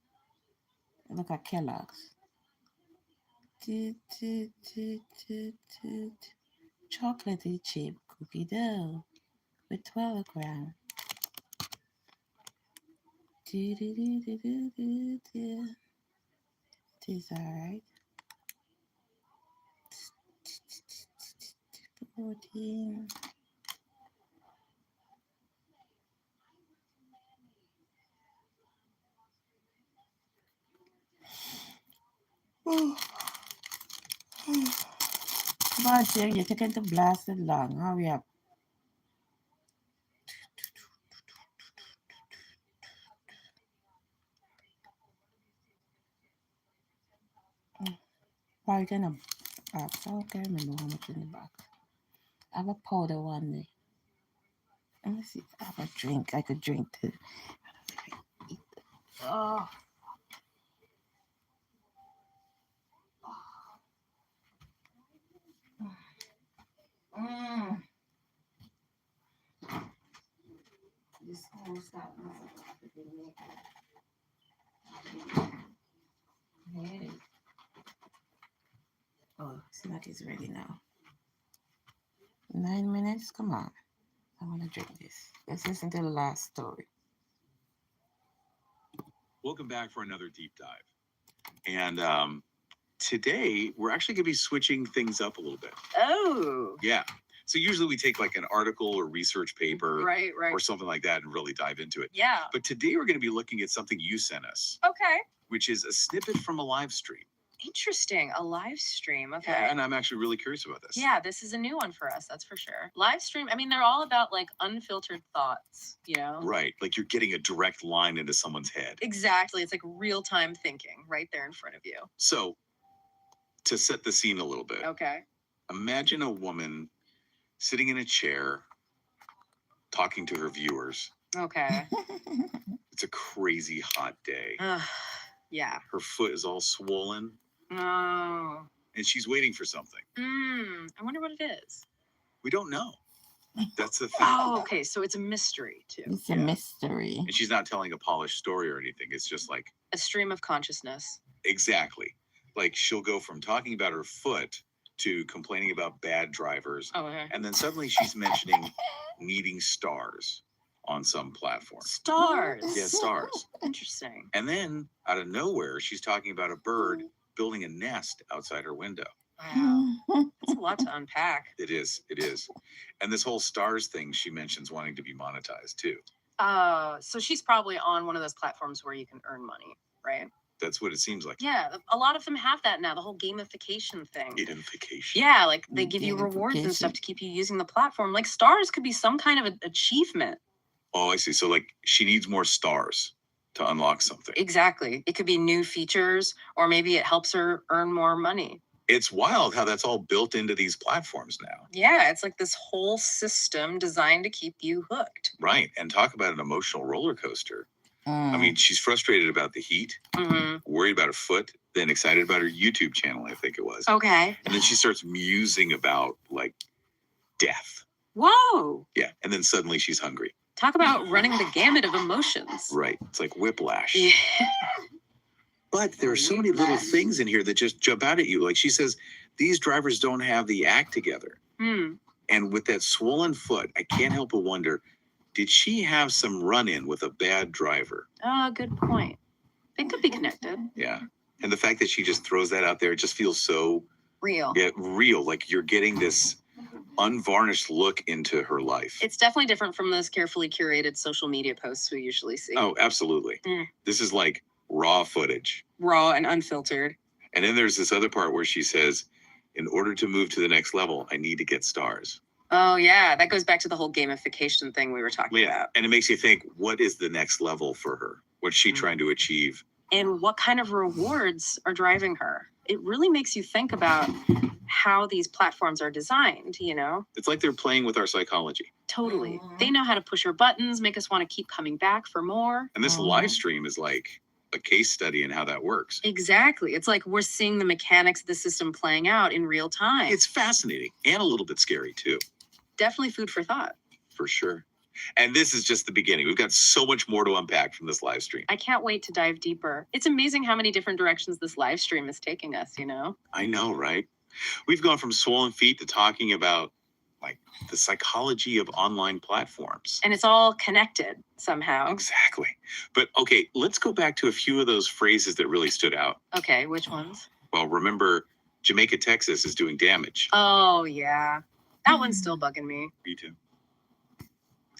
[SPEAKER 1] Look at Kellogg's. Chocolatey chip cookie dough with 12 grams. It is alright. Protein. Come on, Jim, you're taking too blasted long. Hurry up. Why are you gonna box? I don't remember how much in the box. I have a powder one day. Let me see if I have a drink. I could drink too. Oh. This whole stuff. Hey. Oh, snack is ready now. 9 minutes? Come on. I want to drink this. Let's listen to the last story.
[SPEAKER 4] Welcome back for another deep dive. And today we're actually going to be switching things up a little bit.
[SPEAKER 2] Oh.
[SPEAKER 4] Yeah. So usually we take like an article or research paper
[SPEAKER 2] Right.
[SPEAKER 4] or something like that and really dive into it.
[SPEAKER 2] Yeah.
[SPEAKER 4] But today we're going to be looking at something you sent us,
[SPEAKER 2] Okay.
[SPEAKER 4] which is a snippet from a live stream.
[SPEAKER 2] Interesting. A live stream. Okay.
[SPEAKER 4] Yeah, and I'm actually really curious about this.
[SPEAKER 2] Yeah, this is a new one for us, that's for sure. Live stream, I mean, they're all about like unfiltered thoughts, you know?
[SPEAKER 4] Right. Like you're getting a direct line into someone's head.
[SPEAKER 2] Exactly. It's like real time thinking right there in front of you.
[SPEAKER 4] So to set the scene a little bit,
[SPEAKER 2] Okay.
[SPEAKER 4] imagine a woman sitting in a chair talking to her viewers.
[SPEAKER 2] Okay.
[SPEAKER 4] It's a crazy hot day.
[SPEAKER 2] Yeah.
[SPEAKER 4] Her foot is all swollen
[SPEAKER 2] Oh.
[SPEAKER 4] and she's waiting for something.
[SPEAKER 2] I wonder what it is.
[SPEAKER 4] We don't know. That's the thing.
[SPEAKER 2] Oh, okay. So it's a mystery too.
[SPEAKER 1] It's a mystery.
[SPEAKER 4] And she's not telling a polished story or anything. It's just like,
[SPEAKER 2] A stream of consciousness.
[SPEAKER 4] exactly. Like she'll go from talking about her foot to complaining about bad drivers.
[SPEAKER 2] Oh, okay.
[SPEAKER 4] And then suddenly she's mentioning needing stars on some platform.
[SPEAKER 2] Stars.
[SPEAKER 4] Yeah, stars.
[SPEAKER 2] Interesting.
[SPEAKER 4] And then out of nowhere, she's talking about a bird building a nest outside her window.
[SPEAKER 2] Wow. That's a lot to unpack.
[SPEAKER 4] It is. It is. And this whole stars thing, she mentions wanting to be monetized too.
[SPEAKER 2] So she's probably on one of those platforms where you can earn money, right?
[SPEAKER 4] That's what it seems like.
[SPEAKER 2] Yeah, a lot of them have that now, the whole gamification thing.
[SPEAKER 4] Gamification.
[SPEAKER 2] Yeah, like they give you rewards and stuff
[SPEAKER 1] Gamification.
[SPEAKER 2] to keep you using the platform. Like stars could be some kind of an achievement.
[SPEAKER 4] Oh, I see. So like she needs more stars to unlock something.
[SPEAKER 2] Exactly. It could be new features, or maybe it helps her earn more money.
[SPEAKER 4] It's wild how that's all built into these platforms now.
[SPEAKER 2] Yeah, it's like this whole system designed to keep you hooked.
[SPEAKER 4] Right. And talk about an emotional roller coaster. I
[SPEAKER 1] Mm.
[SPEAKER 4] mean, she's frustrated about the heat,
[SPEAKER 2] Mm-hmm.
[SPEAKER 4] worried about her foot, then excited about her YouTube channel, I think it was.
[SPEAKER 2] Okay.
[SPEAKER 4] And then she starts musing about like death.
[SPEAKER 2] Whoa.
[SPEAKER 4] Yeah. And then suddenly she's hungry.
[SPEAKER 2] Talk about running the gamut of emotions.
[SPEAKER 4] Right. It's like whiplash.
[SPEAKER 2] Yeah.
[SPEAKER 4] But there are so many little things in here that just jump out at you. Like she says, these drivers don't have the act together.
[SPEAKER 2] Hmm.
[SPEAKER 4] And with that swollen foot, I can't help but wonder, did she have some run-in with a bad driver?
[SPEAKER 2] Oh, good point. They could be connected.
[SPEAKER 4] Yeah. And the fact that she just throws that out there, it just feels so
[SPEAKER 2] Real.
[SPEAKER 4] real. Like you're getting this unvarnished look into her life.
[SPEAKER 2] It's definitely different from those carefully curated social media posts we usually see.
[SPEAKER 4] Oh, absolutely.
[SPEAKER 2] Mm.
[SPEAKER 4] This is like raw footage.
[SPEAKER 2] Raw and unfiltered.
[SPEAKER 4] And then there's this other part where she says, In order to move to the next level, I need to get stars.
[SPEAKER 2] Oh yeah, that goes back to the whole gamification thing we were talking about.
[SPEAKER 4] And it makes you think, what is the next level for her? What's she trying to achieve?
[SPEAKER 2] And what kind of rewards are driving her? It really makes you think about how these platforms are designed, you know?
[SPEAKER 4] It's like they're playing with our psychology.
[SPEAKER 2] Totally. They know how to push our buttons, make us want to keep coming back for more.
[SPEAKER 4] And this live stream is like a case study in how that works.
[SPEAKER 2] Exactly. It's like we're seeing the mechanics of the system playing out in real time.
[SPEAKER 4] It's fascinating and a little bit scary too,
[SPEAKER 2] definitely food for thought.
[SPEAKER 4] for sure. And this is just the beginning. We've got so much more to unpack from this live stream.
[SPEAKER 2] I can't wait to dive deeper. It's amazing how many different directions this live stream is taking us, you know?
[SPEAKER 4] I know, right? We've gone from swollen feet to talking about like the psychology of online platforms.
[SPEAKER 2] And it's all connected somehow.
[SPEAKER 4] Exactly. But okay, let's go back to a few of those phrases that really stood out.
[SPEAKER 2] Okay, which ones?
[SPEAKER 4] Well, remember, Jamaica, Texas is doing damage.
[SPEAKER 2] Oh, yeah. That one's still bugging me.
[SPEAKER 4] Me too.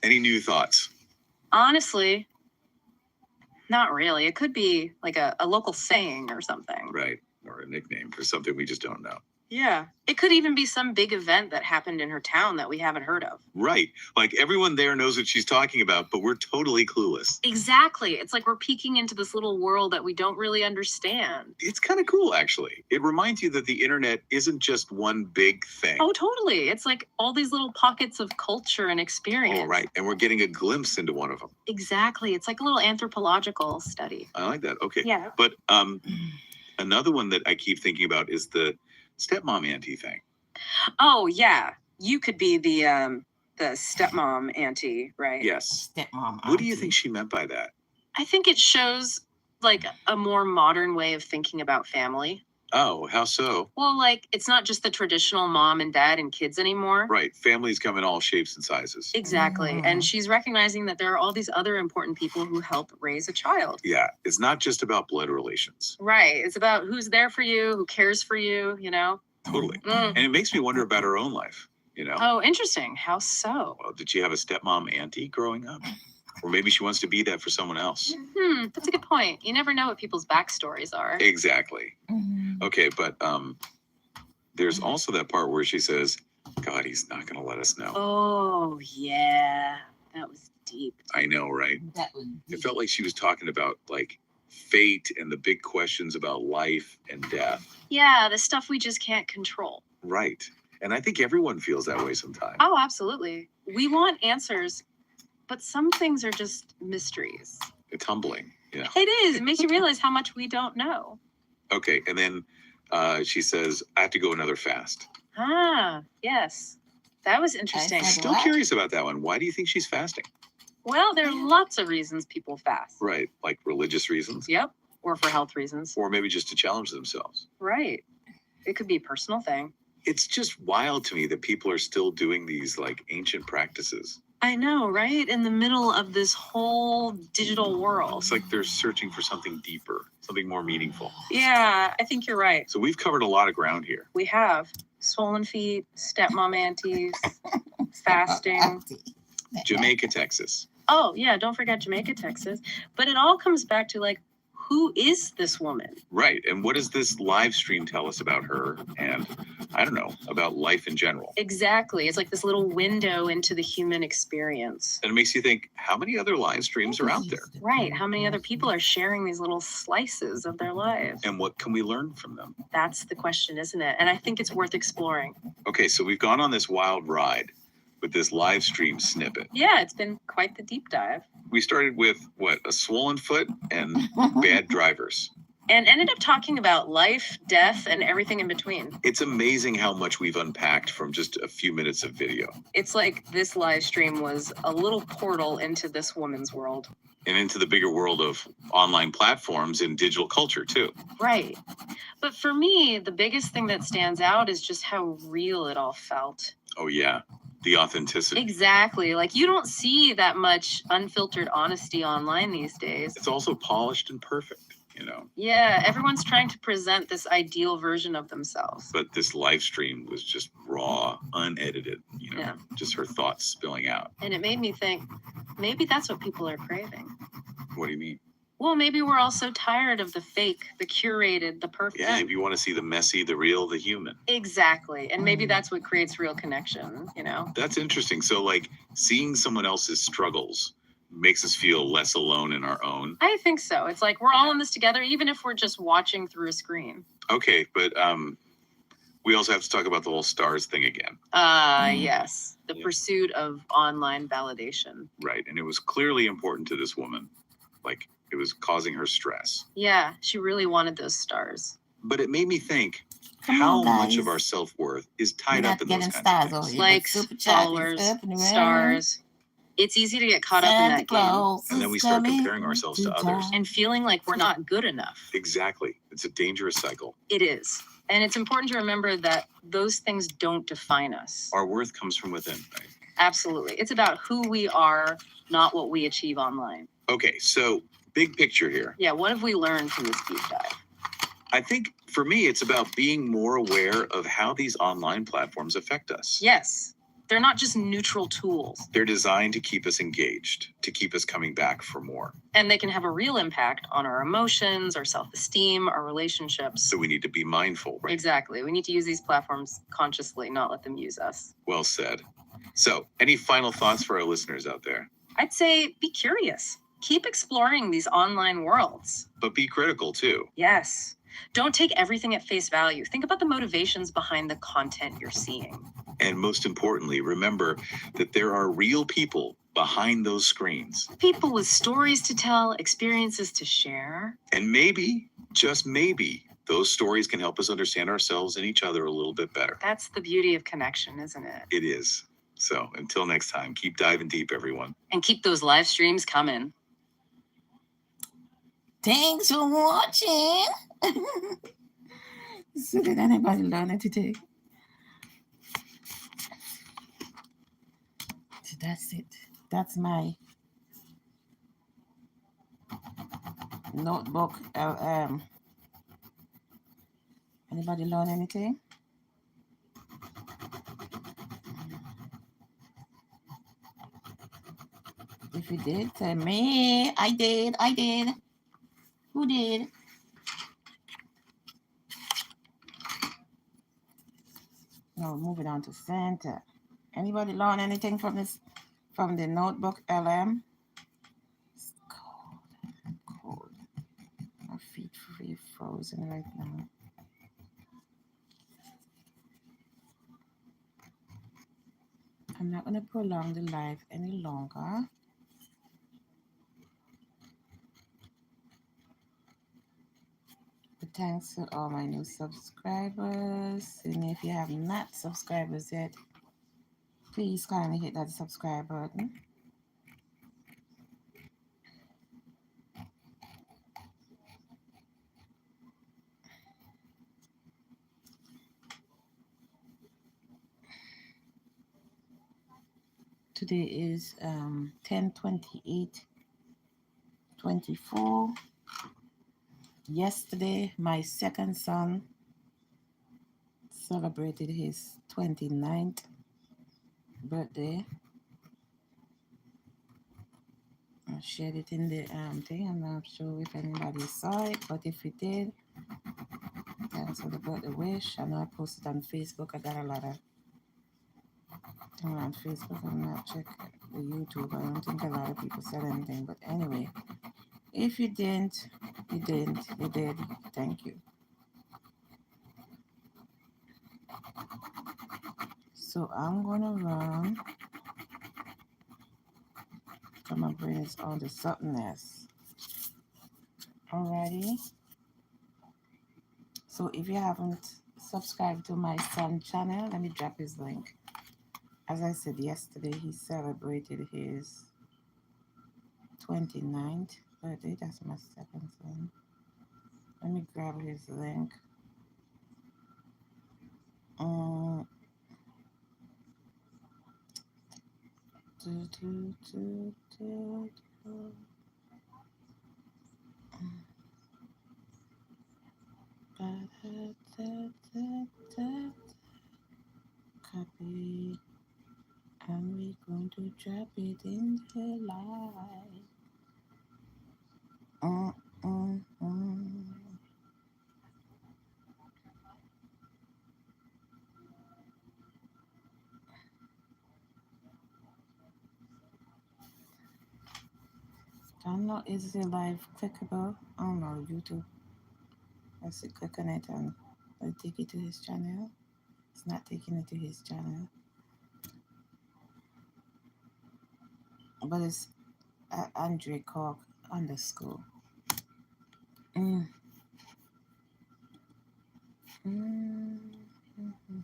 [SPEAKER 4] Any new thoughts?
[SPEAKER 2] Honestly, not really. It could be like a local saying or something.
[SPEAKER 4] Right. Or a nickname for something we just don't know.
[SPEAKER 2] Yeah. It could even be some big event that happened in her town that we haven't heard of.
[SPEAKER 4] Right. Like everyone there knows what she's talking about, but we're totally clueless.
[SPEAKER 2] Exactly. It's like we're peeking into this little world that we don't really understand.
[SPEAKER 4] It's kind of cool, actually. It reminds you that the internet isn't just one big thing.
[SPEAKER 2] Oh, totally. It's like all these little pockets of culture and experience.
[SPEAKER 4] Oh, right. And we're getting a glimpse into one of them.
[SPEAKER 2] Exactly. It's like a little anthropological study.
[SPEAKER 4] I like that. Okay.
[SPEAKER 2] Yeah.
[SPEAKER 4] But another one that I keep thinking about is the stepmom auntie thing.
[SPEAKER 2] Oh, yeah. You could be the stepmom auntie, right?
[SPEAKER 4] Yes.
[SPEAKER 1] Stepmom.
[SPEAKER 4] What do you
[SPEAKER 1] auntie.
[SPEAKER 4] think she meant by that?
[SPEAKER 2] I think it shows like a more modern way of thinking about family.
[SPEAKER 4] Oh, how so?
[SPEAKER 2] Well, like it's not just the traditional mom and dad and kids anymore.
[SPEAKER 4] Right. Families come in all shapes and sizes.
[SPEAKER 2] Exactly.
[SPEAKER 1] Mhm.
[SPEAKER 2] And she's recognizing that there are all these other important people who help raise a child.
[SPEAKER 4] Yeah. It's not just about blood relations.
[SPEAKER 2] Right. It's about who's there for you, who cares for you, you know?
[SPEAKER 4] Totally.
[SPEAKER 2] Mm.
[SPEAKER 4] And it makes me wonder about her own life. You know,
[SPEAKER 2] Oh, interesting. How so?
[SPEAKER 4] well, did she have a stepmom auntie growing up? Or maybe she wants to be that for someone else.
[SPEAKER 2] That's a good point. You never know what people's backstories are.
[SPEAKER 4] Exactly.
[SPEAKER 1] Mhm.
[SPEAKER 4] Okay, but there's also that part where she says, God, he's not going to let us know.
[SPEAKER 2] Oh, yeah. That was deep.
[SPEAKER 4] I know, right?
[SPEAKER 1] That was
[SPEAKER 4] It felt like she was talking about like fate and the big questions about life and death.
[SPEAKER 2] Yeah, the stuff we just can't control.
[SPEAKER 4] Right. And I think everyone feels that way sometimes.
[SPEAKER 2] Oh, absolutely. We want answers, but some things are just mysteries.
[SPEAKER 4] It's humbling. Yeah.
[SPEAKER 2] It is. It makes you realize how much we don't know.
[SPEAKER 4] Okay. And then she says, I have to go another fast.
[SPEAKER 2] Ah, yes. That was interesting.
[SPEAKER 1] I-
[SPEAKER 4] Still
[SPEAKER 1] What?
[SPEAKER 4] curious about that one. Why do you think she's fasting?
[SPEAKER 2] Well, there are lots of reasons people fast.
[SPEAKER 4] Right. Like religious reasons,
[SPEAKER 2] Yep. Or for health reasons.
[SPEAKER 4] or maybe just to challenge themselves.
[SPEAKER 2] Right. It could be a personal thing.
[SPEAKER 4] It's just wild to me that people are still doing these like ancient practices.
[SPEAKER 2] I know, right? In the middle of this whole digital world.
[SPEAKER 4] It's like they're searching for something deeper, something more meaningful.
[SPEAKER 2] Yeah, I think you're right.
[SPEAKER 4] So we've covered a lot of ground here.
[SPEAKER 2] We have swollen feet, stepmom aunties, fasting.
[SPEAKER 1] Auntie.
[SPEAKER 4] Jamaica, Texas.
[SPEAKER 2] Oh, yeah, don't forget Jamaica, Texas. But it all comes back to like, who is this woman?
[SPEAKER 4] Right. And what does this live stream tell us about her? And I don't know, about life in general.
[SPEAKER 2] Exactly. It's like this little window into the human experience.
[SPEAKER 4] And it makes you think, how many other live streams are out there?
[SPEAKER 2] Right. How many other people are sharing these little slices of their lives?
[SPEAKER 4] And what can we learn from them?
[SPEAKER 2] That's the question, isn't it? And I think it's worth exploring.
[SPEAKER 4] Okay, so we've gone on this wild ride with this live stream snippet.
[SPEAKER 2] Yeah, it's been quite the deep dive.
[SPEAKER 4] We started with what, a swollen foot and bad drivers.
[SPEAKER 2] And ended up talking about life, death, and everything in between.
[SPEAKER 4] It's amazing how much we've unpacked from just a few minutes of video
[SPEAKER 2] It's like this live stream was a little portal into this woman's world.
[SPEAKER 4] and into the bigger world of online platforms and digital culture too.
[SPEAKER 2] Right. But for me, the biggest thing that stands out is just how real it all felt.
[SPEAKER 4] Oh yeah, the authenticity.
[SPEAKER 2] Exactly. Like you don't see that much unfiltered honesty online these days.
[SPEAKER 4] It's also polished and perfect, you know.
[SPEAKER 2] Yeah, everyone's trying to present this ideal version of themselves.
[SPEAKER 4] But this live stream was just raw, unedited, you know,
[SPEAKER 2] Yeah.
[SPEAKER 4] just her thoughts spilling out.
[SPEAKER 2] And it made me think maybe that's what people are craving.
[SPEAKER 4] What do you mean?
[SPEAKER 2] Well, maybe we're all so tired of the fake, the curated, the perfect.
[SPEAKER 4] Yeah, if you want to see the messy, the real, the human.
[SPEAKER 2] Exactly. And maybe that's what creates real connection, you know?
[SPEAKER 4] That's interesting. So, like, seeing someone else's struggles makes us feel less alone in our own.
[SPEAKER 2] I think so. It's like we're all in this together, even if we're just watching through a screen.
[SPEAKER 4] Okay, but we also have to talk about the whole stars thing again.
[SPEAKER 2] Yes. The
[SPEAKER 4] Yeah.
[SPEAKER 2] pursuit of online validation.
[SPEAKER 4] Right. And it was clearly important to this woman. Like, it was causing her stress.
[SPEAKER 2] Yeah, she really wanted those stars.
[SPEAKER 4] But it made me think
[SPEAKER 1] Come
[SPEAKER 4] how
[SPEAKER 1] on,
[SPEAKER 4] much
[SPEAKER 1] guys.
[SPEAKER 4] of our self-worth is
[SPEAKER 1] We're
[SPEAKER 4] tied
[SPEAKER 1] not
[SPEAKER 4] up in those
[SPEAKER 1] getting
[SPEAKER 4] kinds
[SPEAKER 1] stars
[SPEAKER 4] of
[SPEAKER 1] over
[SPEAKER 4] things.
[SPEAKER 1] here. but
[SPEAKER 2] Likes,
[SPEAKER 1] Super Chat is
[SPEAKER 2] followers,
[SPEAKER 1] up and running.
[SPEAKER 2] stars. It's easy to get caught up in
[SPEAKER 1] Santa
[SPEAKER 2] that game
[SPEAKER 1] Claus
[SPEAKER 4] And then
[SPEAKER 1] is
[SPEAKER 4] we start
[SPEAKER 1] coming
[SPEAKER 4] comparing ourselves to others.
[SPEAKER 1] town.
[SPEAKER 2] and feeling like we're not good enough.
[SPEAKER 4] Exactly. It's a dangerous cycle.
[SPEAKER 2] It is. And it's important to remember that those things don't define us.
[SPEAKER 4] Our worth comes from within, right?
[SPEAKER 2] Absolutely. It's about who we are, not what we achieve online.
[SPEAKER 4] Okay, so big picture here.
[SPEAKER 2] Yeah, what have we learned from this deep dive?
[SPEAKER 4] I think for me, it's about being more aware of how these online platforms affect us.
[SPEAKER 2] Yes, they're not just neutral tools,
[SPEAKER 4] They're designed to keep us engaged, to keep us coming back for more.
[SPEAKER 2] and they can have a real impact on our emotions, our self-esteem, our relationships.
[SPEAKER 4] So we need to be mindful, right?
[SPEAKER 2] Exactly. We need to use these platforms consciously, not let them use us.
[SPEAKER 4] Well said. So, any final thoughts for our listeners out there?
[SPEAKER 2] I'd say be curious. Keep exploring these online worlds.
[SPEAKER 4] But be critical too.
[SPEAKER 2] Yes. Don't take everything at face value. Think about the motivations behind the content you're seeing.
[SPEAKER 4] And most importantly, remember that there are real people behind those screens.
[SPEAKER 2] People with stories to tell, experiences to share.
[SPEAKER 4] And maybe, just maybe, those stories can help us understand ourselves and each other a little bit better.
[SPEAKER 2] That's the beauty of connection, isn't it?
[SPEAKER 4] It is. So, until next time, keep diving deep, everyone.
[SPEAKER 2] And keep those live streams coming.
[SPEAKER 1] Thanks for watching. So did anybody learn it today? So that's it. That's my notebook. Anybody learn anything? If you did, tell me. I did. Who did? No, moving on to Santa. Anybody learn anything from this, from the notebook LM? It's cold. My feet feel frozen right now. I'm not gonna prolong the live any longer. But thanks to all my new subscribers. And if you have not subscribers yet, please kindly hit that subscribe button. Today is 10/28/24. Yesterday, my second son celebrated his 29th birthday. I shared it in the thing. I'm not sure if anybody saw it, but if you did, thanks for the birthday wish. I know I posted on Facebook. I got a lot of things on Facebook. I'm not checking the YouTube. I don't think a lot of people said anything, but anyway, if you didn't, you did. Thank you. So I'm gonna run. Come on, bring us on to something else. Alrighty. So if you haven't subscribed to my son's channel, let me drop his link. As I said yesterday, he celebrated his 29th birthday. That's my second son. Let me grab his link. Copy, and we're going to drop it in the live. I'm not. Is the live clickable? Oh no, YouTube. Let's see, click on it and it'll take it to his channel. It's not taking it to his channel, but it's Andre Cork _ Mm. Mm. Mhm.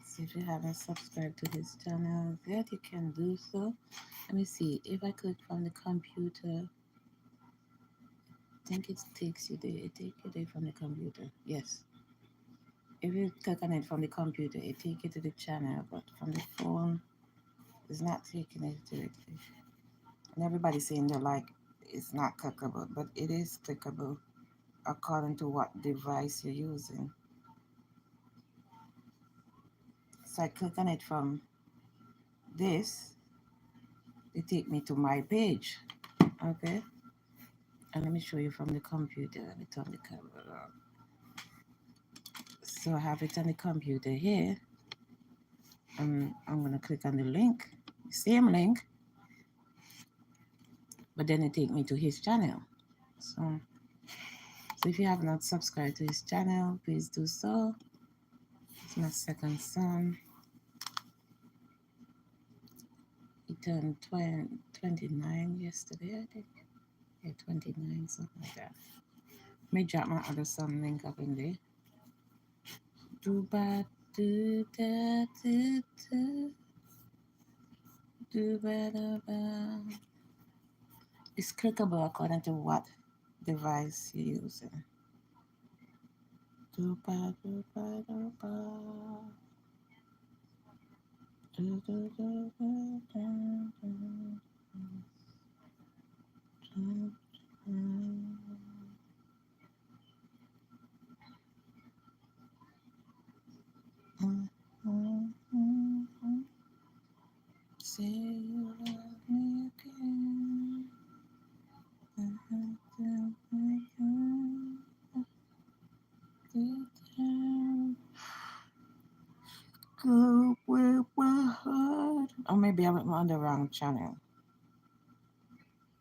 [SPEAKER 1] So if you haven't subscribed to his channel yet, you can do so. Let me see. If I click from the computer, I think it takes you there. It takes you there from the computer. Yes. If you click on it from the computer, it takes you to the channel, but from the phone, it's not taking it to it. And everybody's saying they're like, it's not clickable, but it is clickable according to what device you're using. So I click on it from this, it take me to my page. Okay. And let me show you from the computer. Let me turn the camera on. So I have it on the computer here. And I'm gonna click on the link, same link, but then it take me to his channel. So if you have not subscribed to his channel, please do so. It's my second son. He turned 29 yesterday, I think. Yeah, 29, something like that. May drop my other son link up in there. Do ba do da do do do ba da ba. It's clickable according to what device you're using. Do ba do ba do ba. Do do do do do do. Say you love me again. Go with my heart. Or maybe I'm on the wrong channel.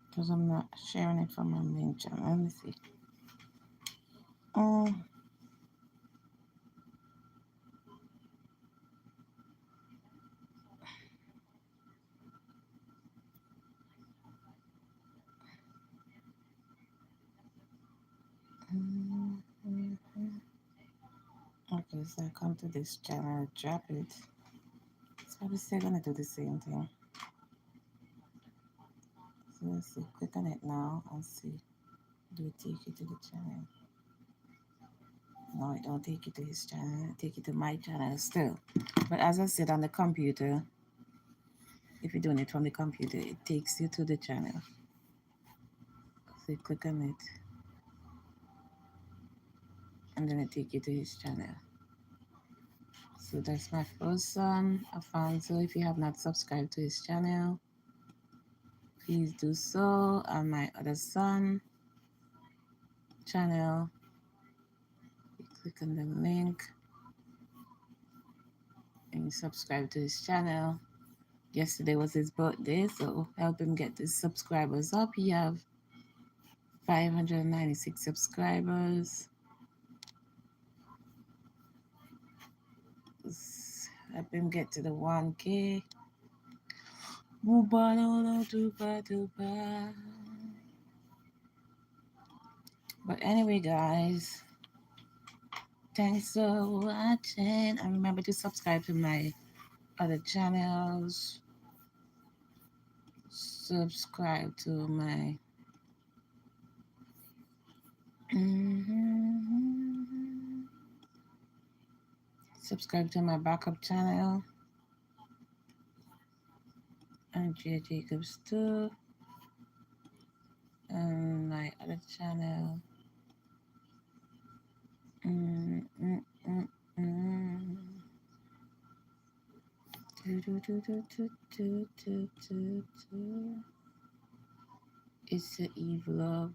[SPEAKER 1] Because I'm not sharing it from my main channel. Let me see. Okay, so I come to this channel, drop it. So I'm still gonna do the same thing. So let's see, click on it now and see. Do it take you to the channel? No, it don't take you to his channel. It take you to my channel still. But as I said, on the computer, if you're doing it from the computer, it takes you to the channel. So you click on it, and then it take you to his channel. So that's my first son, Alfonso. If you have not subscribed to his channel, please do so. And my other son channel, you click on the link and you subscribe to his channel. Yesterday was his birthday, so help him get his subscribers up. You have 596 subscribers. Help him get to the 1K. But anyway, guys, thanks for watching. And remember to subscribe to my other channels. Subscribe to my subscribe to my backup channel, Andrea Jacobs too, and my other channel. It's the E-vlog.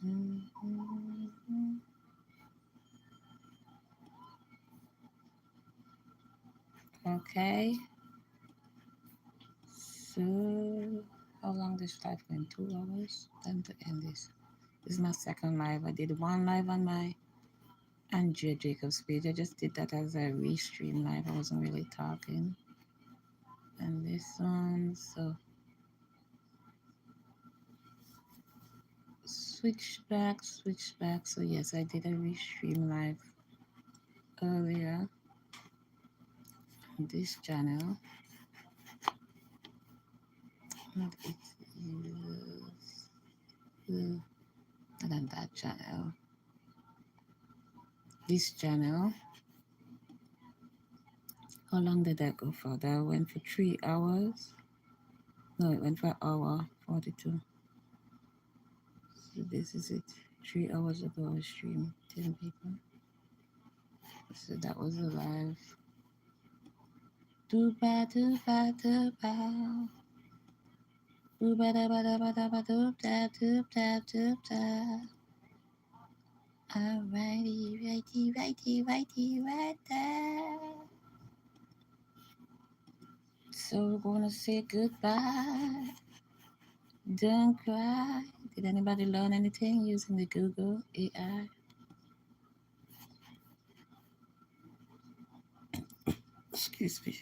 [SPEAKER 1] Mhm. Okay. So, how long this live going? 2 hours? Time to end this. This is my second live. I did one live on my Andrea Jacobs page. I just did that as a restream live. I wasn't really talking. And this one, so switch back. So yes, I did a restream live earlier on this channel. Not it is not on that channel. This channel. How long did that go for? That went for 3 hours. No, it went for an hour 42. So this is it. 3 hours ago I streamed 10 people. So that was a live. Dooba dooba dooba. Dooba dooba dooba dooba doobda doobda doobda. Alrighty, right there. So we're gonna say goodbye. Don't cry. Did anybody learn anything using the Google AI? Excuse me.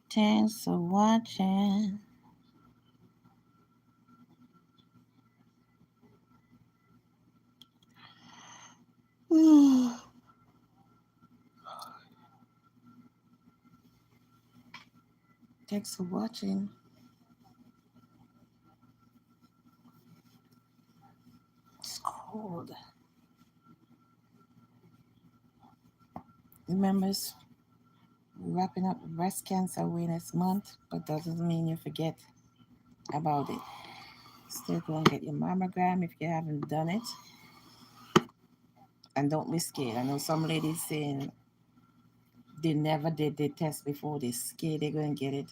[SPEAKER 1] Thanks for watching. Thanks for watching. It's cold. Remember, wrapping up Breast Cancer Awareness Month, but doesn't mean you forget about it. Still go and get your mammogram if you haven't done it. And don't be scared. I know some ladies saying they never did the test before. They're scared they're going to get it.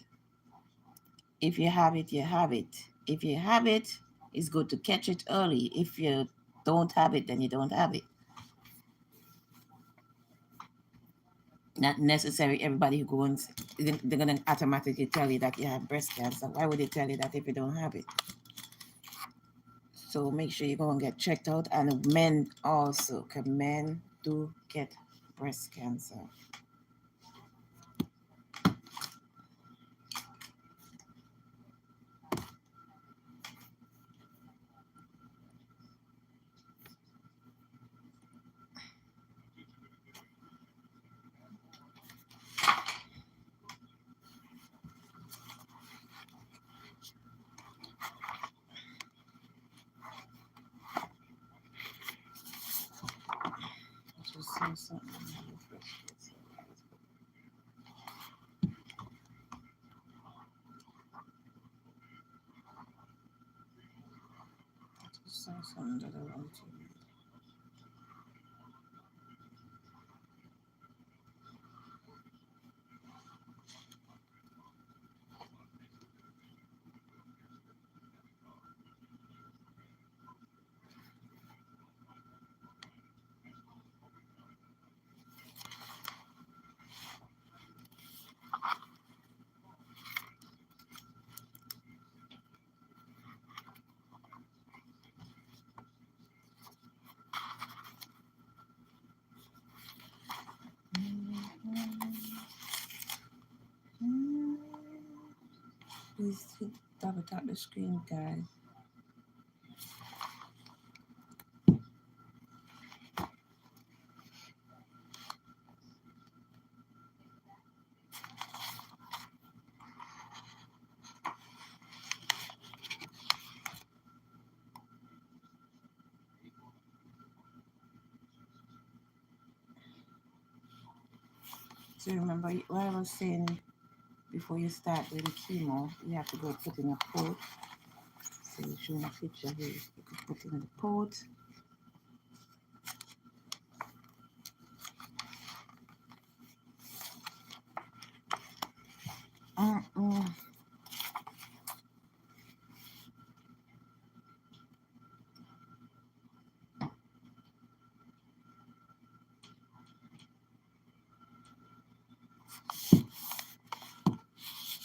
[SPEAKER 1] If you have it, you have it. If you have it, it's good to catch it early. If you don't have it, then you don't have it. Not necessary. Everybody who goes, they're going to automatically tell you that you have breast cancer. Why would they tell you that if you don't have it? So make sure you go and get checked out. And men also, because men do get breast cancer. Just say something. Just say something that I want to. Please double tap the screen, guys. So remember what I was saying before you start doing chemo, you have to go put in a pot. So you showing a picture here. You could put in the pot. Mm-mm.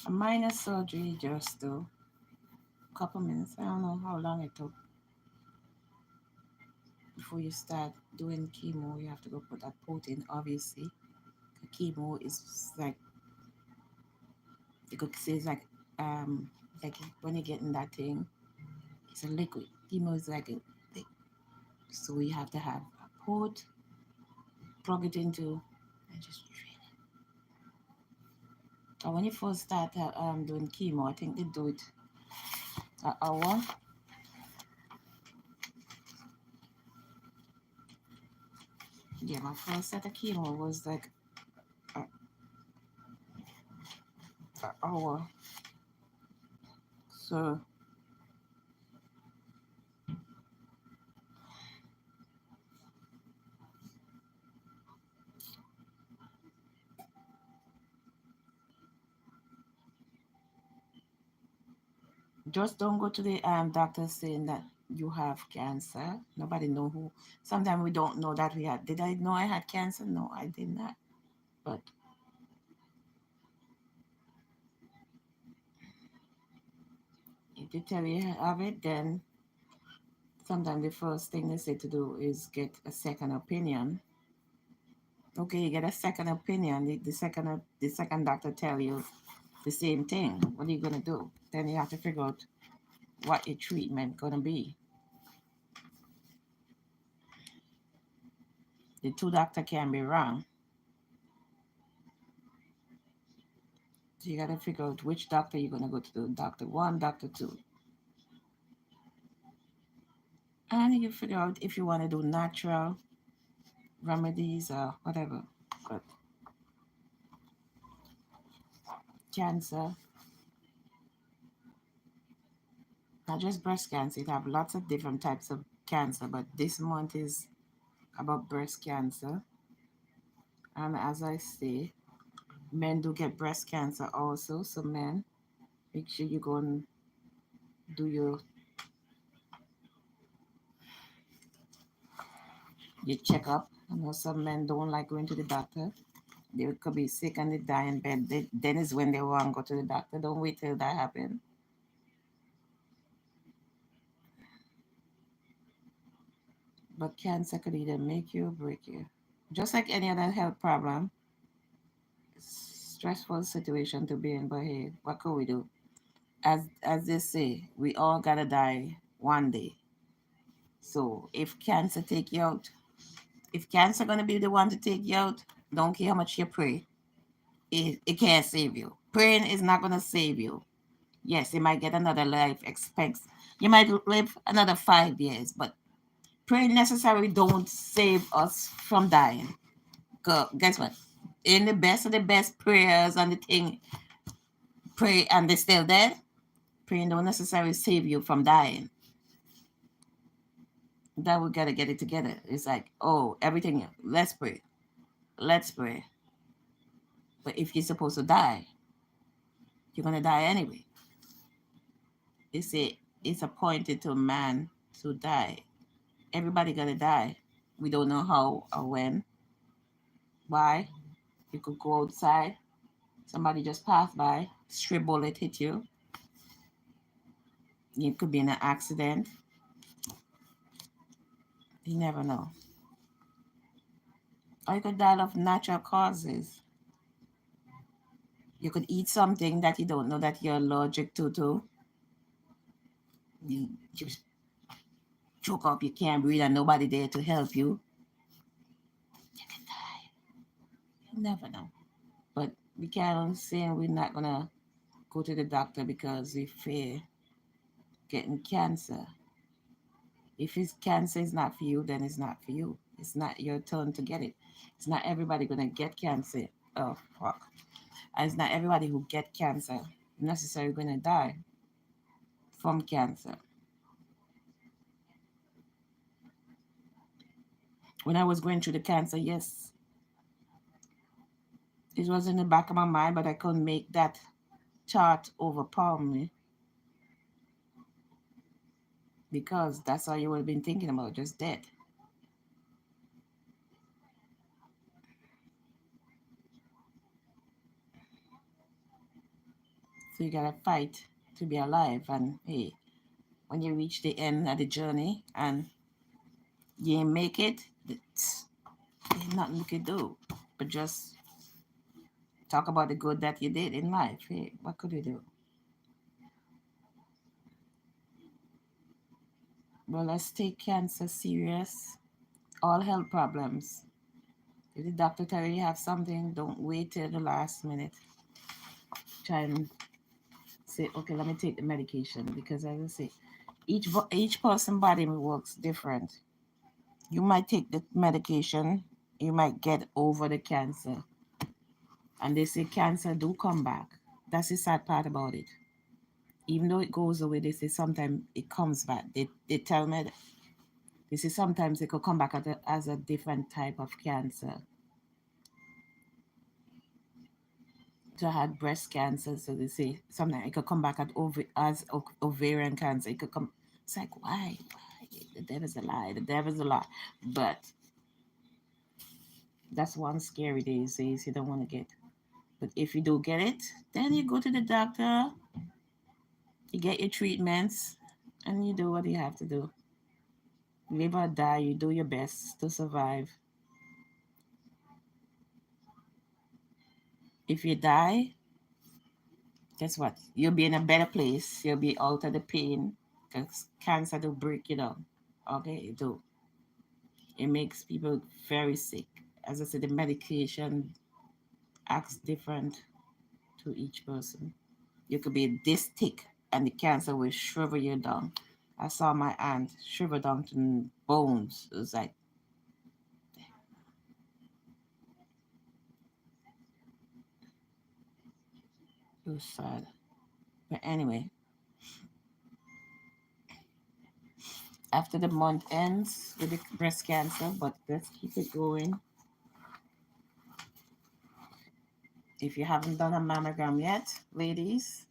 [SPEAKER 1] A minor surgery just do a couple minutes. I don't know how long it took. Before you start doing chemo, you have to go put that pot in, obviously. Chemo is like, you could say it's like when you're getting that thing, it's a liquid. Chemo is like a liquid. So you have to have a pot, plug it into, and just drain it. And when you first start doing chemo, I think they do it an hour. Yeah, my first set of chemo was like an hour. So just don't go to the doctor saying that you have cancer. Nobody know who. Sometimes we don't know that we had. Did I know I had cancer? No, I did not. But if they tell you have it, then sometimes the first thing they say to do is get a second opinion. Okay, you get a second opinion. The second doctor tell you the same thing. What are you gonna do? Then you have to figure out what your treatment gonna be. The two doctor can be wrong. So you gotta figure out which doctor you're gonna go to. Doctor one, doctor two. And you figure out if you want to do natural remedies or whatever. But cancer, not just breast cancer, it have lots of different types of cancer, but this month is about breast cancer. And as I say, men do get breast cancer also. So men, make sure you go and do your checkup. I know some men don't like going to the doctor. They could be sick and they die in bed. Then is when they want to go to the doctor. Don't wait till that happens. But cancer could either make you or break you. Just like any other health problem, stressful situation to be in, but hey, what could we do? As they say, we all gotta die one day. So if cancer take you out, if cancer gonna be the one to take you out, don't care how much you pray. It can't save you. Praying is not gonna save you. Yes, you might get another life expects. You might live another 5 years, but praying necessarily don't save us from dying. Guess what? In the best of the best prayers and the thing, pray and they're still dead. Praying don't necessarily save you from dying. That we gotta get it together. It's like, oh, everything. Let's pray. Let's pray. But if you're supposed to die, you're gonna die anyway. They say it's appointed to man to die. Everybody gonna die. We don't know how or when. Why? You could go outside. Somebody just passed by. Stray bullet hit you. You could be in an accident. You never know. Or you could die of natural causes. You could eat something that you don't know that you're allergic to. You just choke up, you can't breathe, and nobody there to help you. You can die. You never know. But we can't say we're not gonna go to the doctor because we fear getting cancer. If it's cancer is not for you, then it's not for you. It's not your turn to get it. It's not everybody gonna get cancer. Oh, fuck. And it's not everybody who get cancer necessarily going to die from cancer. When I was going through the cancer, yes, it was in the back of my mind, but I couldn't make that thought overpower me because that's all you would have been thinking about, just death. So you gotta fight to be alive. And hey, when you reach the end of the journey and you ain't make it, there's nothing you can do but just talk about the good that you did in life. Hey, what could you do? Well, let's take cancer serious. All health problems. If the doctor tell you have something, don't wait till the last minute. Try and say, okay, let me take the medication, because as I say, each person body works different. You might take the medication, you might get over the cancer, and they say cancer do come back. That's the sad part about it. Even though it goes away, they say sometimes it comes back. They tell me that. They say sometimes it could come back as a different type of cancer. So I had breast cancer, so they say sometimes it could come back as ovarian cancer. It could come. It's like, why? The devil's a lie. The devil's a lie. But that's one scary day says you don't want to get. But if you do get it, then you go to the doctor, you get your treatments, and you do what you have to do. Live or die, you do your best to survive. If you die, guess what? You'll be in a better place. You'll be out of the pain, because cancer do break you down. Okay, it do. It makes people very sick. As I said, the medication acts different to each person. You could be this thick and the cancer will shrivel you down. I saw my aunt shrivel down to bones. It was like, it was sad. But anyway, after the month ends with the breast cancer, but let's keep it going. If you haven't done a mammogram yet, ladies,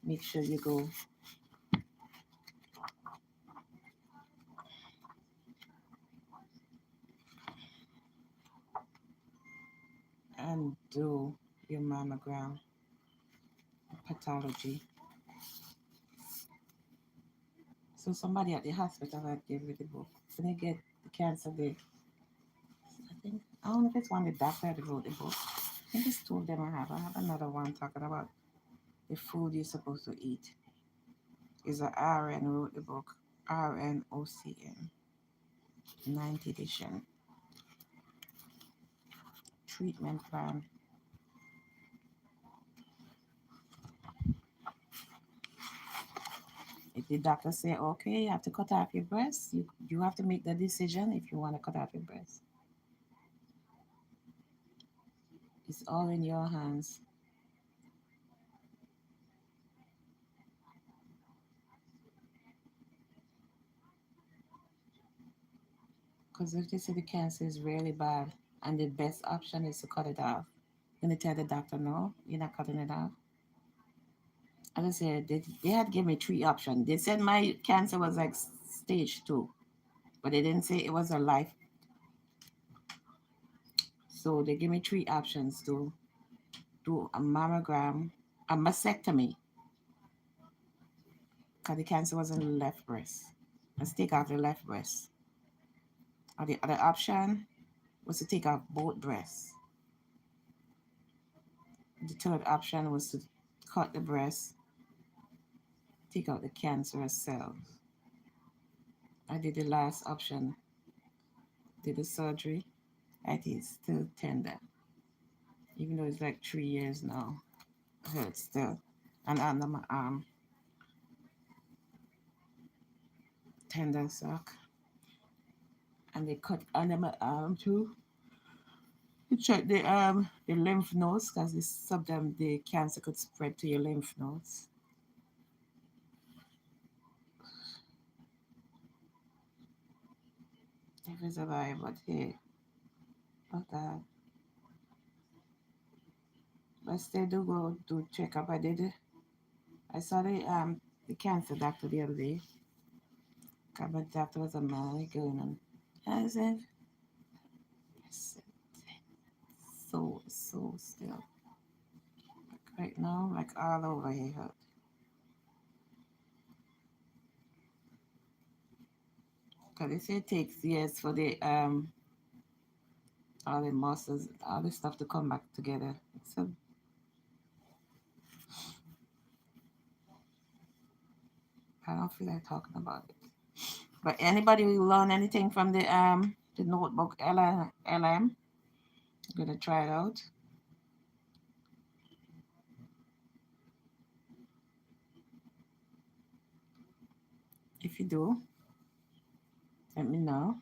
[SPEAKER 1] make sure you go. And do your mammogram pathology. So somebody at the hospital had gave me the book. When they get the cancer, I don't know if it's one the doctor that wrote the book. I think it's two of them I have another one talking about the food you're supposed to eat. Is a RN wrote the book, RNOCM, 9th edition. Treatment plan. If the doctor say, okay, you have to cut off your breast, you have to make the decision if you want to cut off your breast. It's all in your hands. Because if they say the cancer is really bad and the best option is to cut it off, then they tell the doctor, no, you're not cutting it off. As I said, they had given me 3 options. They said my cancer was like stage 2, but they didn't say it was a life. So they gave me 3 options to do a mammogram, a mastectomy, because the cancer was in the left breast. Let's take off the left breast. Or the other option was to take off both breasts. The third option was to cut the breast, take out the cancerous cells. I did the last option, did the surgery. It is still tender. Even though it's like 3 years now, it hurts still. And under my arm, tender suck. And they cut under my arm too. You check the lymph nodes because sometimes the cancer could spread to your lymph nodes. If it's alive, but hey, but still do go do checkup. I saw the cancer doctor the other day. But doctor was a man going on. I said, so still. Like right now, like all over here. Cause they say it takes years for the all the muscles, all the stuff to come back together. So I don't feel like talking about it. But anybody will learn anything from the notebook LM, I'm gonna try it out. If you do, let me know.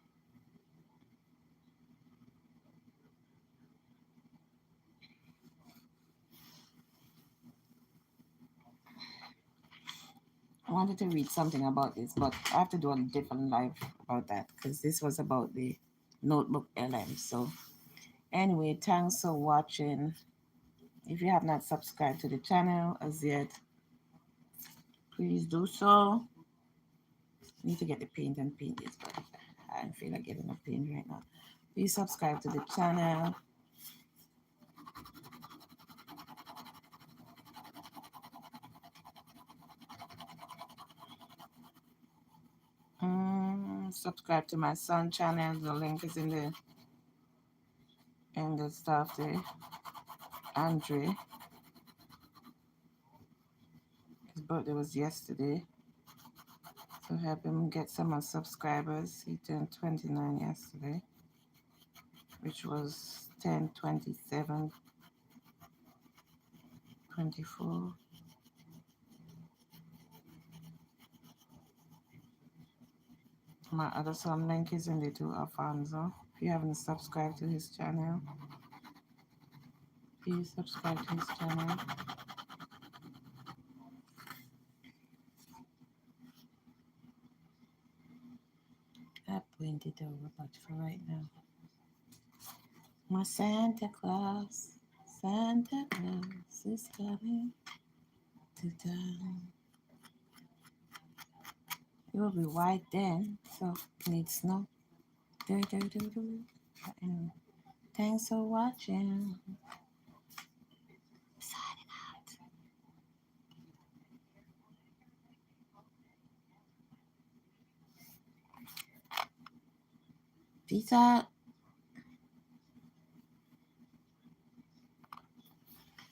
[SPEAKER 1] I wanted to read something about this, but I have to do a different live about that because this was about the notebook LM. So anyway, thanks for watching. If you have not subscribed to the channel as yet, please do so. Need to get the paint and paint this, but I don't feel like getting a paint right now. Please subscribe to the channel. Subscribe to my son channel. The link is in the stuff there. Andre. His birthday was yesterday. So help him get some more subscribers. He turned 29 yesterday, which was 10/27/24. My other son link is in the to Alfonso. If you haven't subscribed to his channel, please subscribe to his channel. I pointed over, but for right now. My Santa Claus is coming to town. It will be white then, so it needs snow. Anyway, thanks for watching. Signing out. Peace out.